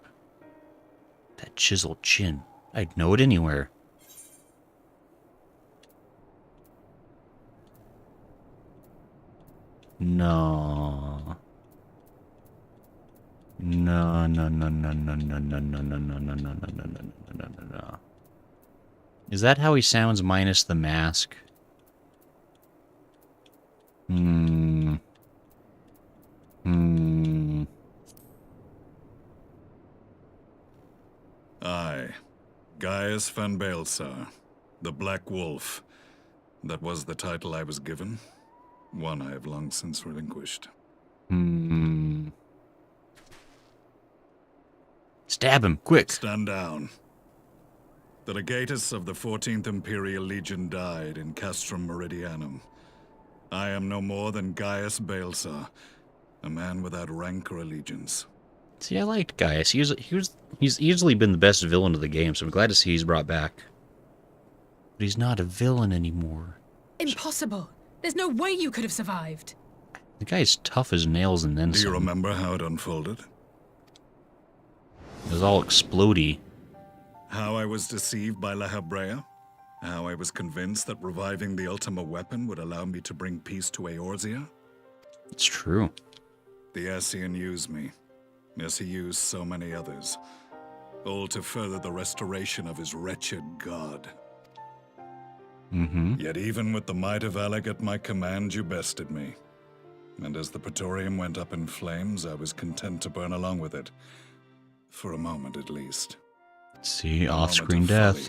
That chiseled chin. I'd know it anywhere. No. No, no, no, no, no, no, no, no, no, no, no, no, no, no, no, no, no, no. Is that how he sounds minus the mask? I, Gaius van Baelsar, the Black Wolf. That was the title I was given. One I have long since relinquished. Stab him, quick. Stand down. The legatus of the 14th Imperial Legion died in Castrum Meridianum. I am no more than Gaius Baelsar, a man without rank or allegiance. See, I liked Gaius. He's easily been the best villain of the game, so I'm glad to see he's brought back. But he's not a villain anymore. Impossible! There's no way you could have survived. The guy's tough as nails and then Do you some. remember how it unfolded? It was all explodey. How I was deceived by La Habrea? How I was convinced that reviving the Ultima weapon would allow me to bring peace to Eorzea? It's true. The Ascian used me, as he used so many others, all to further the restoration of his wretched god. Yet even with the might of Alec at my command, you bested me. And as the Praetorium went up in flames, I was content to burn along with it. For a moment, at least. See, off-screen death.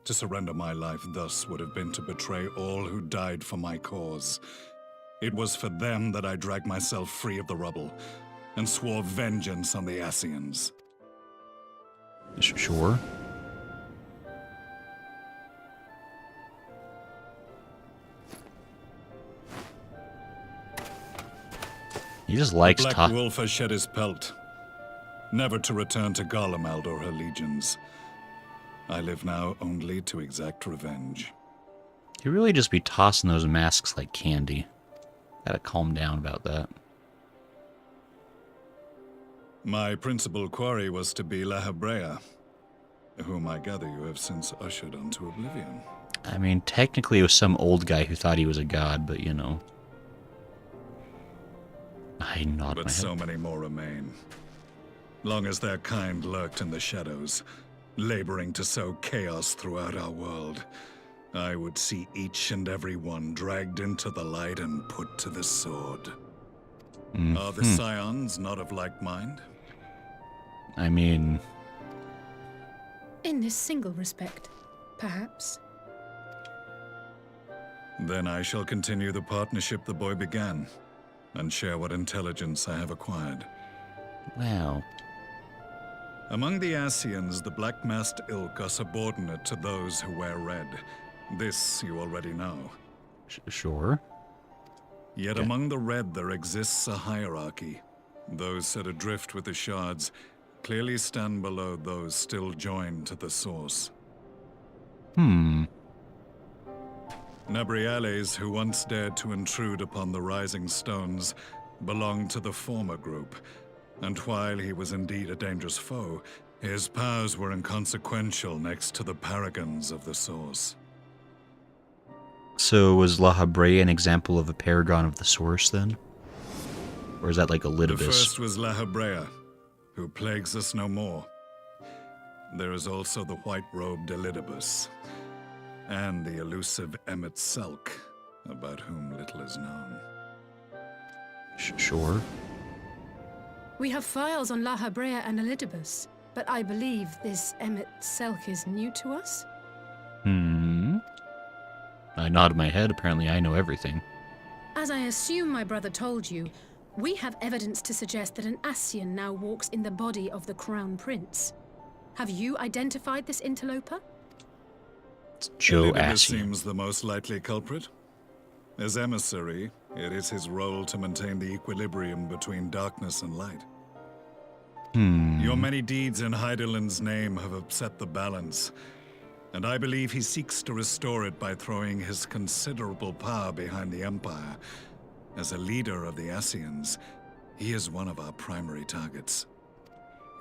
To surrender my life thus would have been to betray all who died for my cause. It was for them that I dragged myself free of the rubble, and swore vengeance on the Ascians. Sure. He just likes Black talking. Wolf has shed his pelt, never to return to Garlemald or her legions. I live now only to exact revenge. He really just be tossing those masks like candy. Gotta calm down about that. My principal quarry was to be La Habrea, whom I gather you have since ushered onto oblivion. I mean, technically it was some old guy who thought he was a god, but you know. I nod my But head. so many more remain. Long as their kind lurked in the shadows, laboring to sow chaos throughout our world, I would see each and every one dragged into the light and put to the sword. Are the Scions not of like mind? I mean... In this single respect, perhaps. Then I shall continue the partnership the boy began, and share what intelligence I have acquired. Wow. Among the Ascians, the Black-Masked Ilk are subordinate to those who wear red. This you already know. Sure. Yet among the Red there exists a hierarchy. Those set adrift with the shards clearly stand below those still joined to the source. Nabriales, who once dared to intrude upon the Rising Stones, belonged to the former group, and while he was indeed a dangerous foe, his powers were inconsequential next to the paragons of the Source. So was La Habrea an example of a paragon of the Source, then? Or is that like a The Elidibus? first was La Habrea, who plagues us no more. There is also the white-robed Elidibus, and the elusive Emmet Selk, about whom little is known. Sure. We have files on La Habrea and Elidibus, but I believe this Emmet Selk is new to us? I nod my head. Apparently I know everything. As I assume my brother told you, we have evidence to suggest that an Ascian now walks in the body of the Crown Prince. Have you identified this interloper? It's Joe Elidibus Ascian. seems the most likely culprit. As emissary, it is his role to maintain the equilibrium between darkness and light. Your many deeds in Heidelind's name have upset the balance, and I believe he seeks to restore it by throwing his considerable power behind the Empire. As a leader of the Ascians, he is one of our primary targets.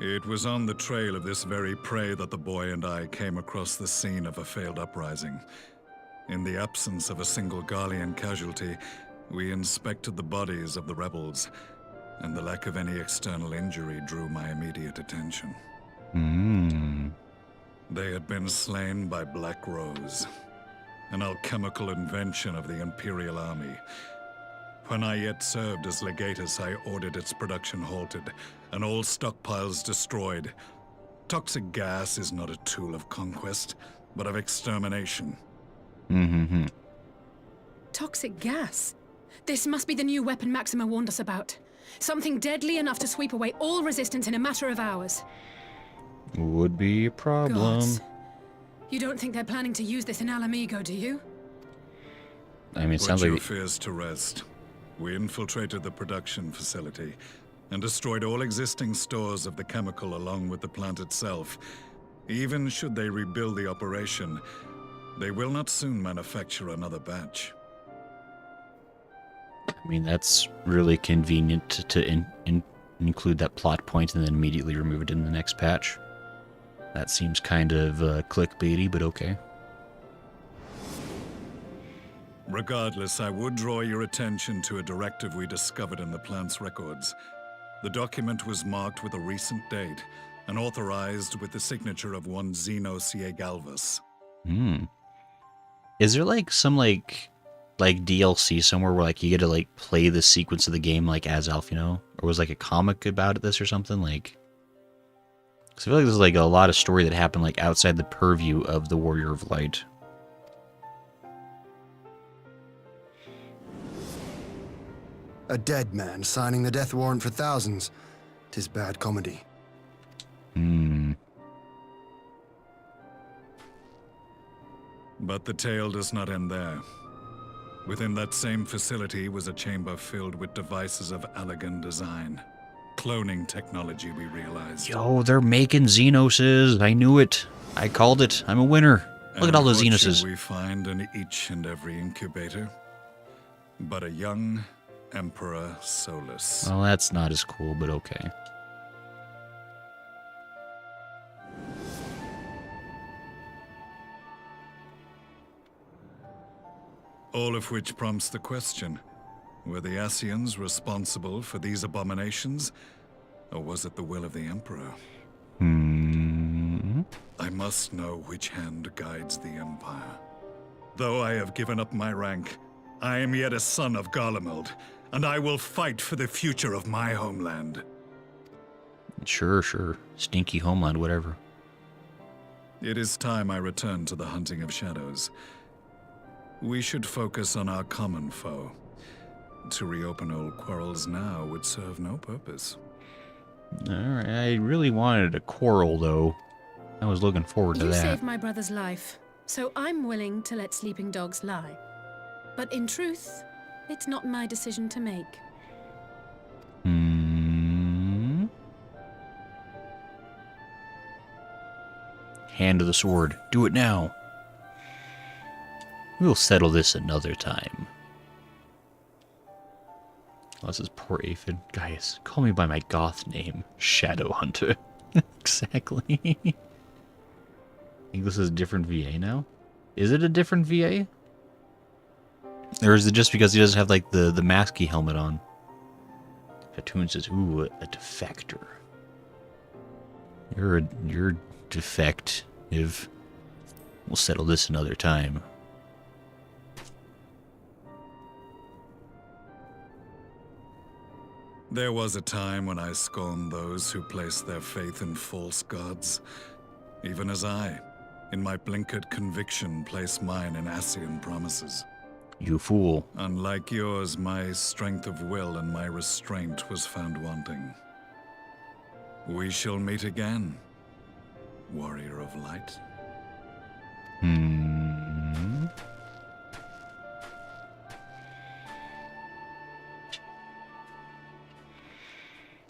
It was on the trail of this very prey that the boy and I came across the scene of a failed uprising. In the absence of a single Garlean casualty, we inspected the bodies of the rebels, and the lack of any external injury drew my immediate attention. They had been slain by Black Rose, an alchemical invention of the Imperial Army. When I yet served as legatus, I ordered its production halted and all stockpiles destroyed. Toxic gas is not a tool of conquest, but of extermination. Toxic gas? This must be the new weapon Maxima warned us about. Something deadly enough to sweep away all resistance in a matter of hours. Would be a problem. Gods. You don't think they're planning to use this in Alamigo, do you? I mean, it sounds Put like... your fears to rest. We infiltrated the production facility and destroyed all existing stores of the chemical along with the plant itself. Even should they rebuild the operation, they will not soon manufacture another batch. I mean, that's really convenient to include that plot point and then immediately remove it in the next patch. That seems kind of clickbaity, but okay. Regardless, I would draw your attention to a directive we discovered in the plant's records. The document was marked with a recent date and authorized with the signature of one Zeno C.A. Galvus. Is there like some like DLC somewhere where like you get to like play the sequence of the game like as Alphinaud? Or was like a comic about this or something? Like, 'cause I feel like there's like a lot of story that happened like outside the purview of the Warrior of Light. A dead man signing the death warrant for thousands. 'Tis bad comedy. But the tale does not end there. Within that same facility was a chamber filled with devices of elegant design. Cloning technology, we realized. Yo, they're making Xenoses. I knew it. I called it. I'm a winner. Look at all those what Xenoses. should we find in each and every incubator? But a young Emperor Solus. Well, that's not as cool, but okay. All of which prompts the question, were the Ascians responsible for these abominations? Or was it the will of the Emperor? I must know which hand guides the Empire. Though I have given up my rank, I am yet a son of Garlemald, and I will fight for the future of my homeland. Sure. Stinky homeland, whatever. It is time I return to the hunting of shadows. We should focus on our common foe. To reopen old quarrels now would serve no purpose. Alright, I really wanted a quarrel, though. I was looking forward to You that. saved my brother's life, so I'm willing to let sleeping dogs lie. But in truth, it's not my decision to make. Hand of the sword. Do it now. We'll settle this another time. Oh, this is poor Aphid. Guys, call me by my goth name. Shadow Hunter. Exactly. I think this is a different VA now? Is it a different VA? Or is it just because he doesn't have, like, the masky helmet on? Fatoon says, ooh, a defector. You're defective. We'll settle this another time. There was a time when I scorned those who placed their faith in false gods, even as I, in my blinkered conviction, place mine in Ascian promises. You fool. Unlike yours, my strength of will and my restraint was found wanting. We shall meet again, Warrior of Light.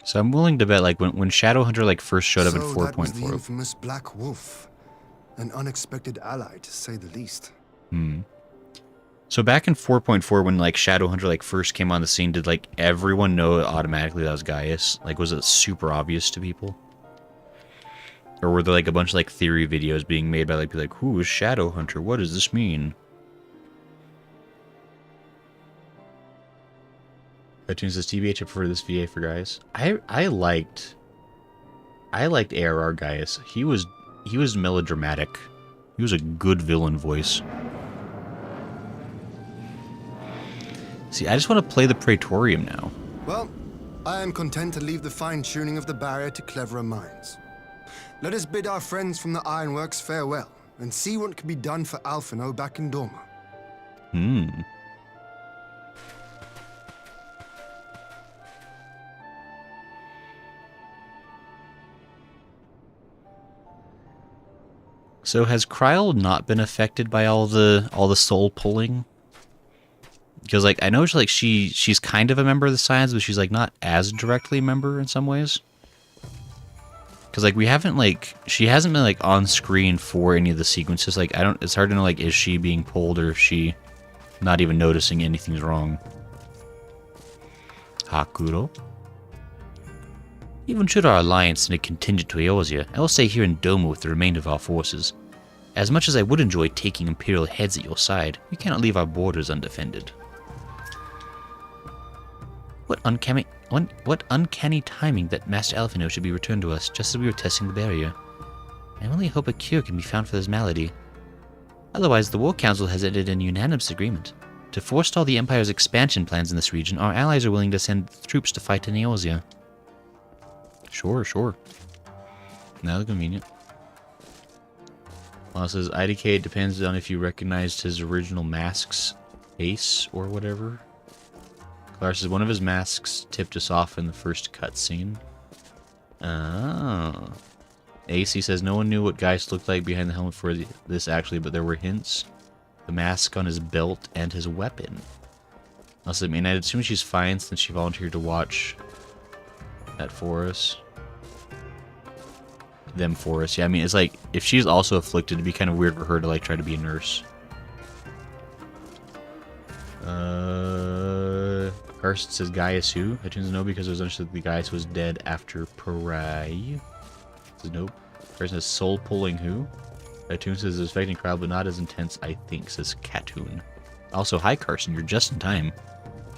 So I'm willing to bet, like, when Shadowhunter, like, first showed up in So that was the 4.4. infamous Black Wolf. An unexpected ally, to say the least. So back in 4.4, when, like, Shadowhunter, like, first came on the scene, did, like, everyone know automatically that was Gaius? Like, was it super obvious to people? Or were there, like, a bunch of, like, theory videos being made by, like, people like, who is Shadowhunter? What does this mean? Cartoon says, TBH, I prefer this VA for Gaius. I liked ARR Gaius. He was melodramatic. He was a good villain voice. See, I just want to play the Praetorium now. Well, I am content to leave the fine-tuning of the barrier to cleverer minds. Let us bid our friends from the Ironworks farewell, and see what can be done for Alphinaud back in Dorma. So has Kryl not been affected by all the soul pulling? Because, like, I know she's kind of a member of the Scions, but she's, like, not as directly a member in some ways. Because, like, she hasn't been, like, on screen for any of the sequences. Like, it's hard to know, like, is she being pulled or is she not even noticing anything's wrong? Hakuro. Even should our alliance send a contingent to Eorzea, I will stay here in Doma with the remainder of our forces. As much as I would enjoy taking Imperial heads at your side, we cannot leave our borders undefended. What uncanny timing that Master Alphinaud should be returned to us just as we were testing the barrier. I only hope a cure can be found for this malady. Otherwise, the War Council has entered an unanimous agreement. To forestall the Empire's expansion plans in this region, our allies are willing to send troops to fight in Eorzea. Sure. Now convenient. Well, it says IDK, it depends on if you recognized his original mask's face or whatever. Clara says one of his masks tipped us off in the first cutscene. Oh. AC says no one knew what Geist looked like behind the helmet for this actually, but there were hints. The mask on his belt and his weapon. Also, I mean, I'd assume she's fine since she volunteered to watch that for us. Them for us. Yeah, I mean, it's like, if she's also afflicted, it'd be kind of weird for her to, like, try to be a nurse. Carson says Gaius who? I turns no because it was understood that the Gaius was dead after Parai. Says nope. Carson says soul pulling who? Cartoon says it's affecting crowd, but not as intense, I think, says Catoon. Also, hi Carson, you're just in time.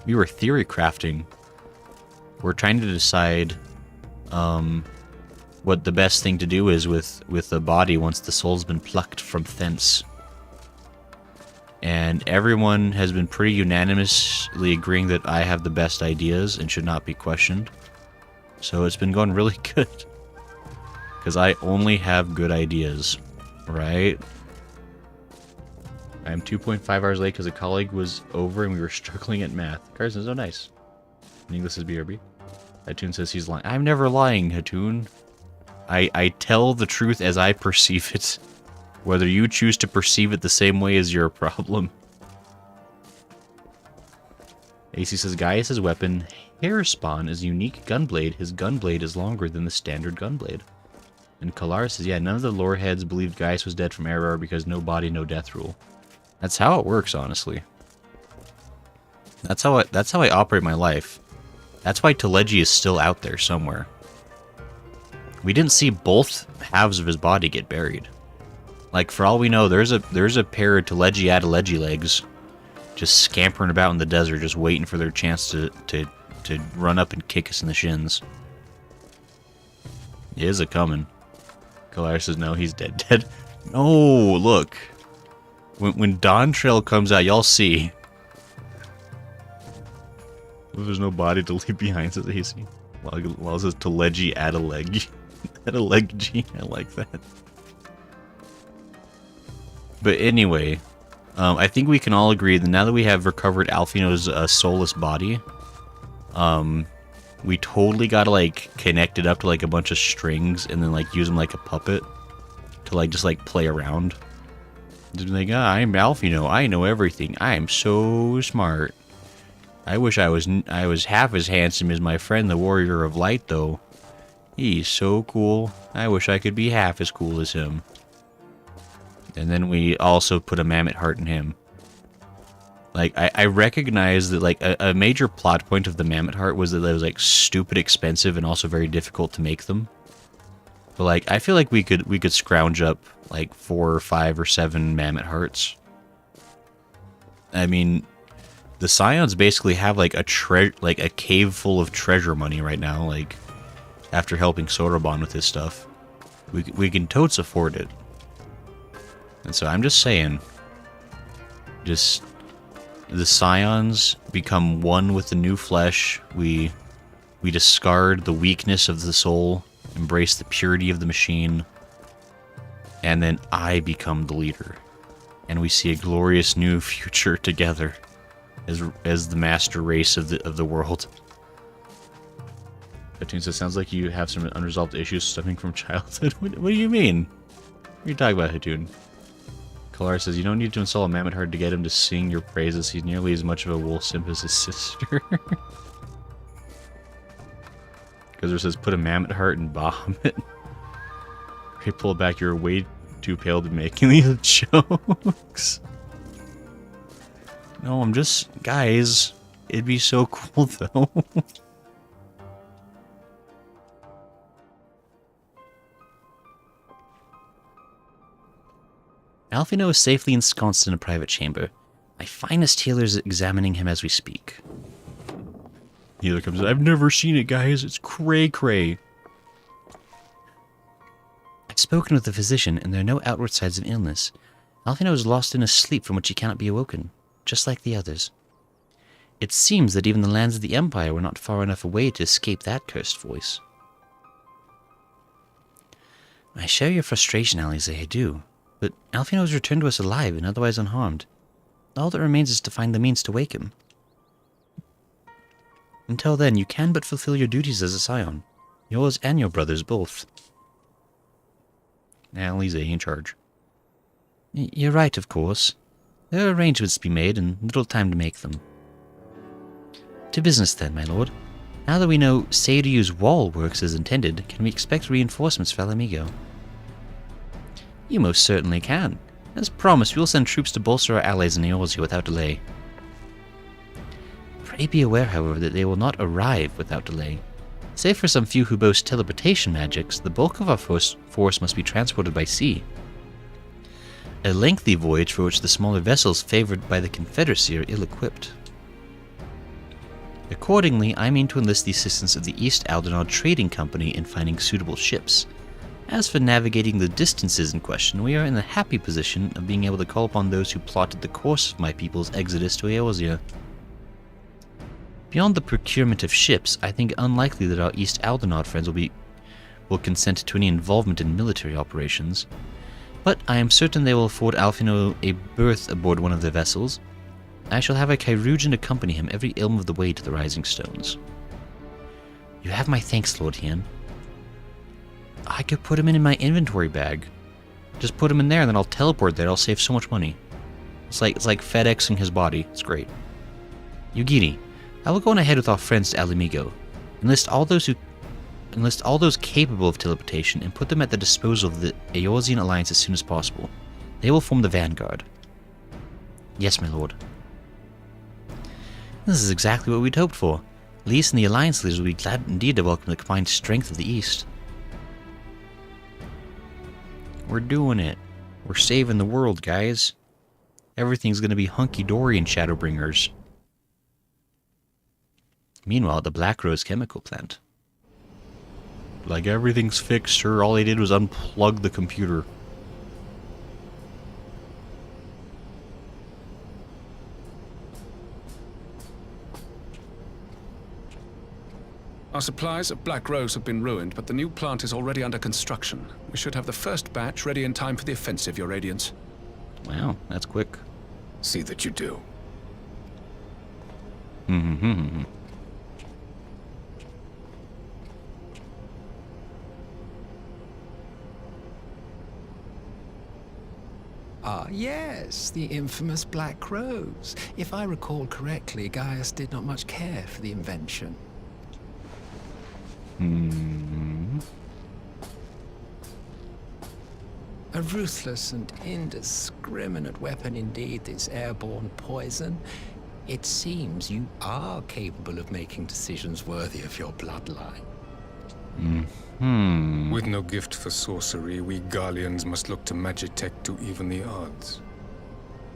We were theory crafting. We're trying to decide what the best thing to do is with the body once the soul's been plucked from thence. And everyone has been pretty unanimously agreeing that I have the best ideas and should not be questioned. So it's been going really good. Because I only have good ideas, right? I'm 2.5 hours late because a colleague was over and we were struggling at math. Carson's so nice. In English is BRB. Hatun says he's lying. I'm never lying, Hatun. I tell the truth as I perceive it. Whether you choose to perceive it the same way is your problem. AC says Gaius' weapon, Hairspawn, is a unique gunblade. His gunblade is longer than the standard gunblade. And Kalar says, yeah, none of the lore heads believed Gaius was dead from error because no body, no death rule. That's how it works, honestly. That's how I operate my life. That's why Teleji is still out there somewhere. We didn't see both halves of his body get buried. Like, for all we know, there's a pair of Teleji Adeleji legs just scampering about in the desert, just waiting for their chance to run up and kick us in the shins. He is a-coming. Kalar says, no, he's dead. Dead? No, look. When Dawn Trail comes out, y'all see. There's no body to leave behind, says AC. While it says Teleji Adeleg. Adelegji, I like that. But anyway, I think we can all agree that now that we have recovered Alphinaud's soulless body, we totally gotta, like, connect it up to, like, a bunch of strings and then, like, use them like a puppet to, like, just, like, play around. Just be like, I'm Alphinaud, I know everything, I am so smart. I wish I was half as handsome as my friend, the Warrior of Light, though. He's so cool. I wish I could be half as cool as him. And then we also put a mammoth heart in him. Like, I recognize that, like, a major plot point of the mammoth heart was that it was, like, stupid expensive and also very difficult to make them. But, like, I feel like we could scrounge up, like, 4 or 5 or 7 mammoth hearts. I mean, the Scions basically have, like, a cave full of treasure money right now, like, after helping Sotoban with his stuff. We can totes afford it. And so I'm just saying, just the Scions become one with the new flesh. We discard the weakness of the soul, embrace the purity of the machine, and then I become the leader. And we see a glorious new future together as the master race of the world. Hatun says, sounds like you have some unresolved issues stemming from childhood. What do you mean? What are you talking about, Hatun? Kalar says, you don't need to install a mammoth heart to get him to sing your praises. He's nearly as much of a wolf simp as his sister. Because it says, put a mammoth heart in Bahamut. Okay, pull it back. You're way too pale to make any jokes. No, I'm just... Guys, it'd be so cool, though. Alphinaud is safely ensconced in a private chamber. My finest healer is examining him as we speak. Healer comes in. I've never seen it, guys. It's cray-cray. I've spoken with the physician, and there are no outward signs of illness. Alphinaud is lost in a sleep from which he cannot be awoken, just like the others. It seems that even the lands of the Empire were not far enough away to escape that cursed voice. I share your frustration, Alize, I do. But Alphinaud has returned to us alive and otherwise unharmed. All that remains is to find the means to wake him. Until then, you can but fulfill your duties as a scion. Yours and your brother's both. Alize in charge. You're right, of course. There are arrangements to be made and little time to make them. To business then, my lord. Now that we know Seiryu's wall works as intended, can we expect reinforcements for Alamigo? You most certainly can. As promised, we will send troops to bolster our allies in Eorzea without delay. Pray be aware, however, that they will not arrive without delay. Save for some few who boast teleportation magics, the bulk of our force must be transported by sea. A lengthy voyage for which the smaller vessels favored by the Confederacy are ill-equipped. Accordingly, I mean to enlist the assistance of the East Alphinaud Trading Company in finding suitable ships. As for navigating the distances in question, we are in the happy position of being able to call upon those who plotted the course of my people's exodus to Eorzea. Beyond the procurement of ships, I think it unlikely that our East Alphinaud friends will consent to any involvement in military operations, but I am certain they will afford Alphinaud a berth aboard one of their vessels. I shall have a Chirurgeon accompany him every ilm of the way to the Rising Stones. You have my thanks, Lord Hien. I could put him in my inventory bag. Just put him in there and then I'll teleport there. I'll save so much money. It's like FedExing his body. It's great. Yugiri, I will go on ahead with our friends to Alamigo. Enlist all those capable of teleportation and put them at the disposal of the Eorzean Alliance as soon as possible. They will form the vanguard. Yes, my lord. This is exactly what we'd hoped for. Lys and the Alliance leaders will be glad indeed to welcome the combined strength of the East. We're doing it. We're saving the world, guys. Everything's gonna be hunky-dory in Shadowbringers. Meanwhile, at the Black Rose chemical plant. Like, everything's fixed, sir. All they did was unplug the computer. Our supplies at Black Rose have been ruined, but the new plant is already under construction. We should have the first batch ready in time for the offensive, Your Radiance. Wow, that's quick. See that you do. Ah, yes, the infamous Black Rose. If I recall correctly, Gaius did not much care for the invention. A ruthless and indiscriminate weapon indeed, this airborne poison. It seems you are capable of making decisions worthy of your bloodline. With no gift for sorcery, we Garleans must look to Magitech to even the odds.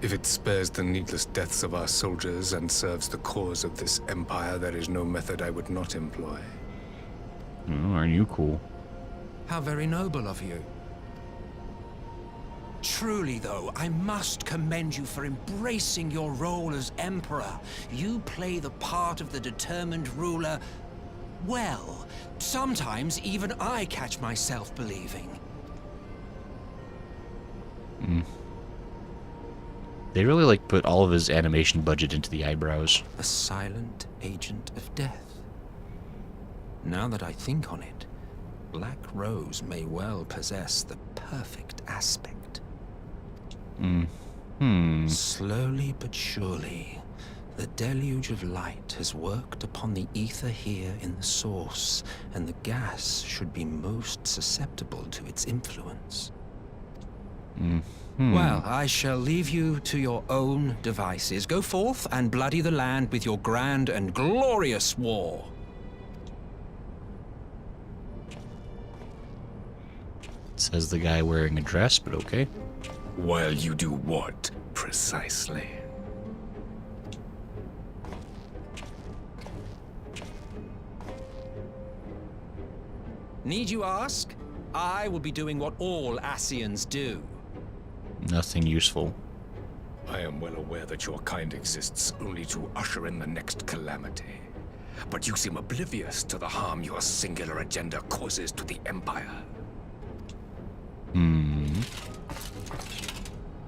If it spares the needless deaths of our soldiers and serves the cause of this empire, there is no method I would not employ. Oh, aren't you cool? How very noble of you. Truly, though, I must commend you for embracing your role as Emperor. You play the part of the determined ruler well. Sometimes even I catch myself believing. They really like put all of his animation budget into the eyebrows. A silent agent of death. Now that I think on it, Black Rose may well possess the perfect aspect. Slowly but surely, the deluge of light has worked upon the ether here in the source, and the gas should be most susceptible to its influence. Well, I shall leave you to your own devices. Go forth and bloody the land with your grand and glorious war. Says the guy wearing a dress, but okay. While you do what, precisely? Need you ask? I will be doing what all Ascians do. Nothing useful. I am well aware that your kind exists only to usher in the next calamity. But you seem oblivious to the harm your singular agenda causes to the Empire.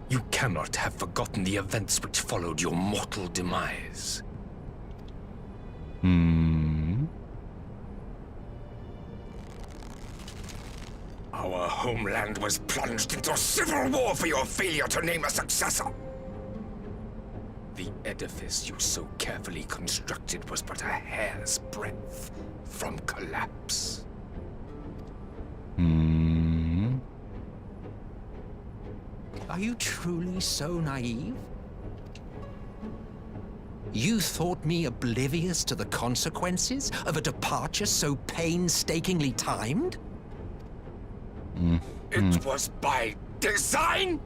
You cannot have forgotten the events which followed your mortal demise. Our homeland was plunged into civil war for your failure to name a successor. The edifice you so carefully constructed was but a hair's breadth from collapse. Are you truly so naive? You thought me oblivious to the consequences of a departure so painstakingly timed? It was by design?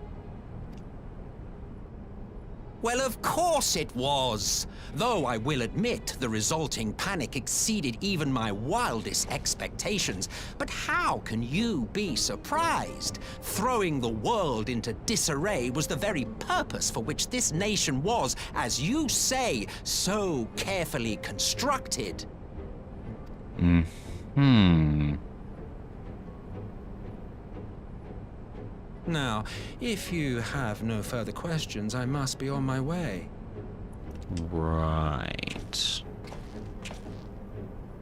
Well, of course it was. Though I will admit the resulting panic exceeded even my wildest expectations. But how can you be surprised? Throwing the world into disarray was the very purpose for which this nation was, as you say, so carefully constructed. Now, if you have no further questions, I must be on my way. Right.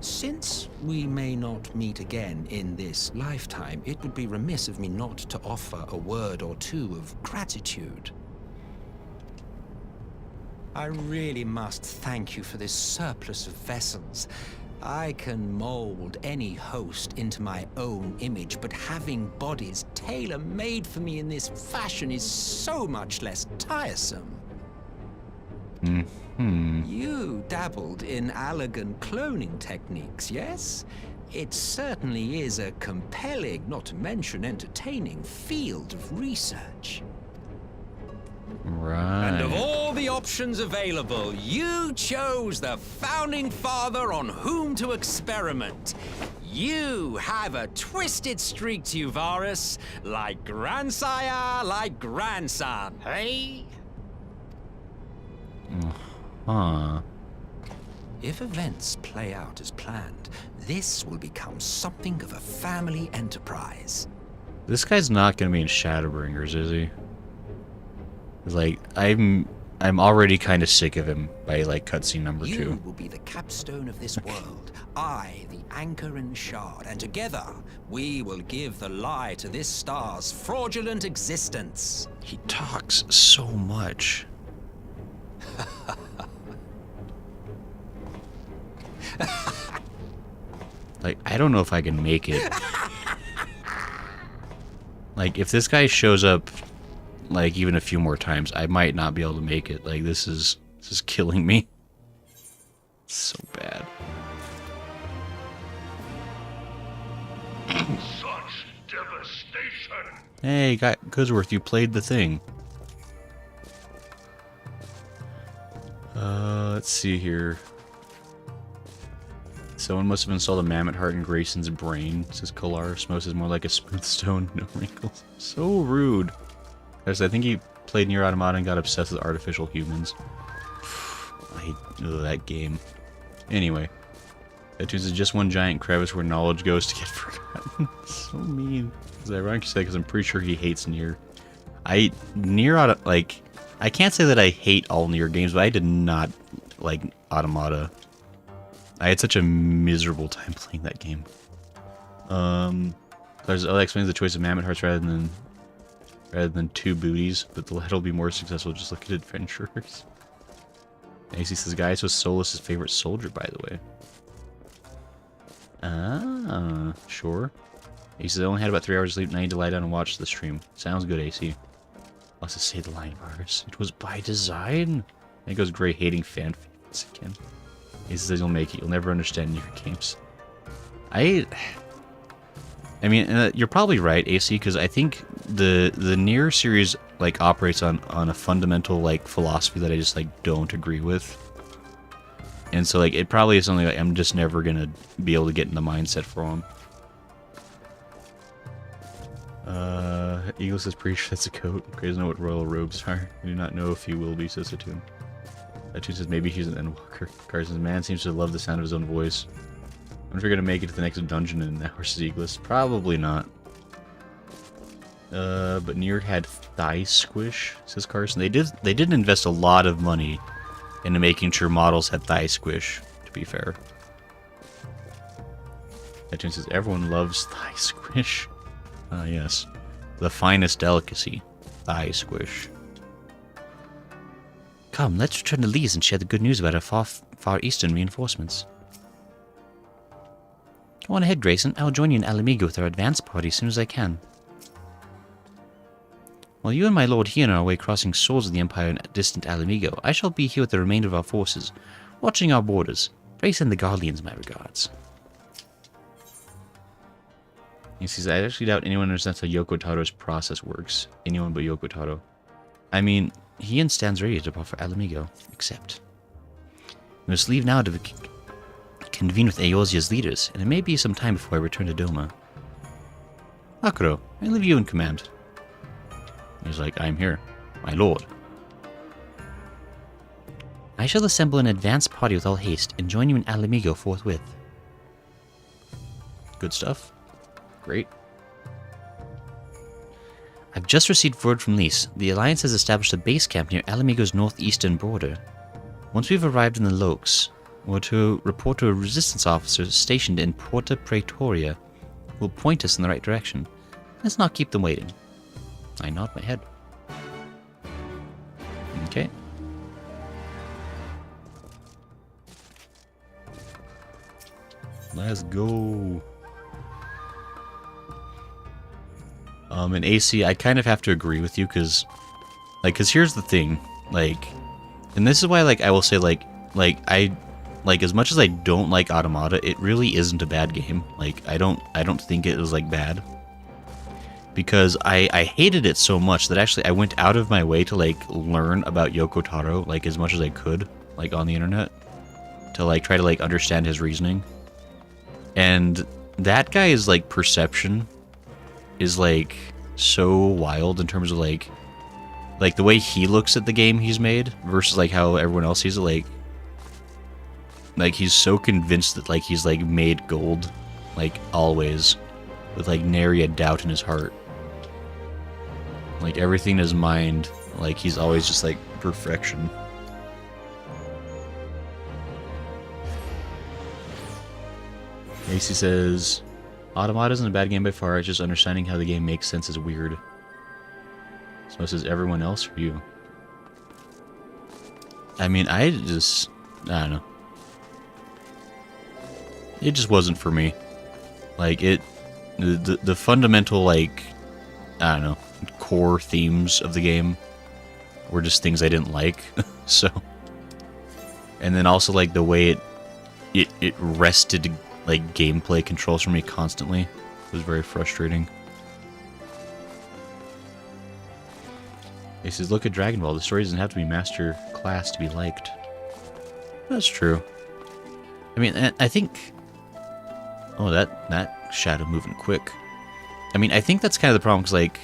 Since we may not meet again in this lifetime, it would be remiss of me not to offer a word or two of gratitude. I really must thank you for this surplus of vessels. I can mold any host into my own image, but having bodies tailor-made for me in this fashion is so much less tiresome. You dabbled in Allagan cloning techniques, yes? It certainly is a compelling, not to mention entertaining, field of research. Right. And of all the options available, you chose the founding father on whom to experiment. You have a twisted streak to you, Varus, like grandsire, like grandson, hey? If events play out as planned, this will become something of a family enterprise. This guy's not gonna be in Shadowbringers, is he? Like, I'm I'm already kind of sick of him by like cutscene number 2. You will be the capstone of this world. I, the anchor and shard, and together we will give the lie to this star's fraudulent existence. He talks so much. Like, I don't know if I can make it. Like, if this guy shows up, like, even a few more times, I might not be able to make it. Like, this is killing me. It's so bad. Such devastation! Hey, Goodsworth, you played the thing. Let's see here. Someone must have installed a mammoth heart in Grayson's brain, says Kalar. Smos is more like a smooth stone, no wrinkles. So rude. Guys, I think he played Nier Automata and got obsessed with artificial humans. I hate that game. Anyway. That is just one giant crevice where knowledge goes to get forgotten. So mean. It's ironic to say because I'm pretty sure he hates Nier. I can't say that I hate all Nier games, but I did not like Automata. I had such a miserable time playing that game. That explains the choice of mammoth hearts rather than 2 booties, but the latter will be more successful. Just look at adventurers. AC says, guys, was Solus' favorite soldier, by the way. Ah, sure. AC says, I only had about 3 hours of sleep, and I need to lie down and watch the stream. Sounds good, AC. Let's just say the line virus. It was by design. And it goes Gray hating fan favorites again. He says you'll make it. You'll never understand your games. I mean, you're probably right, AC, because I think the Nier series like operates on a fundamental like philosophy that I just like don't agree with, and so like it probably is something like I'm just never gonna be able to get in the mindset for him. Eagle says pretty sure that's a coat. He doesn't know what royal robes are. I do not know if he will be, says Atune. Atune says maybe he's an Endwalker. Carson's man seems to love the sound of his own voice. I wonder if you're gonna make it to the next dungeon in an hour, says Eagles. Probably not. But Nier had thigh squish, says Carson. They did invest a lot of money into making sure models had thigh squish, to be fair. Atune says everyone loves thigh squish. Yes. The finest delicacy. Thigh squish. Come, let's return to Lee's and share the good news about our far eastern reinforcements. Go on ahead, Grayson. I'll join you in Alamigo with our advance party as soon as I can. While you and my lord here are on our way crossing swords of the Empire in distant Alamigo, I shall be here with the remainder of our forces, watching our borders. Brace and the Guardians, my regards. He says, I actually doubt anyone understands how Yoko Taro's process works. Anyone but Yoko Taro. I mean, he stands ready to depart for Alamigo, except... We must leave now to convene with Eorzea's leaders, and it may be some time before I return to Doma. Akuro, I leave you in command. He's like, I am here, my lord. I shall assemble an advance party with all haste, and join you in Alamigo forthwith. Good stuff. Great. I've just received word from Lys. The Alliance has established a base camp near Alamigo's northeastern border. Once we've arrived in the Lokes, we're to report to a resistance officer stationed in Porta Praetoria, who will point us in the right direction. Let's not keep them waiting. I nod my head. Okay. Let's go. And AC, I kind of have to agree with you, because here's the thing, and this is why, I will say, as much as I don't like Automata, it really isn't a bad game. I don't think it was, bad. Because I hated it so much that actually I went out of my way to, learn about Yoko Taro, as much as I could, on the internet. To, try to, understand his reasoning. And that guy's, perception is, so wild in terms of, the way he looks at the game he's made versus, how everyone else sees it, he's so convinced that, he's, made gold, always, with, nary a doubt in his heart. Everything in his mind, like he's always just like perfection. Macy says, Automata isn't a bad game by far, it's just understanding how the game makes sense is weird. So says everyone else or you? I mean, I don't know. It just wasn't for me. Like, the fundamental, like, I don't know, core themes of the game were just things I didn't like, so. And then also, like, the way it wrested, like, gameplay controls from me constantly was very frustrating. He says, look at Dragon Ball, the story doesn't have to be master class to be liked. That's true. I mean, I think... Oh, that shadow moving quick. I mean, I think that's kind of the problem, because, like...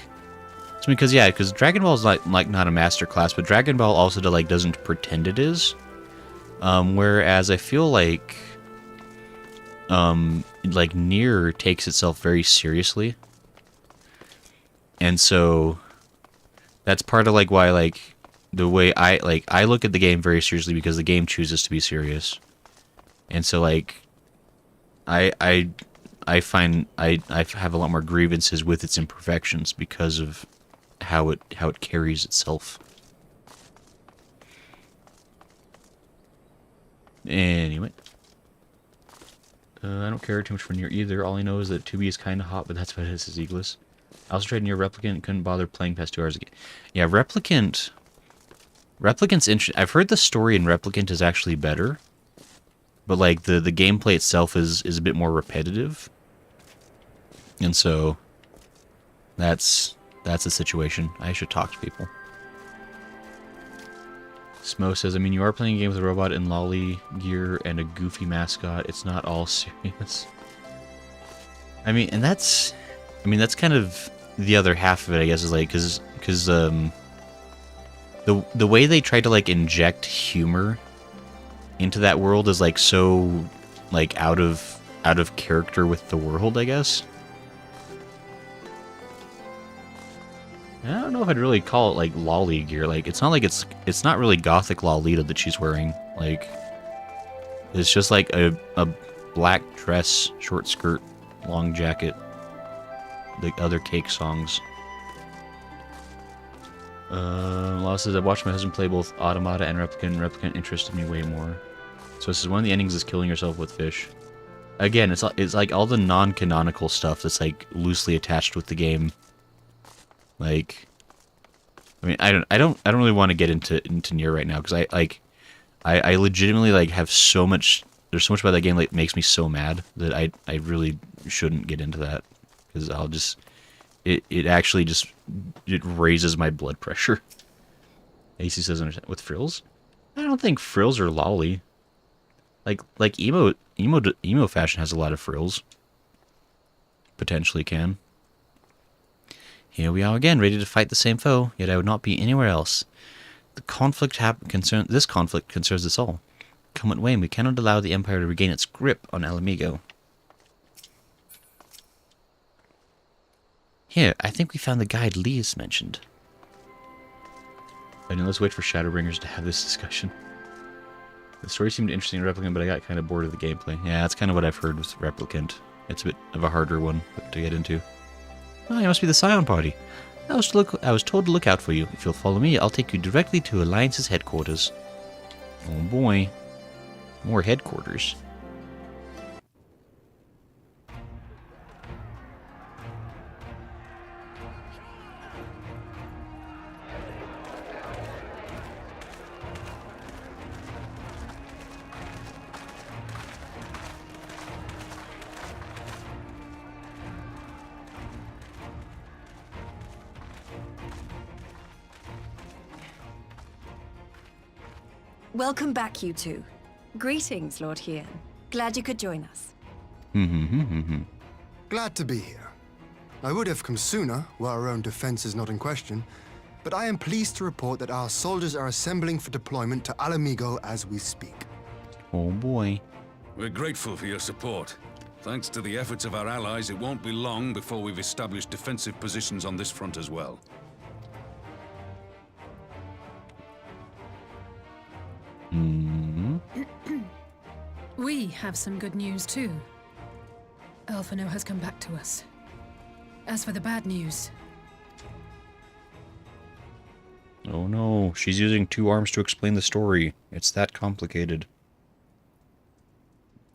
because Dragon Ball is like not a master class, but Dragon Ball also doesn't pretend it is. Whereas I feel like... Nier takes itself very seriously. And so... That's part of, like, why, like, the way I look at the game very seriously because the game chooses to be serious. And so, like, I find I have a lot more grievances with its imperfections because of how it carries itself. Anyway. I don't care too much for Nier either. All I know is that 2B is kind of hot, but that's what it is, says Eagles. I also tried Nier Replicant and couldn't bother playing past 2 hours again. Yeah, Replicant's interesting. I've heard the story in Replicant is actually better. But, like, the gameplay itself is a bit more repetitive. And so, that's the situation. I should talk to people. Smo says, I mean, you are playing a game with a robot in lolly gear and a goofy mascot. It's not all serious. I mean, and that's kind of the other half of it, I guess, is like, because the way they try to, like, inject humor into that world is, like, so, like, out of character with the world, I guess. I don't know if I'd really call it, like, lolly gear. Like, it's not like it's not really gothic Lolita that she's wearing. Like, it's just like a black dress, short skirt, long jacket. The other Cake songs. Law says, I watched my husband play both Automata and Replicant. Replicant interested me way more. So it says, one of the endings is killing yourself with fish. Again, it's like all the non-canonical stuff that's, like, loosely attached with the game. Like, I mean, I don't really want to get into Nier right now, because I legitimately, like, have so much. There's so much about that game that, like, makes me so mad that I really shouldn't get into that. Because I'll just... It actually just... It raises my blood pressure. AC says, understand. With frills? I don't think frills are lolly. Like emo fashion has a lot of frills. Potentially can. Here we are again, ready to fight the same foe, yet I would not be anywhere else. This conflict concerns us all. Come what may, we cannot allow the Empire to regain its grip on Alamigo. Here, I think we found the guide Lee has mentioned. And let's wait for Shadowbringers to have this discussion. The story seemed interesting in Replicant, but I got kind of bored of the gameplay. Yeah, that's kind of what I've heard with Replicant. It's a bit of a harder one to get into. Oh, you must be the Scion Party. I was told to look out for you. If you'll follow me, I'll take you directly to Alliance's headquarters. Oh boy. More headquarters. Welcome back, you two. Greetings, Lord Hien. Glad you could join us. Glad to be here. I would have come sooner, were our own defense is not in question, but I am pleased to report that our soldiers are assembling for deployment to Alamigo as we speak. Oh boy. We're grateful for your support. Thanks to the efforts of our allies, it won't be long before we've established defensive positions on this front as well. We have some good news too. Alphinaud has come back to us. As for the bad news... Oh no, she's using 2 arms to explain the story. It's that complicated.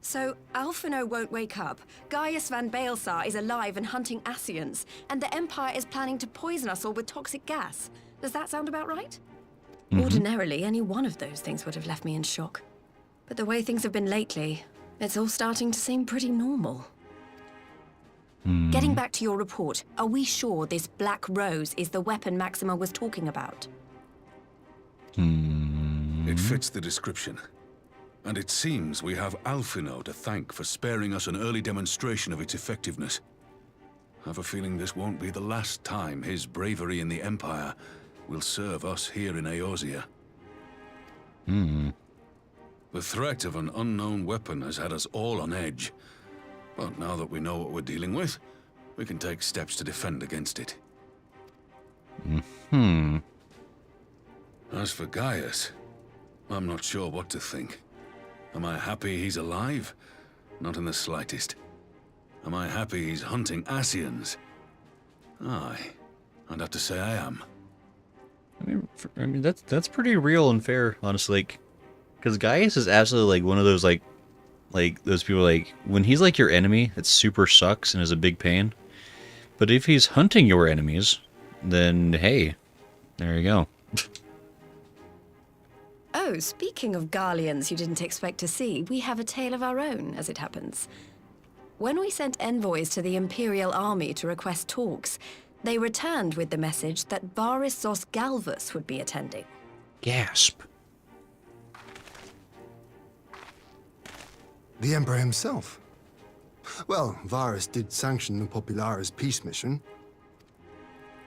So, Alphinaud won't wake up, Gaius van Baelsar is alive and hunting Ascians, and the Empire is planning to poison us all with toxic gas. Does that sound about right? Ordinarily, any one of those things would have left me in shock. But the way things have been lately, it's all starting to seem pretty normal. Getting back to your report, are we sure this Black Rose is the weapon Maxima was talking about? It fits the description. And it seems we have Alphinaud to thank for sparing us an early demonstration of its effectiveness. I have a feeling this won't be the last time his bravery in the Empire will serve us here in Eorzea. The threat of an unknown weapon has had us all on edge. But now that we know what we're dealing with, we can take steps to defend against it. As for Gaius, I'm not sure what to think. Am I happy he's alive? Not in the slightest. Am I happy he's hunting Ascians? Aye, I'd have to say I am. I mean that's pretty real and fair, honestly. Because Gaius is absolutely like one of those like those people like when he's like your enemy, it super sucks and is a big pain. But if he's hunting your enemies, then hey, there you go. Oh, speaking of Garleans you didn't expect to see, we have a tale of our own, as it happens. When we sent envoys to the Imperial Army to request talks, they returned with the message that Varys Zos Galvus would be attending. Gasp. The Emperor himself. Well, Varys did sanction the Popularis peace mission.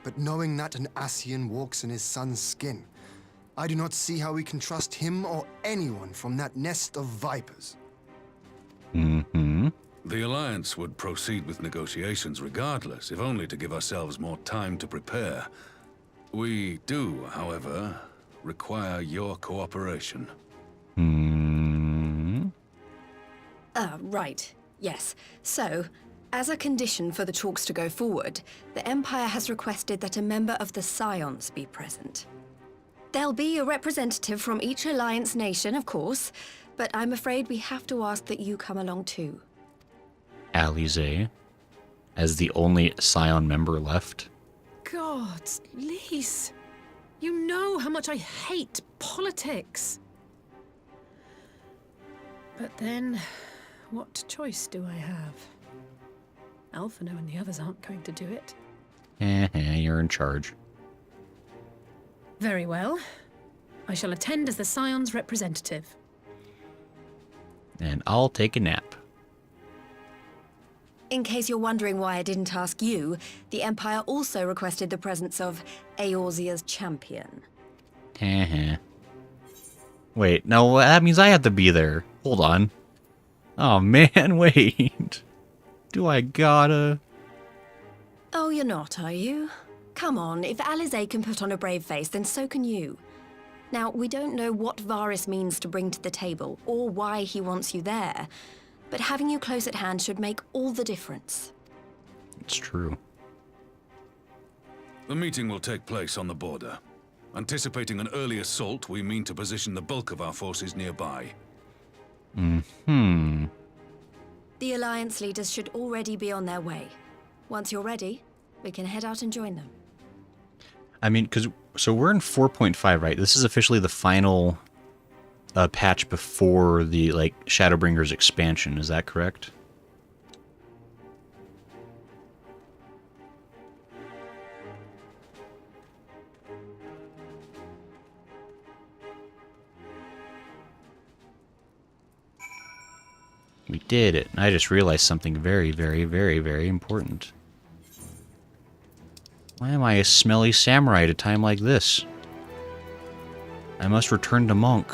But knowing that an Ascian walks in his son's skin, I do not see how we can trust him or anyone from that nest of vipers. The Alliance would proceed with negotiations regardless, if only to give ourselves more time to prepare. We do, however, require your cooperation. Right. Yes. So, as a condition for the talks to go forward, the Empire has requested that a member of the Scions be present. There'll be a representative from each Alliance nation, of course, but I'm afraid we have to ask that you come along too. Alize, as the only Scion member left. God, Lise, you know how much I hate politics. But then, what choice do I have? Alphinaud and the others aren't going to do it. You're in charge. Very well. I shall attend as the Scion's representative. And I'll take a nap. In case you're wondering why I didn't ask you, the Empire also requested the presence of Eorzea's champion. Wait, no, that means I have to be there. Hold on. Oh man, wait. Do I gotta? Oh, you're not, are you? Come on, if Alize can put on a brave face, then so can you. Now, we don't know what Varys means to bring to the table, or why he wants you there, but having you close at hand should make all the difference. It's true. The meeting will take place on the border. Anticipating an early assault, we mean to position the bulk of our forces nearby. The Alliance leaders should already be on their way. Once you're ready, we can head out and join them. I mean, so we're in 4.5, right? This is officially the final patch before the, like, Shadowbringers expansion. Is that correct? We did it. I just realized something very, very, very, very important. Why am I a smelly samurai at a time like this? I must return to monk.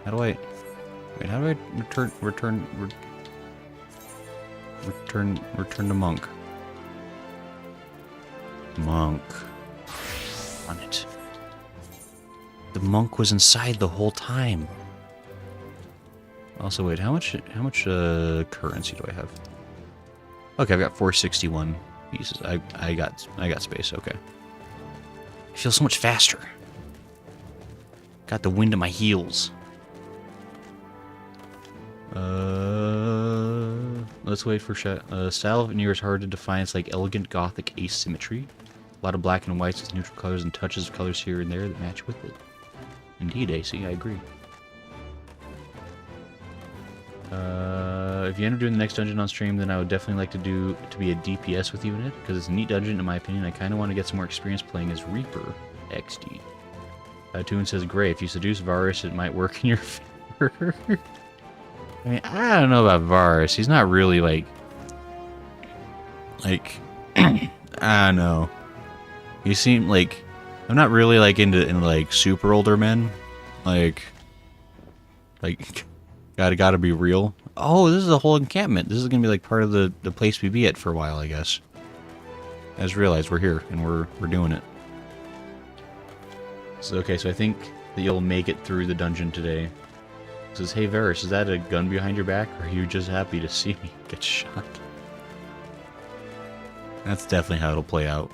How do I... Wait, how do I return to monk? Monk. On it. The monk was inside the whole time. Also, wait, how much currency do I have? Okay, I've got 461 pieces. I got space. Okay. I feel so much faster. Got the wind at my heels. Let's wait for style of veneer is hard to define. It's like elegant gothic asymmetry. A lot of black and whites with neutral colors and touches of colors here and there that match with it. Indeed, AC, I agree. If you end up doing the next dungeon on stream, then I would definitely like to be a DPS with you in it, because it's a neat dungeon in my opinion. I kind of want to get some more experience playing as Reaper XD. Toon says, great, if you seduce Varus, it might work in your favor. I mean, I don't know about Varus. He's not really like, I don't know. You seem like, I'm not really like into like super older men. Like gotta be real. Oh, this is a whole encampment. This is gonna be like part of the place we be at for a while, I guess. I just realized we're here and we're doing it. So okay, so I think that you'll make it through the dungeon today. It says, hey Varus, is that a gun behind your back, or are you just happy to see me get shot? That's definitely how it'll play out.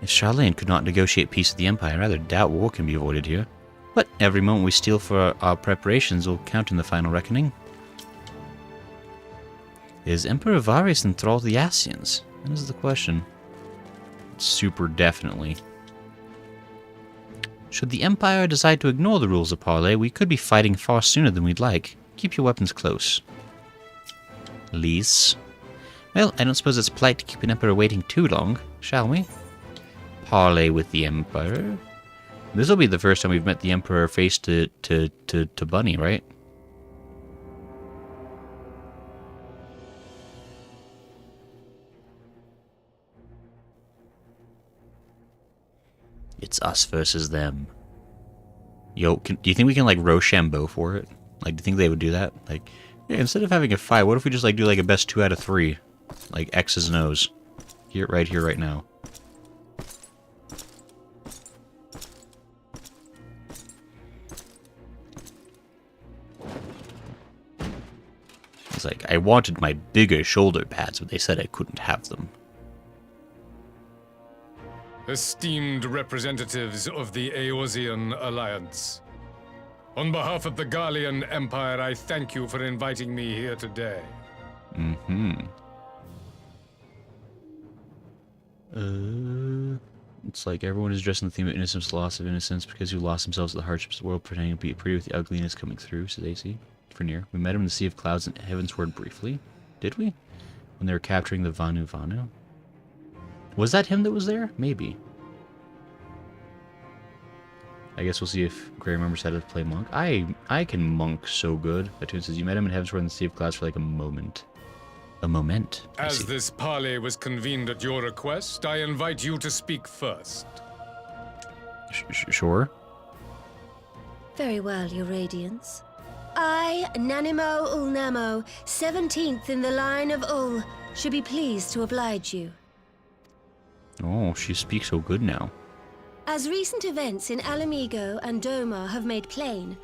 If Charlene could not negotiate peace with the Empire, I rather doubt war can be avoided here. But every moment we steal for our preparations will count in the final reckoning. Is Emperor Varus enthralled the Asians? That is the question. Super definitely. Should the Empire decide to ignore the rules of parley, we could be fighting far sooner than we'd like. Keep your weapons close. Lise. Well, I don't suppose it's polite to keep an Emperor waiting too long, shall we? Parley with the Emperor. This will be the first time we've met the Emperor face to Bunny, right? It's us versus them. Yo, do you think we can like Rochambeau for it? Like, do you think they would do that? Like, yeah, instead of having a fight, what if we just like do like a best 2 out of 3, like X's and O's, here, right now. It's like, I wanted my bigger shoulder pads, but they said I couldn't have them. Esteemed representatives of the Eorzean Alliance, on behalf of the Garlean Empire, I thank you for inviting me here today. It's like everyone is dressed in the theme of innocence, loss of innocence, because who lost themselves to the hardships of the world, pretending to be pretty with the ugliness coming through, says AC. For near. We met him in the Sea of Clouds and Heavensward briefly. Did we? When they were capturing the Vanu Vanu? Was that him that was there? Maybe. I guess we'll see if Gray remembers how to play Monk. I can Monk so good. That says you met him in Heavensward in the Sea of Clouds for like a moment. A moment. As this parley was convened at your request, I invite you to speak first. Sure. Very well, Your Radiance. I, Nanimo Ulnamo, 17th in the line of Ul, should be pleased to oblige you. Oh, she speaks so good now. As recent events in Alamigo and Doma have made plain,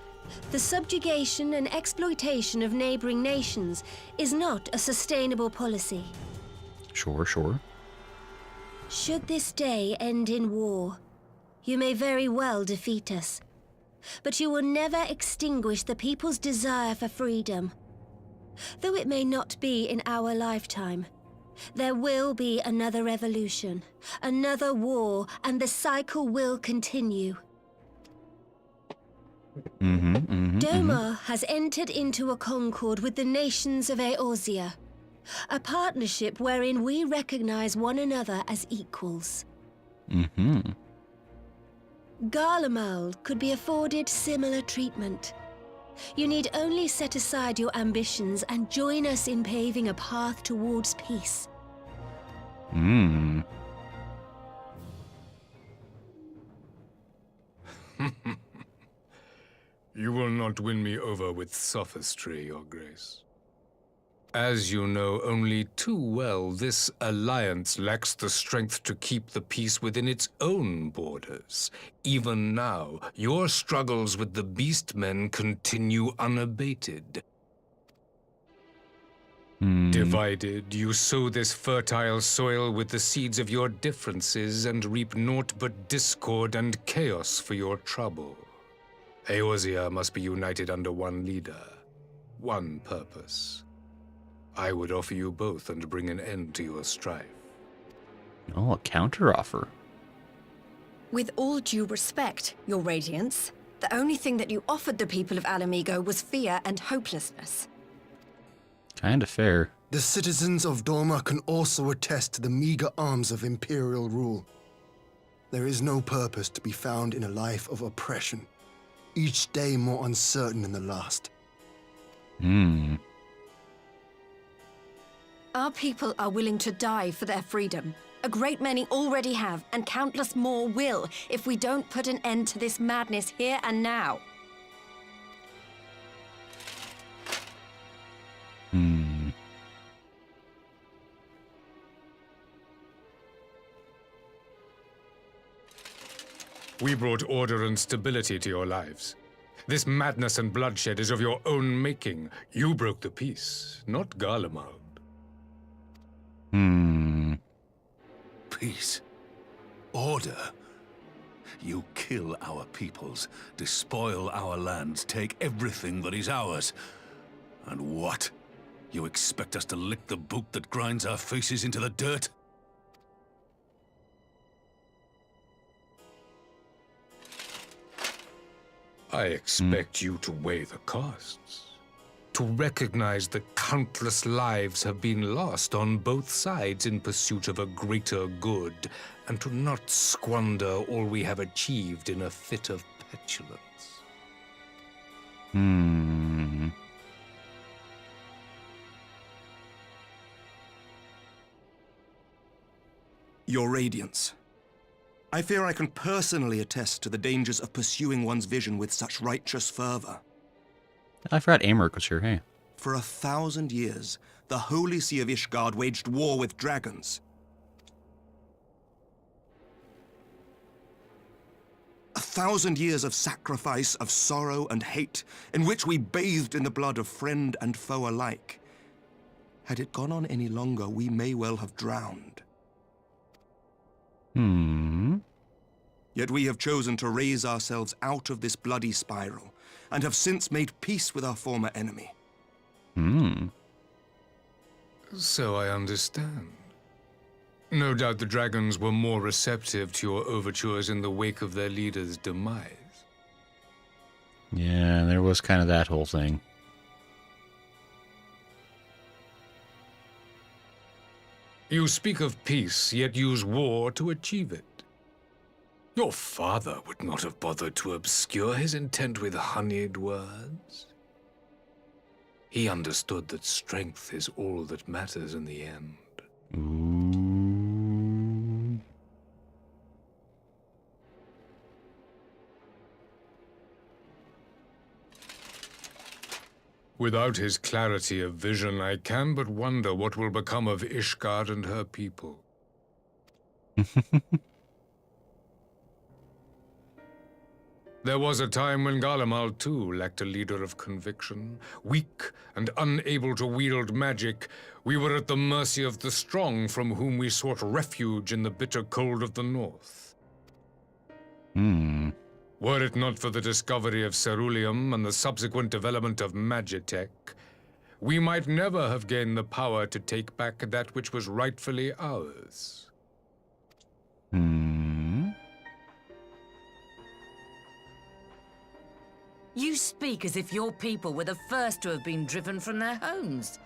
the subjugation and exploitation of neighboring nations is not a sustainable policy. Sure. Should this day end in war, you may very well defeat us. But you will never extinguish the people's desire for freedom. Though it may not be in our lifetime, there will be another revolution, another war, and the cycle will continue. Doma has entered into a concord with the nations of Eorzea, a partnership wherein we recognize one another as equals. Garlemald could be afforded similar treatment. You need only set aside your ambitions and join us in paving a path towards peace. You will not win me over with sophistry, Your Grace. As you know only too well, this alliance lacks the strength to keep the peace within its own borders. Even now, your struggles with the Beastmen continue unabated. Divided, you sow this fertile soil with the seeds of your differences and reap naught but discord and chaos for your trouble. Eorzea must be united under one leader, one purpose. I would offer you both and bring an end to your strife. Oh, a counteroffer. With all due respect, Your Radiance, the only thing that you offered the people of Alamigo was fear and hopelessness. Kinda fair. The citizens of Dorma can also attest to the meager arms of imperial rule. There is no purpose to be found in a life of oppression, each day more uncertain than the last. Our people are willing to die for their freedom. A great many already have, and countless more will, if we don't put an end to this madness here and now. We brought order and stability to your lives. This madness and bloodshed is of your own making. You broke the peace, not Garlemald. Peace. Order. You kill our peoples, despoil our lands, take everything that is ours. And what? You expect us to lick the boot that grinds our faces into the dirt? I expect you to weigh the costs. To recognize that countless lives have been lost on both sides in pursuit of a greater good, and to not squander all we have achieved in a fit of petulance. Your Radiance. I fear I can personally attest to the dangers of pursuing one's vision with such righteous fervor. I forgot Amork was here, hey. For 1,000 years, the Holy See of Ishgard waged war with dragons. 1,000 years of sacrifice, of sorrow and hate, in which we bathed in the blood of friend and foe alike. Had it gone on any longer, we may well have drowned. Yet we have chosen to raise ourselves out of this bloody spiral, and have since made peace with our former enemy. So I understand. No doubt the dragons were more receptive to your overtures in the wake of their leader's demise. Yeah, there was kind of that whole thing. You speak of peace, yet use war to achieve it. Your father would not have bothered to obscure his intent with honeyed words. He understood that strength is all that matters in the end. Without his clarity of vision, I can but wonder what will become of Ishgard and her people. There was a time when Garlemald, too, lacked a leader of conviction. Weak and unable to wield magic, we were at the mercy of the strong, from whom we sought refuge in the bitter cold of the north. Were it not for the discovery of ceruleum and the subsequent development of magitech, we might never have gained the power to take back that which was rightfully ours. You speak as if your people were the first to have been driven from their homes.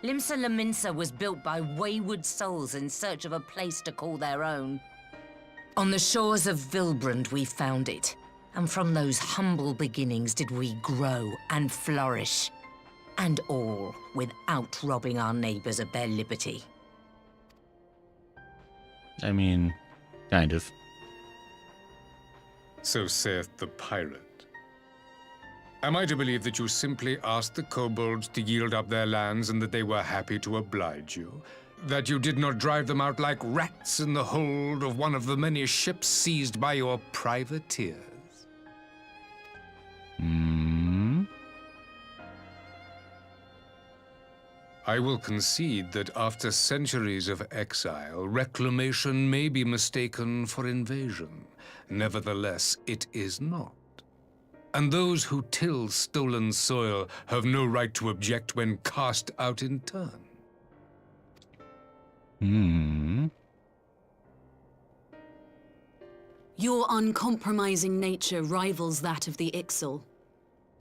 Limsa Lominsa was built by wayward souls in search of a place to call their own. On the shores of Vilbrand we found it, and from those humble beginnings did we grow and flourish. And all without robbing our neighbors of their liberty. I mean, kind of. So saith the pirate. Am I to believe that you simply asked the kobolds to yield up their lands and that they were happy to oblige you? That you did not drive them out like rats in the hold of one of the many ships seized by your privateers? Hmm? I will concede that after centuries of exile, reclamation may be mistaken for invasion. Nevertheless, it is not. And those who till stolen soil have no right to object when cast out in turn. Hmm. Your uncompromising nature rivals that of the Ixal.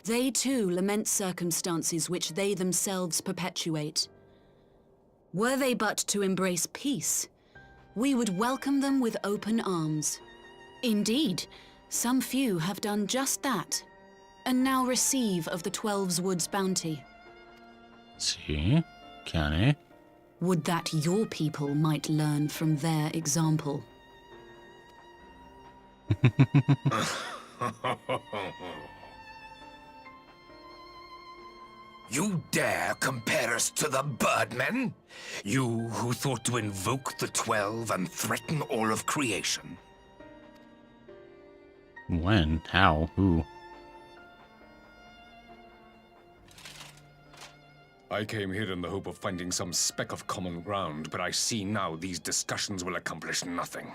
They too lament circumstances which they themselves perpetuate. Were they but to embrace peace, we would welcome them with open arms. Indeed, some few have done just that, and now receive of the 12's Wood's bounty. See? Can I? Would that your people might learn from their example. You dare compare us to the Birdmen? You who thought to invoke the 12 and threaten all of creation? When? How? Who? I came here in the hope of finding some speck of common ground, but I see now these discussions will accomplish nothing.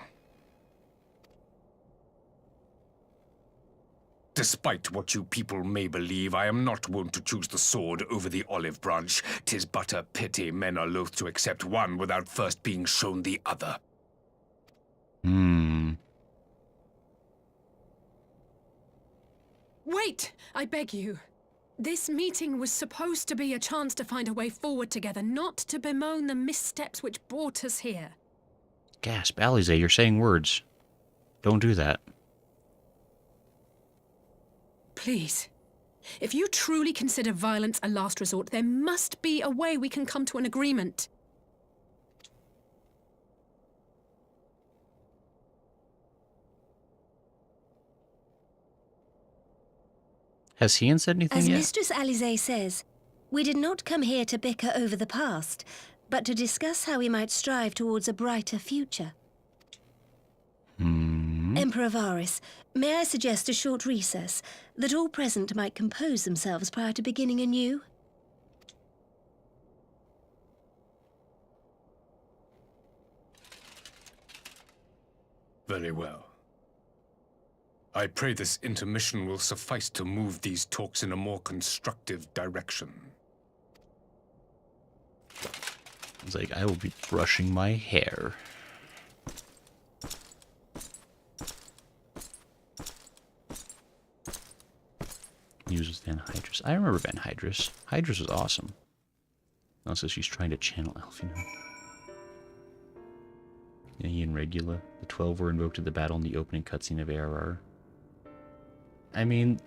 Despite what you people may believe, I am not wont to choose the sword over the olive branch. 'Tis but a pity men are loath to accept one without first being shown the other. Hmm. Wait! I beg you. This meeting was supposed to be a chance to find a way forward together, not to bemoan the missteps which brought us here. Gasp, Alize, you're saying words. Don't do that. Please. If you truly consider violence a last resort, there must be a way we can come to an agreement. Has Ian said anything As yet? Mistress Alize says, we did not come here to bicker over the past, but to discuss how we might strive towards a brighter future. Emperor Varys, may I suggest a short recess, that all present might compose themselves prior to beginning anew? Very well. I pray this intermission will suffice to move these talks in a more constructive direction. It's like, I will be brushing my hair. Uses Van Hydrus. I remember Van Hydrus. Hydrus was awesome. Also, she's trying to channel Alphinaud. Yeah, he and Regula. The 12 were invoked at the battle in the opening cutscene of ARR. I mean,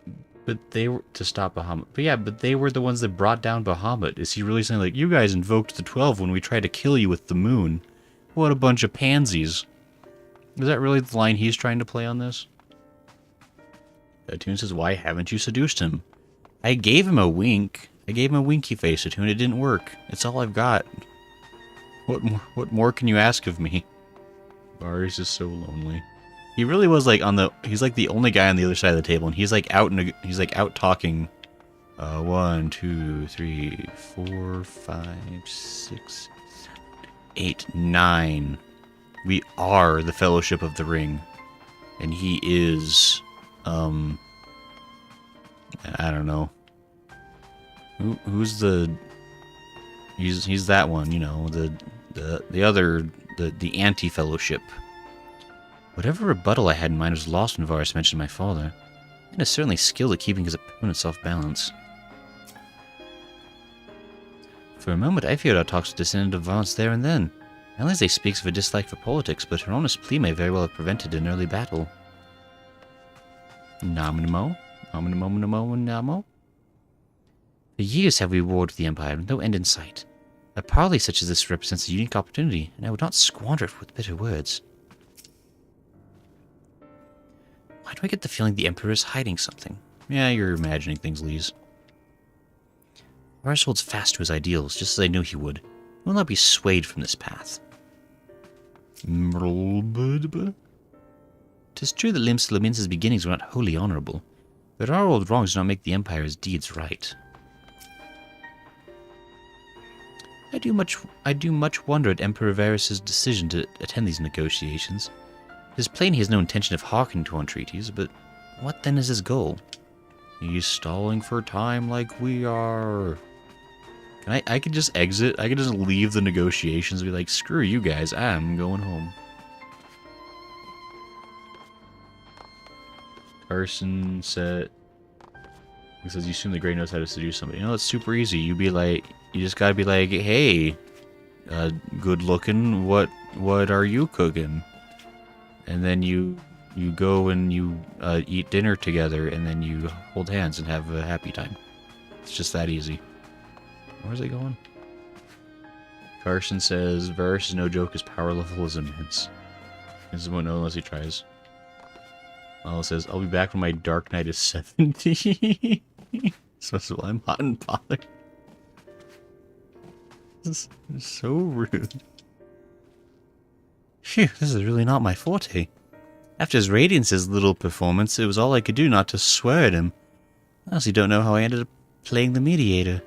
but they were to stop Bahamut. But yeah, but they were the ones that brought down Bahamut. Is he really saying, like, you guys invoked the 12 when we tried to kill you with the moon? What a bunch of pansies. Is that really the line he's trying to play on this? Attune says, why haven't you seduced him? I gave him a wink. I gave him a winky face, Attune. It didn't work. It's all I've got. What more can you ask of me? Varys is so lonely. He really was like he's like the only guy on the other side of the table, and he's like out talking. 1, 2, 3, 4, 5, 6, 7, 8, 9. We are the Fellowship of the Ring, and he is, I don't know. Who's the? He's that one, you know, the other, the anti-Fellowship. Whatever rebuttal I had in mind was lost when Varys mentioned my father. And is certainly skilled at keeping his opponents off balance. For a moment, I feared our talks would descend into violence there and then. Alize speaks of a dislike for politics, but her honest plea may very well have prevented an early battle. Nominamo? Nominamo? For years have we warred with the Empire, with no end in sight. A parley such as this represents a unique opportunity, and I would not squander it with bitter words. Why do I get the feeling the Emperor is hiding something? Yeah, you're imagining things, Lise. Varus holds fast to his ideals, just as I knew he would. He will not be swayed from this path. 'Tis true that Limsa's beginnings were not wholly honorable, but our old wrongs do not make the Empire's deeds right. I do much wonder at Emperor Varus's decision to attend these negotiations. It is plain he has no intention of hearkening to entreaties, but what then is his goal? He's stalling for time like we are. I could just exit. I could just leave the negotiations and be like, screw you guys, I'm going home. Carson said, he says, you assume the Grey knows how to seduce somebody. You know, it's super easy. You just gotta be like, hey, good looking, what are you cooking? And then you go and you eat dinner together, and then you hold hands and have a happy time. It's just that easy. Where's it going? Carson says, Varus is no joke, his power level is immense. He won't know unless he tries. Well, it says, I'll be back when my Dark Knight is 70. So I'm hot and bothered. This is so rude. Phew, this is really not my forte. After his Radiance's little performance, it was all I could do not to swear at him. I honestly don't know how I ended up playing the mediator.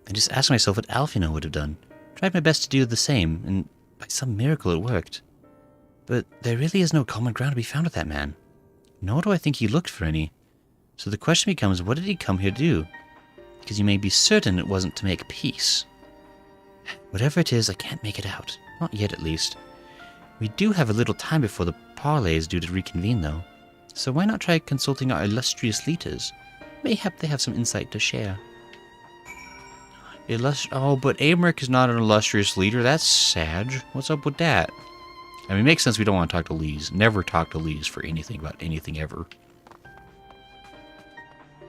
I just asked myself what Alphinaud would have done. Tried my best to do the same, and by some miracle it worked. But there really is no common ground to be found with that man. Nor do I think he looked for any. So the question becomes, what did he come here to do? Because you may be certain it wasn't to make peace. Whatever it is, I can't make it out. Not yet, at least. We do have a little time before the parley is due to reconvene, though. So why not try consulting our illustrious leaders? Mayhap they have some insight to share. Oh, but Amric is not an illustrious leader. That's sad. What's up with that? I mean, it makes sense we don't want to talk to Lise. Never talk to Lise for anything about anything ever.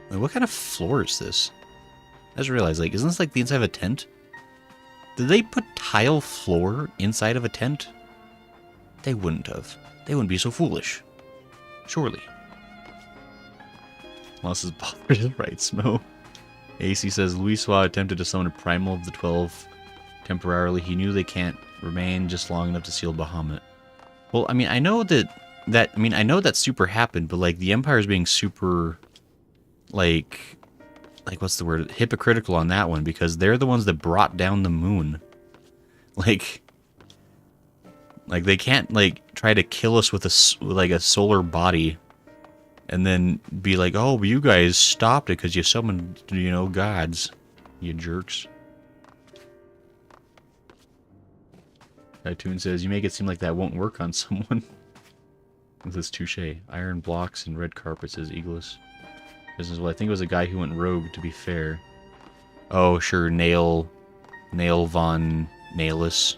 Like, what kind of floor is this? I just realized, like, isn't this like the inside of a tent? Did they put tile floor inside of a tent? They wouldn't have. They wouldn't be so foolish. Surely. Unless his bothered is right, Smo. AC says, Louisoix attempted to summon a primal of the 12 temporarily. He knew they can't remain just long enough to seal Bahamut. Well, I mean, I know that super happened, but like the Empire's being super like what's the word? Hypocritical on that one, because they're the ones that brought down the moon. Like they can't like try to kill us with a solar body and then be like, oh, you guys stopped it because you summoned, you know, gods, you jerks. Tytoon says, you make it seem like that won't work on someone. With his touche. Iron blocks and red carpet, says Eagles. Well, I think it was a guy who went rogue, to be fair. Oh, sure, Nail von Nailus.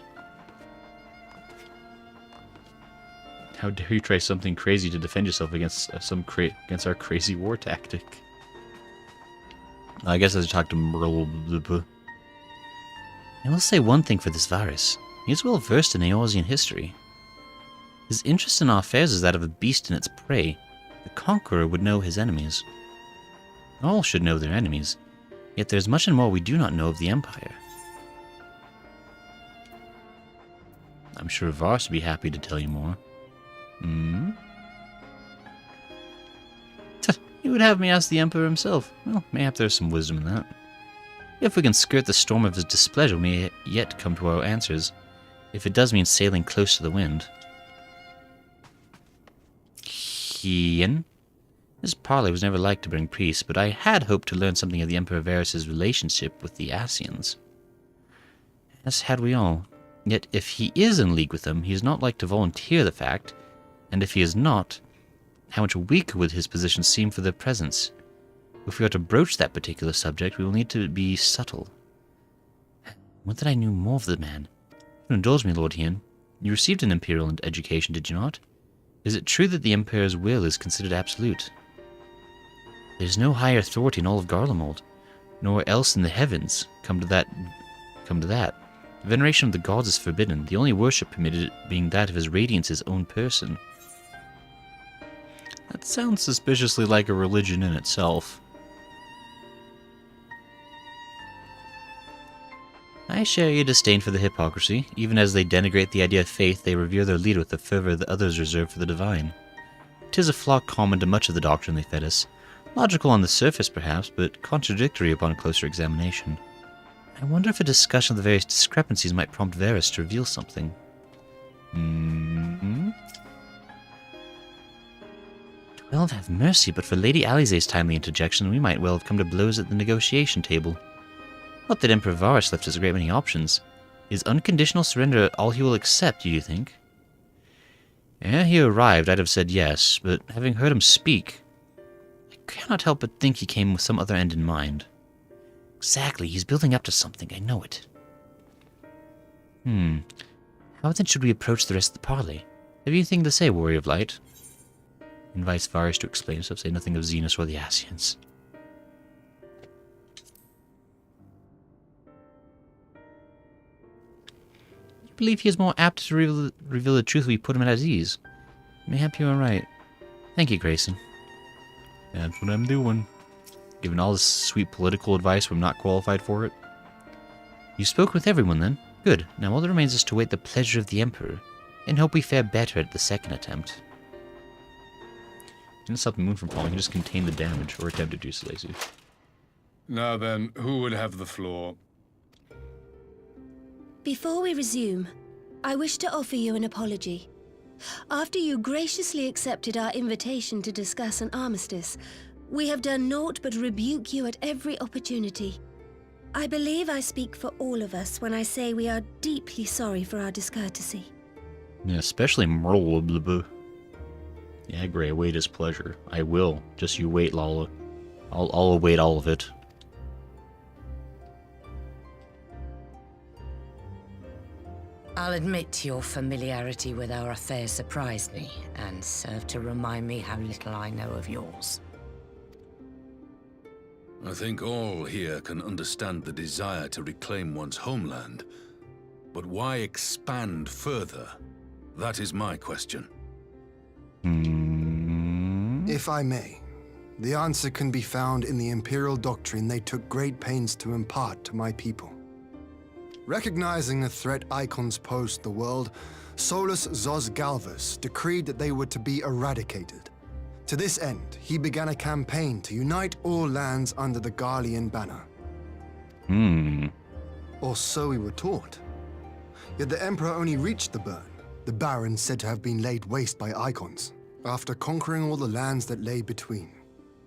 How dare you try something crazy to defend yourself against against our crazy war tactic? I guess I should talk to Merle. I will say one thing for this Varus. He is well versed in Eorzean history. His interest in our affairs is that of a beast in its prey. The conqueror would know his enemies. All should know their enemies, yet there is much and more we do not know of the Empire. I'm sure Varus would be happy to tell you more. He would have me ask the Emperor himself. Well, mayhap there's some wisdom in that. If we can skirt the storm of his displeasure, we may yet come to our answers. If it does mean sailing close to the wind. Kian? This parley was never like to bring peace, but I had hoped to learn something of the Emperor Varus' relationship with the Ascians. As had we all. Yet if he is in league with them, he is not like to volunteer the fact, and if he is not, how much weaker would his position seem for their presence? If we are to broach that particular subject, we will need to be subtle. Would that I knew more of the man. You indulge me, Lord Hien. You received an imperial education, did you not? Is it true that the Emperor's will is considered absolute? There is no higher authority in all of Garlemald, nor else in the heavens. Come to that. The veneration of the gods is forbidden, the only worship permitted being that of his Radiance's own person. That sounds suspiciously like a religion in itself. I share your disdain for the hypocrisy. Even as they denigrate the idea of faith, they revere their leader with the fervor that others reserve for the divine. 'Tis a flaw common to much of the doctrine they fed us. Logical on the surface, perhaps, but contradictory upon closer examination. I wonder if a discussion of the various discrepancies might prompt Varys to reveal something. Mm-hmm. 12 have mercy, but for Lady Alisaie's timely interjection, we might well have come to blows at the negotiation table. Not that Emperor Varys left us a great many options. Is unconditional surrender all he will accept, do you think? Ere he arrived, I'd have said yes, but having heard him speak, I cannot help but think he came with some other end in mind. Exactly, he's building up to something, I know it. How then should we approach the rest of the parley? Have you anything to say, Warrior of Light? Invites Varys to explain himself, say nothing of Xenos or the Ascians. You believe he is more apt to reveal the truth if we put him at ease? Mayhap you are right. Thank you, Grayson. That's what I'm doing. Given all this sweet political advice when I'm not qualified for it. You spoke with everyone then? Good. Now all that remains is to wait the pleasure of the Emperor, and hope we fare better at the second attempt. Didn't stop the moon from falling, he just contained the damage, or attempted to, Lacy. Now then, who would have the floor? Before we resume, I wish to offer you an apology. After you graciously accepted our invitation to discuss an armistice, we have done naught but rebuke you at every opportunity. I believe I speak for all of us when I say we are deeply sorry for our discourtesy. Yeah, especially Merle. Yeah, Gray, await his pleasure. I will. Just you wait, Lala. I'll await all of it. I'll admit your familiarity with our affairs surprised me, and served to remind me how little I know of yours. I think all here can understand the desire to reclaim one's homeland. But why expand further? That is my question. If I may, the answer can be found in the Imperial doctrine they took great pains to impart to my people. Recognizing the threat icons posed to the world, Solus Zos Galvus decreed that they were to be eradicated. To this end, he began a campaign to unite all lands under the Garlean banner. Or so we were taught. Yet the Emperor only reached the burn, the Barrens said to have been laid waste by icons, after conquering all the lands that lay between.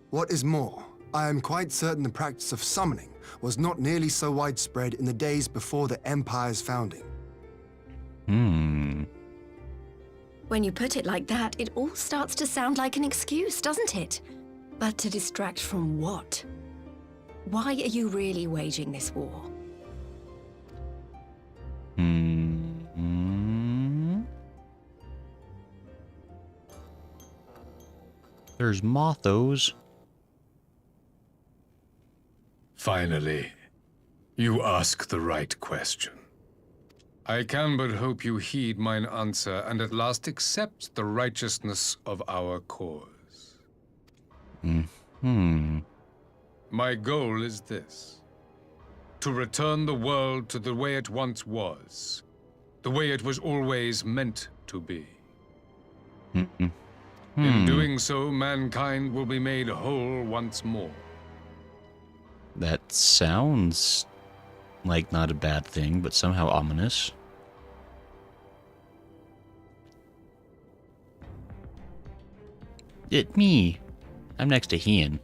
What is more, I am quite certain the practice of summoning was not nearly so widespread in the days before the Empire's founding. When you put it like that, it all starts to sound like an excuse, doesn't it? But to distract from what? Why are you really waging this war? There's Mothos. Finally, you ask the right question. I can but hope you heed mine answer and at last accept the righteousness of our cause. My goal is this: to return the world to the way it once was, the way it was always meant to be. In doing so, mankind will be made whole once more. That sounds like not a bad thing, but somehow ominous. Me. I'm next to Hien.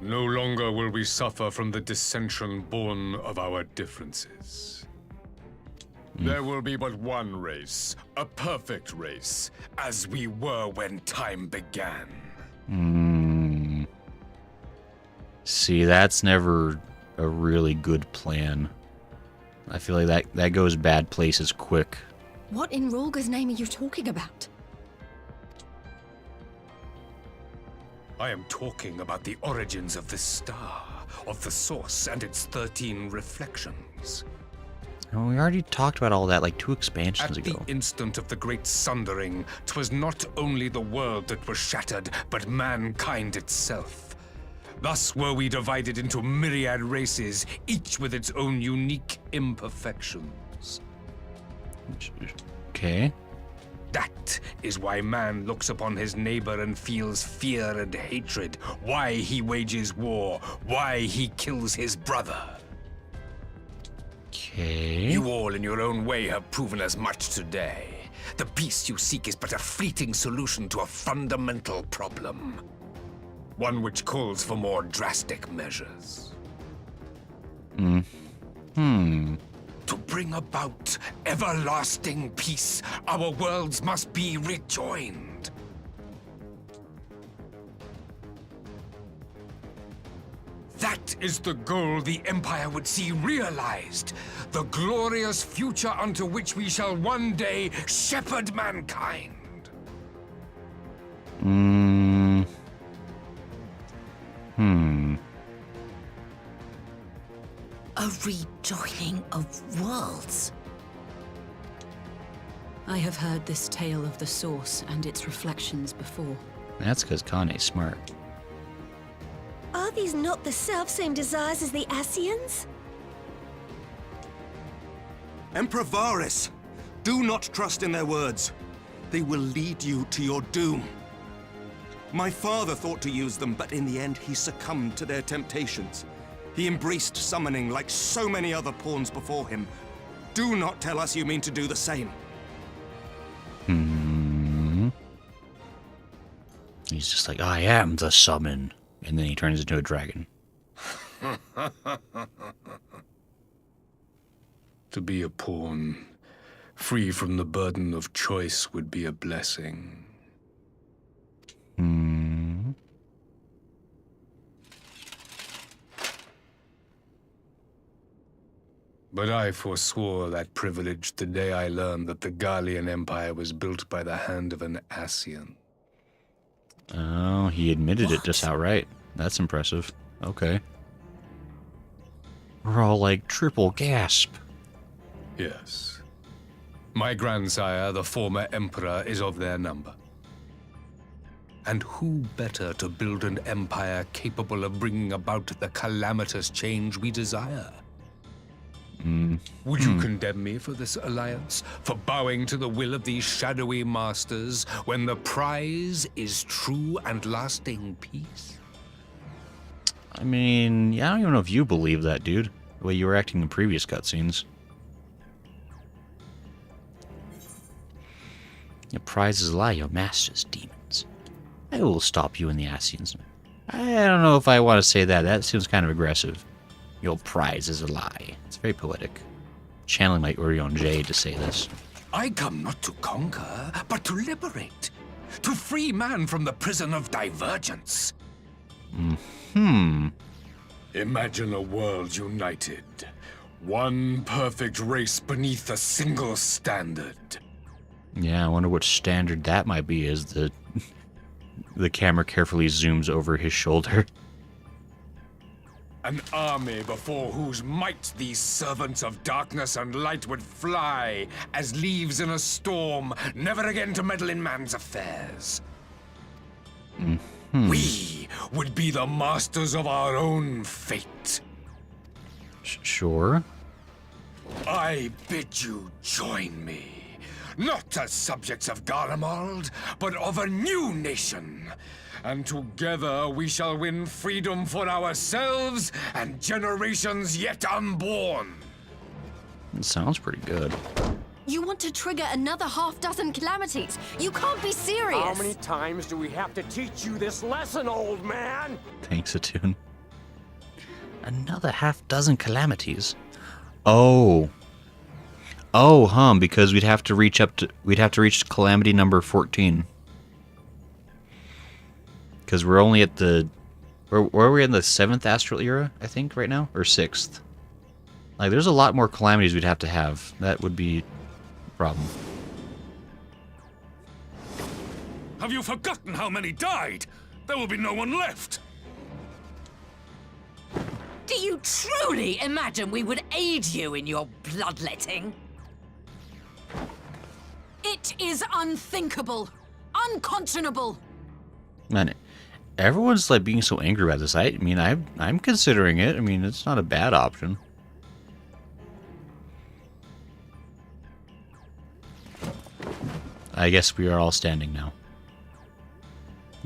No longer will we suffer from the dissension born of our differences. There will be but one race, a perfect race, as we were when time began. See, that's never a really good plan. I feel like that goes bad places quick. What in Rolga's name are you talking about? I am talking about the origins of this star, of the source and its 13 reflections. Oh, we already talked about all that like 2 expansions At ago. the instant of the great sundering, 'twas not only the world that was shattered, but mankind itself. Thus were we divided into myriad races, each with its own unique imperfections. Okay. That is why man looks upon his neighbor and feels fear and hatred, why he wages war, why he kills his brother. Okay. You all in your own way have proven as much today. The peace you seek is but a fleeting solution to a fundamental problem. One which calls for more drastic measures. To bring about everlasting peace, our worlds must be rejoined. That is the goal the Empire would see realized. The glorious future unto which we shall one day shepherd mankind. A rejoining of worlds. I have heard this tale of the Source and its reflections before. That's because Kane's smart. Are these not the self-same desires as the Ascians? Emperor Varys, do not trust in their words. They will lead you to your doom. My father thought to use them, but in the end he succumbed to their temptations. He embraced summoning like so many other pawns before him. Do not tell us you mean to do the same. He's just like, I am the summon. And then he turns into a dragon. To be a pawn, free from the burden of choice, would be a blessing. But I forswore that privilege the day I learned that the Garlean Empire was built by the hand of an Ascian. Oh, he admitted it just outright. That's impressive. Okay. We're all like triple gasp. Yes. My grandsire, the former emperor, is of their number. And who better to build an empire capable of bringing about the calamitous change we desire? Would you condemn me for this alliance? For bowing to the will of these shadowy masters when the prize is true and lasting peace? I mean, yeah, I don't even know if you believe that, dude. The way you were acting in previous cutscenes. Your prizes lie, your master's demons. I will stop you in the Ascians. I don't know if I want to say that. That seems kind of aggressive. Your prize is a lie. It's very poetic. Channeling my Urion Jade to say this. I come not to conquer, but to liberate. To free man from the prison of divergence. Imagine a world united. One perfect race beneath a single standard. Yeah, I wonder which standard that might be as the camera carefully zooms over his shoulder. An army before whose might these servants of darkness and light would fly as leaves in a storm, never again to meddle in man's affairs. We would be the masters of our own fate. Sure. I bid you join me, not as subjects of Garlemald, but of a new nation. And together we shall win freedom for ourselves and generations yet unborn. It sounds pretty good. You want to trigger another half-dozen calamities? You can't be serious! How many times do we have to teach you this lesson, old man? Thanks, Attune. Another half-dozen calamities. Oh. Oh, because we'd have to reach calamity number 14. Because we're only at the... Where are we in the 7th astral era, I think, right now? Or 6th? Like, there's a lot more calamities we'd have to have. That would be a problem. Have you forgotten how many died? There will be no one left. Do you truly imagine we would aid you in your bloodletting? It is unthinkable. Unconscionable. Man, everyone's like being so angry about this. I mean, I'm considering it. I mean, it's not a bad option. I guess we are all standing now.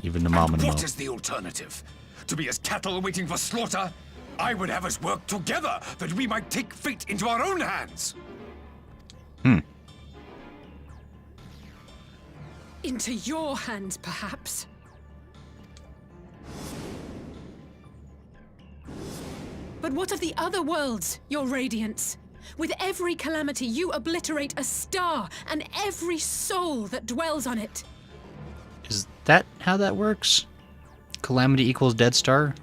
Even the mom and What Mo. is the alternative? To be as cattle waiting for slaughter? I would have us work together that we might take fate into our own hands. Into your hands, perhaps. But what of the other worlds, your radiance? With every calamity, you obliterate a star and every soul that dwells on it. Is that how that works? Calamity equals Dead Star?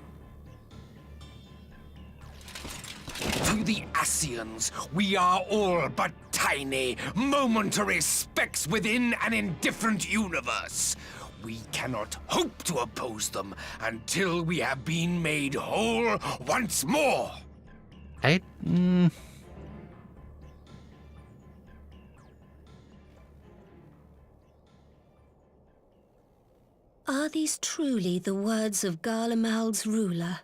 To the Ascians, we are all but tiny, momentary specks within an indifferent universe. We cannot hope to oppose them until we have been made whole once more. Are these truly the words of Garlemald's ruler?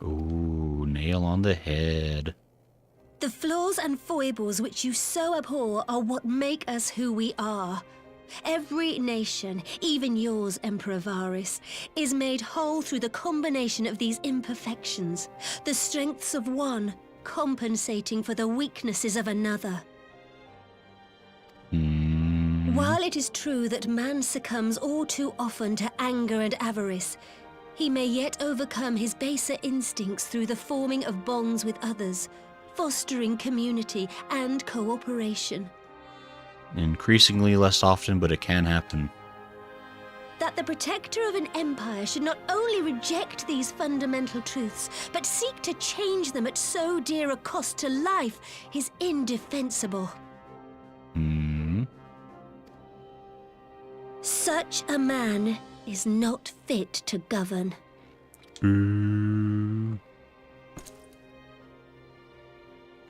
Ooh, nail on the head. The flaws and foibles which you so abhor are what make us who we are. Every nation, even yours, Emperor Varys, is made whole through the combination of these imperfections, the strengths of one compensating for the weaknesses of another. While it is true that man succumbs all too often to anger and avarice, he may yet overcome his baser instincts through the forming of bonds with others, fostering community and cooperation. Increasingly less often, but it can happen. That the protector of an empire should not only reject these fundamental truths, but seek to change them at so dear a cost to life is indefensible. Such a man is not fit to govern.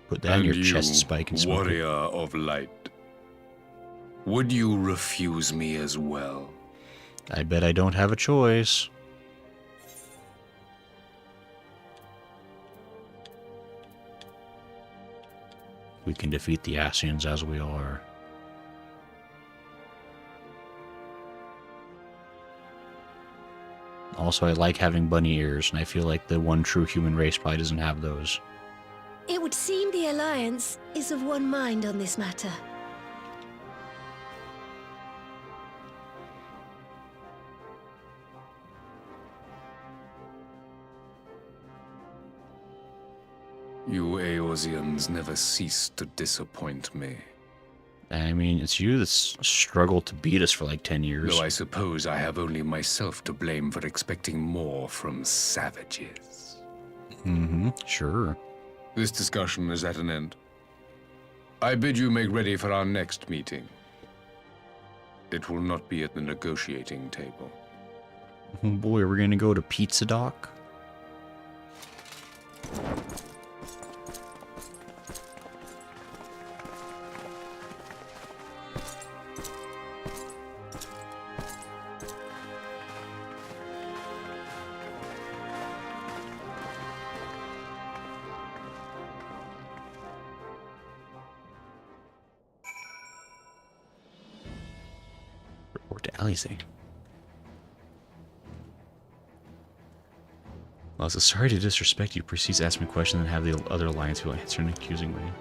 Put that in your And chest, you, Spike, and smoke it. warrior of light, would you refuse me as well? I bet I don't have a choice. We can defeat the Ascians as we are. Also, I like having bunny ears, and I feel like the one true human race probably doesn't have those. It would seem the Alliance is of one mind on this matter. You Eorzeans never cease to disappoint me. I mean, it's you that's struggled to beat us for like 10 years. Though I suppose I have only myself to blame for expecting more from savages. Sure. This discussion is at an end. I bid you make ready for our next meeting. It will not be at the negotiating table. Oh boy, we're gonna go to Pizza Doc? Report to Alizé. Lassa, sorry to disrespect you. Proceeds to ask me a question and have the other alliance who answer an accusing way.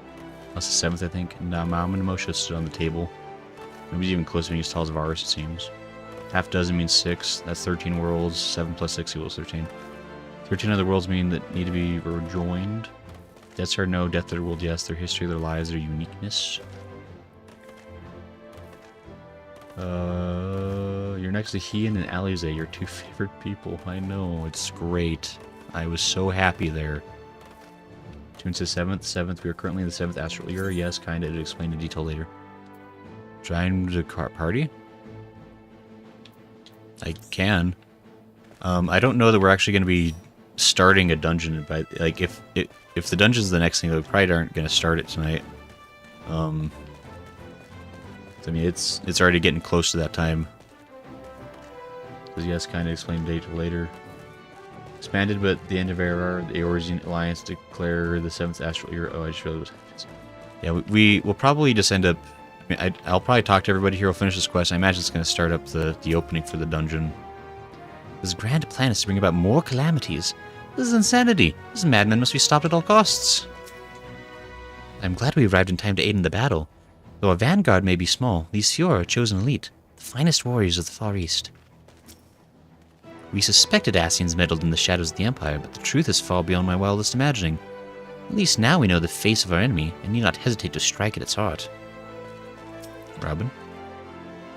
Lassa 7th, I think. Naam and Moshe stood on the table. Nobody's even close to being as tall as Varys, it seems. Half dozen means 6. That's 13 worlds. 7 plus 6 equals 13. 13 other worlds mean that need to be rejoined. Deaths are no, death to their world, yes. Their history, their lives, their uniqueness. You're next to Heian and Alizé, your two favorite people. I know, it's great. I was so happy there. Tune says 7th. 7th, we are currently in the 7th astral era. Yes, kinda. To explain in detail later. Join the party? I can. I don't know that we're actually going to be starting a dungeon, but like if the dungeon's the next thing, we probably aren't gonna start it tonight. I mean, it's already getting close to that time. Because yes, kind of explained date later. Expanded, but the end of ARR, the Eorzean Alliance declare the 7th Astral Era. Oh, I just realized. Yeah, we'll probably just end up. I mean, I'll probably talk to everybody here. We'll finish this quest. I imagine it's going to start up the opening for the dungeon. This grand plan is to bring about more calamities. This is insanity. This madman must be stopped at all costs. I'm glad we arrived in time to aid in the battle. Though our vanguard may be small, these few are a chosen elite, the finest warriors of the Far East. We suspected Ascians meddled in the shadows of the Empire, but the truth is far beyond my wildest imagining. At least now we know the face of our enemy, and need not hesitate to strike at its heart. Robin?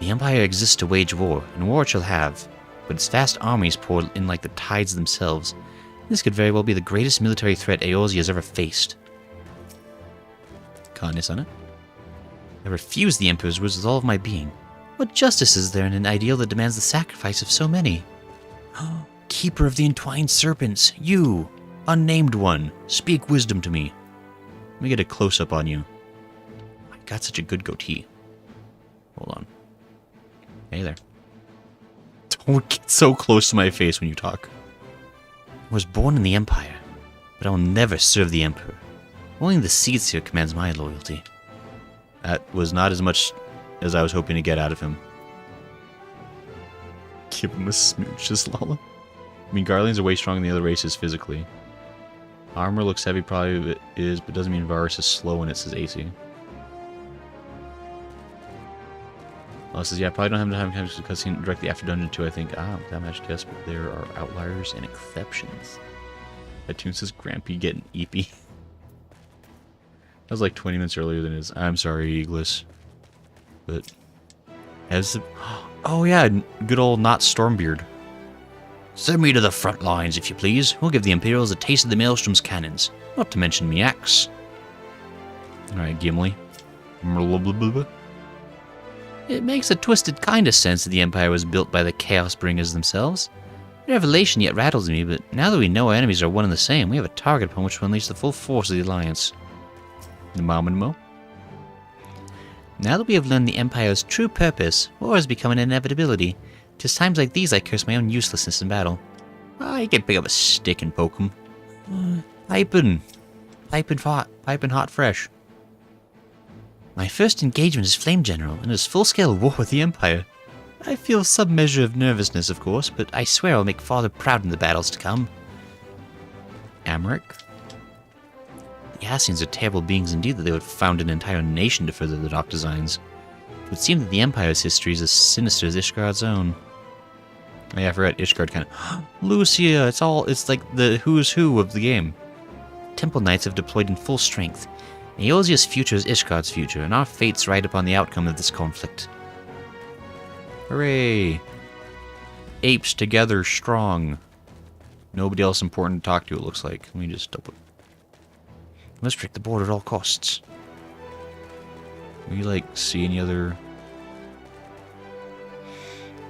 The Empire exists to wage war, and war it shall have, but its vast armies pour in like the tides themselves. This could very well be the greatest military threat Eorzea has ever faced. Kindness on it? I refuse the Emperor's words with all of my being. What justice is there in an ideal that demands the sacrifice of so many? Keeper of the entwined serpents, you, unnamed one, speak wisdom to me. Let me get a close-up on you. I got such a good goatee. Hold on. Hey there. Don't get so close to my face when you talk. I was born in the Empire, but I will never serve the Emperor. Only the seats here commands my loyalty. That was not as much as I was hoping to get out of him. Give him a smooch, just Lala. I mean, Garleans are way stronger than the other races physically. Armor looks heavy, probably it is, but doesn't mean Varus is slow when it says AC. Well, says, yeah, probably don't have time to cutscene directly after Dungeon 2, I think. Ah, that match, yes, but there are outliers and exceptions. That tune says Grampy getting eepy. That was like 20 minutes earlier than it is. I'm sorry, Eagles. But as the, oh yeah, good old not Stormbeard. Send me to the front lines, if you please. We'll give the Imperials a taste of the Maelstrom's cannons. Not to mention me axe. Alright, Gimli. It makes a twisted kind of sense that the Empire was built by the Chaos Bringers themselves. The revelation yet rattles me, but now that we know our enemies are one and the same, we have a target upon which to unleash the full force of the Alliance. Mo. Now that we have learned the Empire's true purpose, war has become an inevitability. 'Tis times like these I curse my own uselessness in battle. You can pick up a stick and poke 'em. Piping hot fresh. My first engagement is Flame General, and is full-scale war with the Empire. I feel some measure of nervousness, of course, but I swear I'll make Father proud in the battles to come. Amric? The Ascians are terrible beings indeed that they would found an entire nation to further their dark designs. It would seem that the Empire's history is as sinister as Ishgard's own. Oh yeah, I forgot Ishgard kind of... Lucia, it's like the who's who of the game. Temple Knights have deployed in full strength. Eorzea's future is Ishgard's future, and our fates ride upon the outcome of this conflict. Hooray! Apes together strong. Nobody else important to talk to, it looks like. Let me just double... Let's protect the border at all costs. Will you, like, see any other...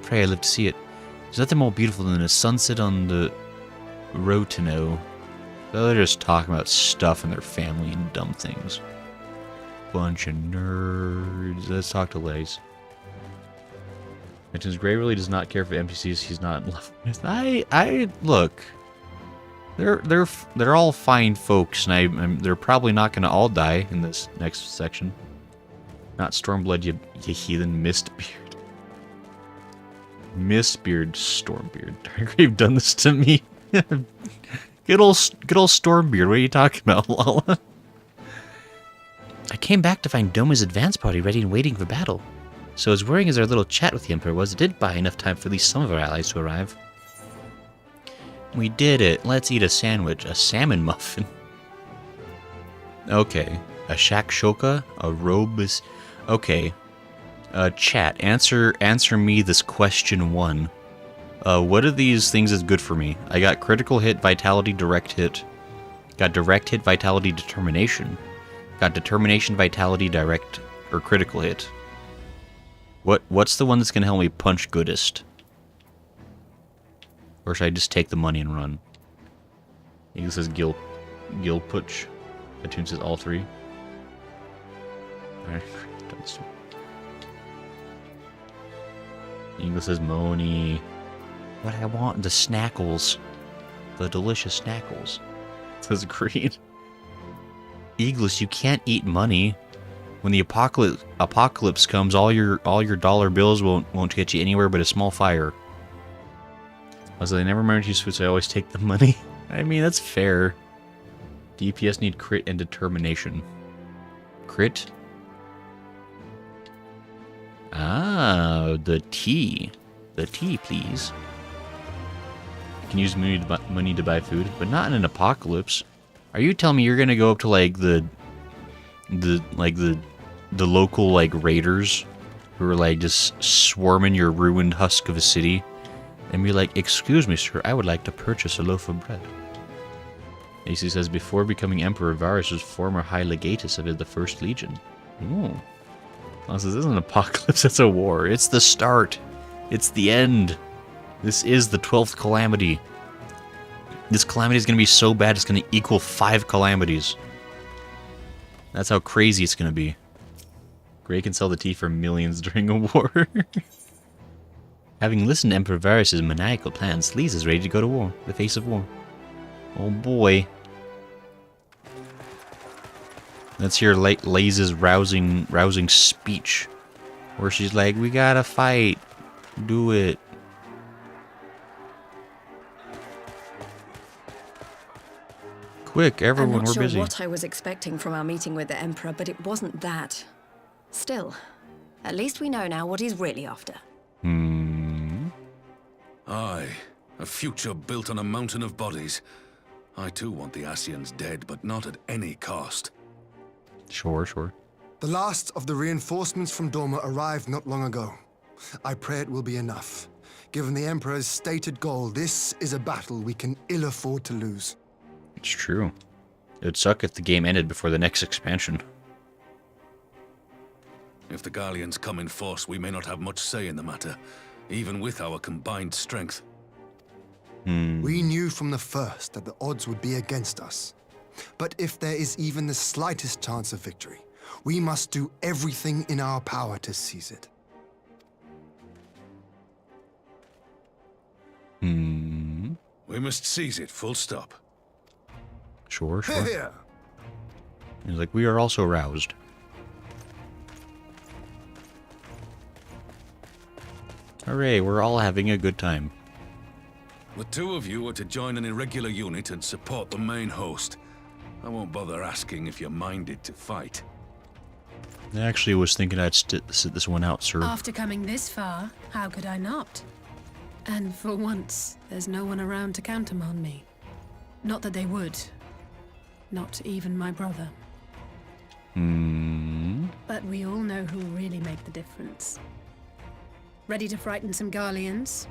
Pray I live to see it. There's nothing more beautiful than a sunset on the road to know. They're just talking about stuff and their family and dumb things. Bunch of nerds. Let's talk to Lays. Mentions Gray really does not care for NPCs he's not in love with. I look. They're all fine folks, and they're probably not going to all die in this next section. Not Stormblood, you heathen Mistbeard. Mistbeard, Stormbeard. Darkgrave done this to me. Good old Stormbeard, what are you talking about, Lala? I came back to find Doma's advance party ready and waiting for battle. So as worrying as our little chat with the Emperor was, it did buy enough time for at least some of our allies to arrive. We did it. Let's eat a sandwich. A salmon muffin. Okay. A shakshoka? A robus... Okay. Chat, answer me this question 1. What are these things that's good for me? I got critical hit, vitality, direct hit. Got direct hit, vitality, determination. Got determination, vitality, direct, or critical hit. What's the one that's gonna help me punch goodest? Or should I just take the money and run? Eagle says Gilputch. Atune says all three. Alright. Eagle says Moni. What I want, the snackles. The delicious snackles. Says Green. Eagles, you can't eat money. When the apocalypse comes, all your dollar bills won't get you anywhere but a small fire. Also, they never manage to use food, so I always take the money. I mean, that's fair. DPS need crit and determination. Crit? Ah, the T. The T, please. You can use money to buy food, but not in an apocalypse. Are you telling me you're gonna go up to like the local like raiders who are like just swarming your ruined husk of a city and be like, "Excuse me, sir, I would like to purchase a loaf of bread." AC says, before becoming Emperor, Varus was former High Legatus of the First Legion. Ooh. Also, this isn't an apocalypse, it's a war. It's the start. It's the end. This is the 12th calamity. This calamity is going to be so bad, it's going to equal 5 calamities. That's how crazy it's going to be. Gray can sell the tea for millions during a war. Having listened to Emperor Varus' maniacal plans, Lise is ready to go to war, the face of war. Oh boy. Let's hear Lise's rousing speech. Where she's like, we gotta fight. Do it. Quick, everyone, we're busy. I'm not sure what I was expecting from our meeting with the Emperor, but it wasn't that. Still, at least we know now what he's really after. Aye, a future built on a mountain of bodies. I too want the Ascians dead, but not at any cost. Sure, sure. The last of the reinforcements from Dorma arrived not long ago. I pray it will be enough. Given the Emperor's stated goal, this is a battle we can ill afford to lose. It's true. It would suck if the game ended before the next expansion. If the Garleans come in force, we may not have much say in the matter, even with our combined strength. We knew from the first that the odds would be against us. But if there is even the slightest chance of victory, we must do everything in our power to seize it. We must seize it, full stop. Sure, sure. Here. He's like, we are also roused. Hooray, we're all having a good time. The two of you are to join an irregular unit and support the main host. I won't bother asking if you're minded to fight. I actually was thinking I'd sit this one out, sir. After coming this far, how could I not? And for once, there's no one around to countermand me. Not that they would. Not even my brother. But we all know who really make the difference. Ready to frighten some Garleans?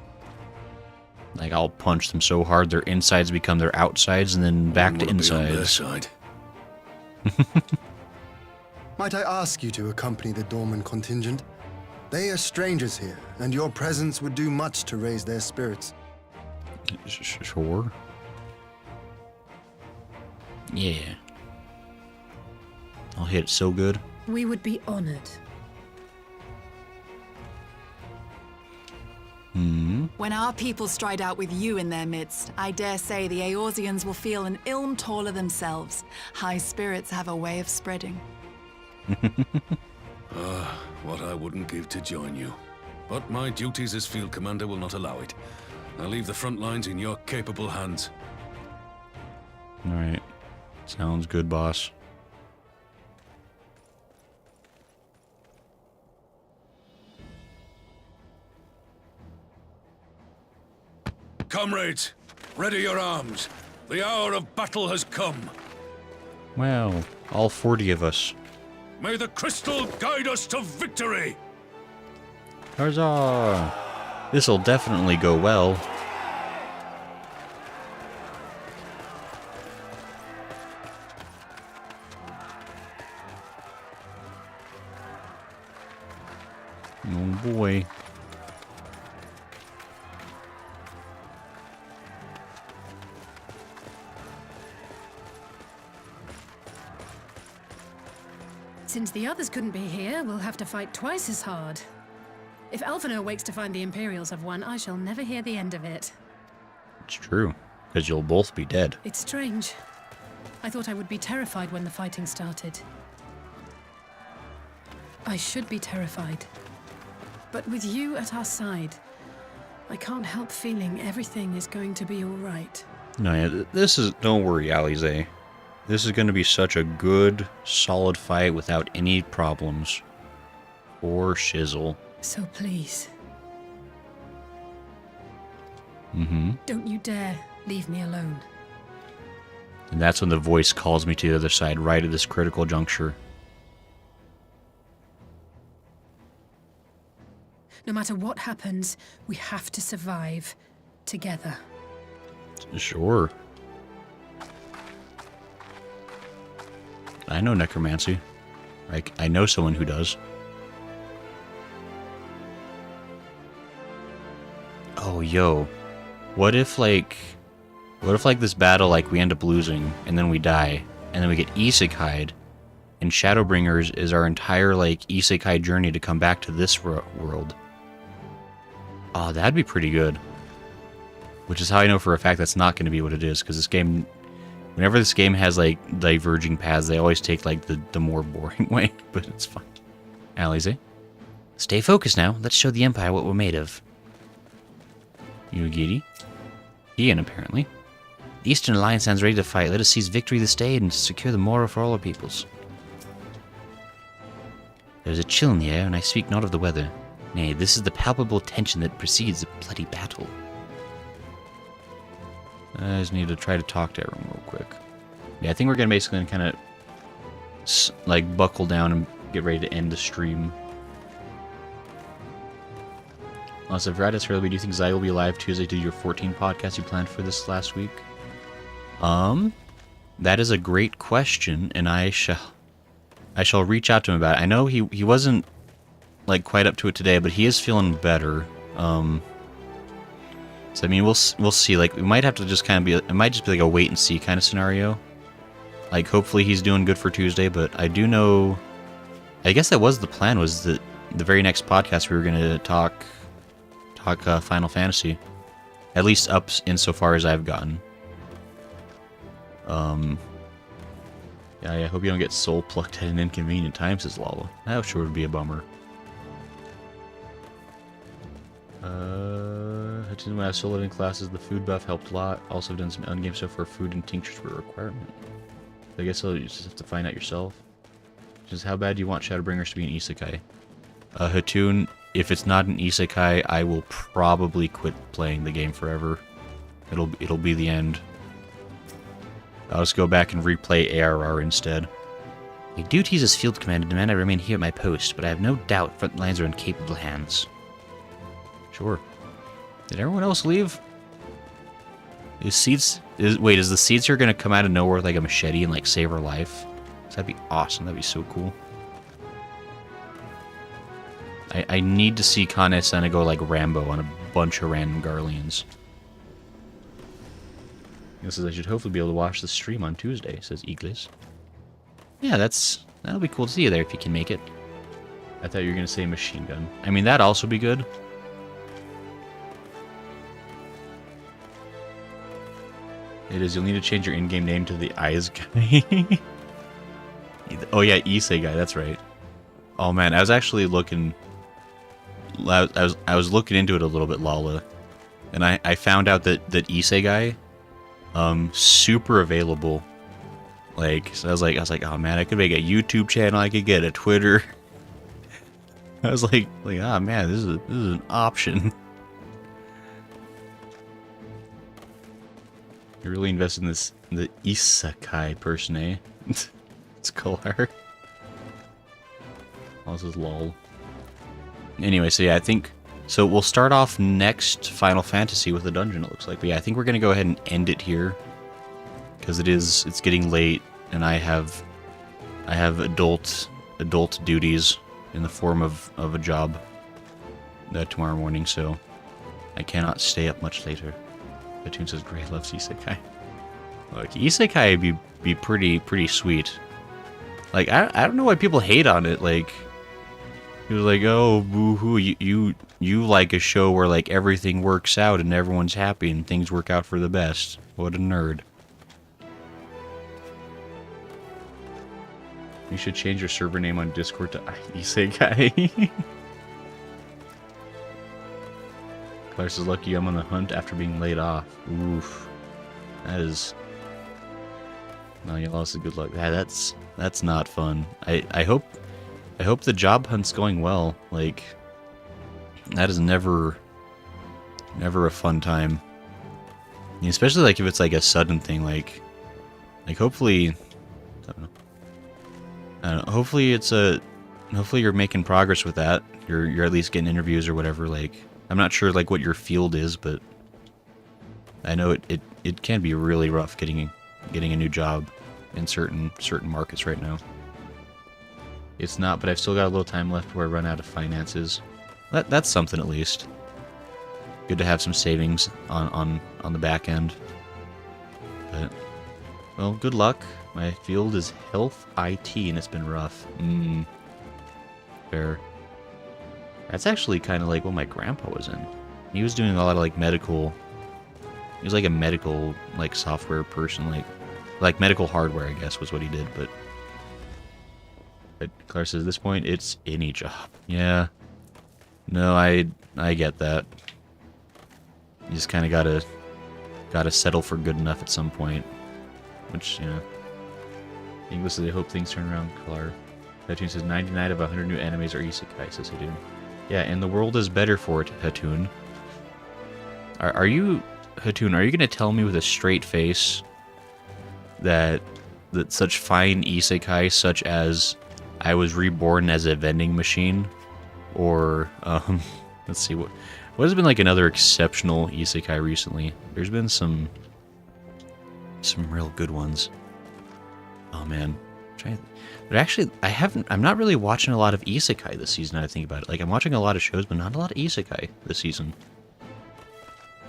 Like, I'll punch them so hard their insides become their outsides and then back to insides. Be on their side. Might I ask you to accompany the Dorman contingent? They are strangers here, and your presence would do much to raise their spirits. Sure. Yeah. I'll hit it so good. We would be honored. When our people stride out with you in their midst, I dare say the Eorzeans will feel an ilm taller themselves. High spirits have a way of spreading. What I wouldn't give to join you. But my duties as field commander will not allow it. I'll leave the front lines in your capable hands. Alright. Sounds good, boss. Comrades, ready your arms. The hour of battle has come. Well, all 40 of us. May the crystal guide us to victory! Huzzah! This'll definitely go well. Oh boy. Since the others couldn't be here, we'll have to fight twice as hard. If Alphinaud wakes to find the Imperials have won, I shall never hear the end of it. It's true, because you'll both be dead. It's strange. I thought I would be terrified when the fighting started. I should be terrified. But with you at our side, I can't help feeling everything is going to be all right. No, yeah, this is... Don't worry, Alize. This is going to be such a good, solid fight without any problems. Or shizzle. So please, Mm-hmm. don't you dare leave me alone. And that's when the voice calls me to the other side, right at this critical juncture. No matter what happens, we have to survive together. Sure. I know necromancy. I know someone who does. Oh, yo. What if this battle, like, we end up losing, and then we die, and then we get isekai'd, and Shadowbringers is our entire, like, isekai journey to come back to this world. Oh, that'd be pretty good. Which is how I know for a fact that's not going to be what it is, because this game... Whenever this game has, like, diverging paths, they always take, like, the more boring way, but it's fine. Alize? Stay focused now. Let's show the Empire what we're made of. Yugiri? Ian, apparently. The Eastern Alliance stands ready to fight. Let us seize victory this day and secure the morrow for all our peoples. There is a chill in the air, and I speak not of the weather. Nay, this is the palpable tension that precedes a bloody battle. I just need to try to talk to everyone real quick. Yeah, I think we're gonna basically kind of like buckle down and get ready to end the stream. Also, if you're at us early, do you think Zai will be live Tuesday to do your 14 podcast you planned for this last week? That is a great question, and I shall reach out to him about it. I know he wasn't like quite up to it today, but he is feeling better. So I mean, we'll see. Like, we might have to just kind of be. It might just be like a wait and see kind of scenario. Like, hopefully he's doing good for Tuesday, but I do know. I guess that was the plan. Was that the very next podcast we were going to talk Final Fantasy, at least up insofar as I've gotten. Yeah, I hope you don't get soul plucked at an inconvenient time, says Lala. That sure would be a bummer. When I was still living classes, the food buff helped a lot. Also done some endgame stuff where food and tinctures were a requirement. I guess you just have to find out yourself. Just how bad do you want Shadowbringers to be an isekai? Hatun, if it's not an isekai, I will probably quit playing the game forever. It'll be the end. I'll just go back and replay ARR instead. My duties as field commander demand I remain here at my post, but I have no doubt front lines are in capable hands. Sure. Did everyone else leave? Is the seeds here gonna come out of nowhere with like a machete and like save her life? That'd be awesome. That'd be so cool. I need to see Kane-sana go like Rambo on a bunch of random Garleans. This is I should hopefully be able to watch the stream on Tuesday, says Iglis. Yeah, that'll be cool to see you there if you can make it. I thought you were gonna say machine gun. I mean, that'd also be good. It is. You'll need to change your in-game name to the Eyes Guy. Oh yeah, Issei Guy. That's right. Oh man, I was actually looking. I was looking into it a little bit, Lala, and I found out that Issei Guy, super available. Like, so I was like, oh man, I could make a YouTube channel. I could get a Twitter. I was like, oh man, this is an option. You're really invested in the isekai person, eh? It's color. Oh, this is lol. Anyway, so yeah, I think... So we'll start off next Final Fantasy with a dungeon, it looks like. But yeah, I think we're going to go ahead and end it here. Because it's getting late, and I have adult duties in the form of a job tomorrow morning, so I cannot stay up much later. Batun says Gray loves Isekai. Look, Isekai would be pretty sweet. Like, I don't know why people hate on it. Like, he was like, oh, boo-hoo, you like a show where, like, everything works out and everyone's happy and things work out for the best. What a nerd. You should change your server name on Discord to Isekai. Clarence is lucky I'm on the hunt after being laid off. Oof. That is... No, you lost a good luck. That's not fun. I hope the job hunt's going well. Like, that is never a fun time. I mean, especially like if it's like a sudden thing. Like hopefully, I don't know. Hopefully you're making progress with that. You're at least getting interviews or whatever. Like, I'm not sure like what your field is, but I know it can be really rough getting a new job in certain markets right now. It's not, but I've still got a little time left before I run out of finances. That's something at least. Good to have some savings on the back end. But, well, good luck. My field is health IT, and it's been rough. Fair. That's actually kind of like what my grandpa was in. He was doing a lot of like medical. He was like a medical like software person, like medical hardware, I guess, was what he did. But Claire says at this point it's any job. Yeah. No, I get that. You just kind of gotta settle for good enough at some point, which, you know. English says, I hope things turn around. Claire. Hatun says 99 of 100 new animes are isekai, says Hatun. Yeah, and the world is better for it, Hatun. Are you, Hatun, are you gonna tell me with a straight face that such fine isekai, such as I was reborn as a vending machine, or let's see, what has been like another exceptional isekai recently? There's been some real good ones. Oh man, but actually I'm not really watching a lot of isekai this season. Now I think about it, like I'm watching a lot of shows, but not a lot of isekai this season.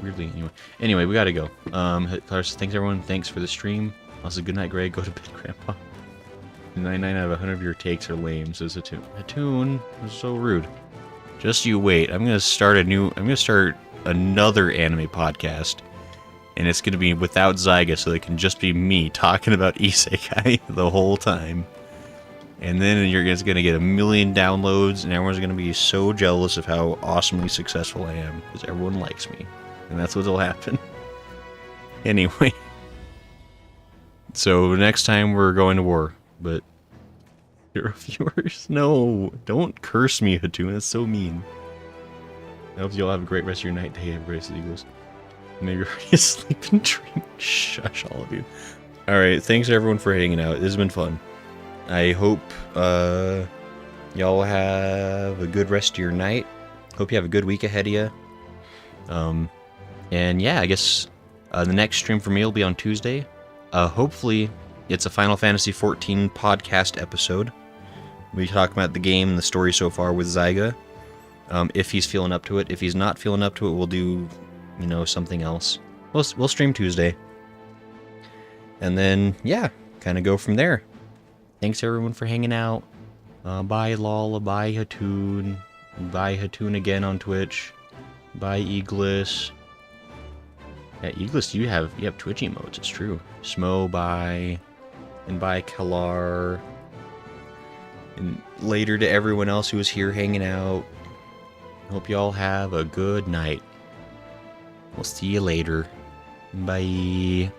Weirdly, anyway, we gotta go. Clarissa, thanks everyone. Thanks for the stream. Also, good night, Greg. Go to bed, Grandpa. 99 out of 100 of your takes are lame, says Hatun. Hatun, that's so rude. Just you wait. I'm gonna start another anime podcast, and it's gonna be without Zyga, so it can just be me talking about isekai the whole time. And then you're just gonna get 1 million downloads, and everyone's gonna be so jealous of how awesomely successful I am, because everyone likes me. And that's what'll happen. Anyway. So next time we're going to war, but hero viewers, no, don't curse me, Hatun. That's so mean. I hope you all have a great rest of your night, day, have grace Eagles. Maybe you're already asleep and dream. Shush, all of you. All right, thanks everyone for hanging out. This has been fun. I hope y'all have a good rest of your night. Hope you have a good week ahead of you. And yeah, I guess the next stream for me will be on Tuesday. Hopefully, it's a Final Fantasy XIV podcast episode. We talk about the game and the story so far with Zyga. If he's feeling up to it. If he's not feeling up to it, we'll do, something else. We'll stream Tuesday. And then, yeah, kind of go from there. Thanks everyone for hanging out. Bye Lala, bye Hatun. Bye Hatun again on Twitch. Bye Eaglis. Yeah, Eaglis, you have Twitch emotes, it's true. Smo, bye. And bye Kalar. And later to everyone else who was here hanging out. Hope y'all have a good night. We'll see you later. Bye.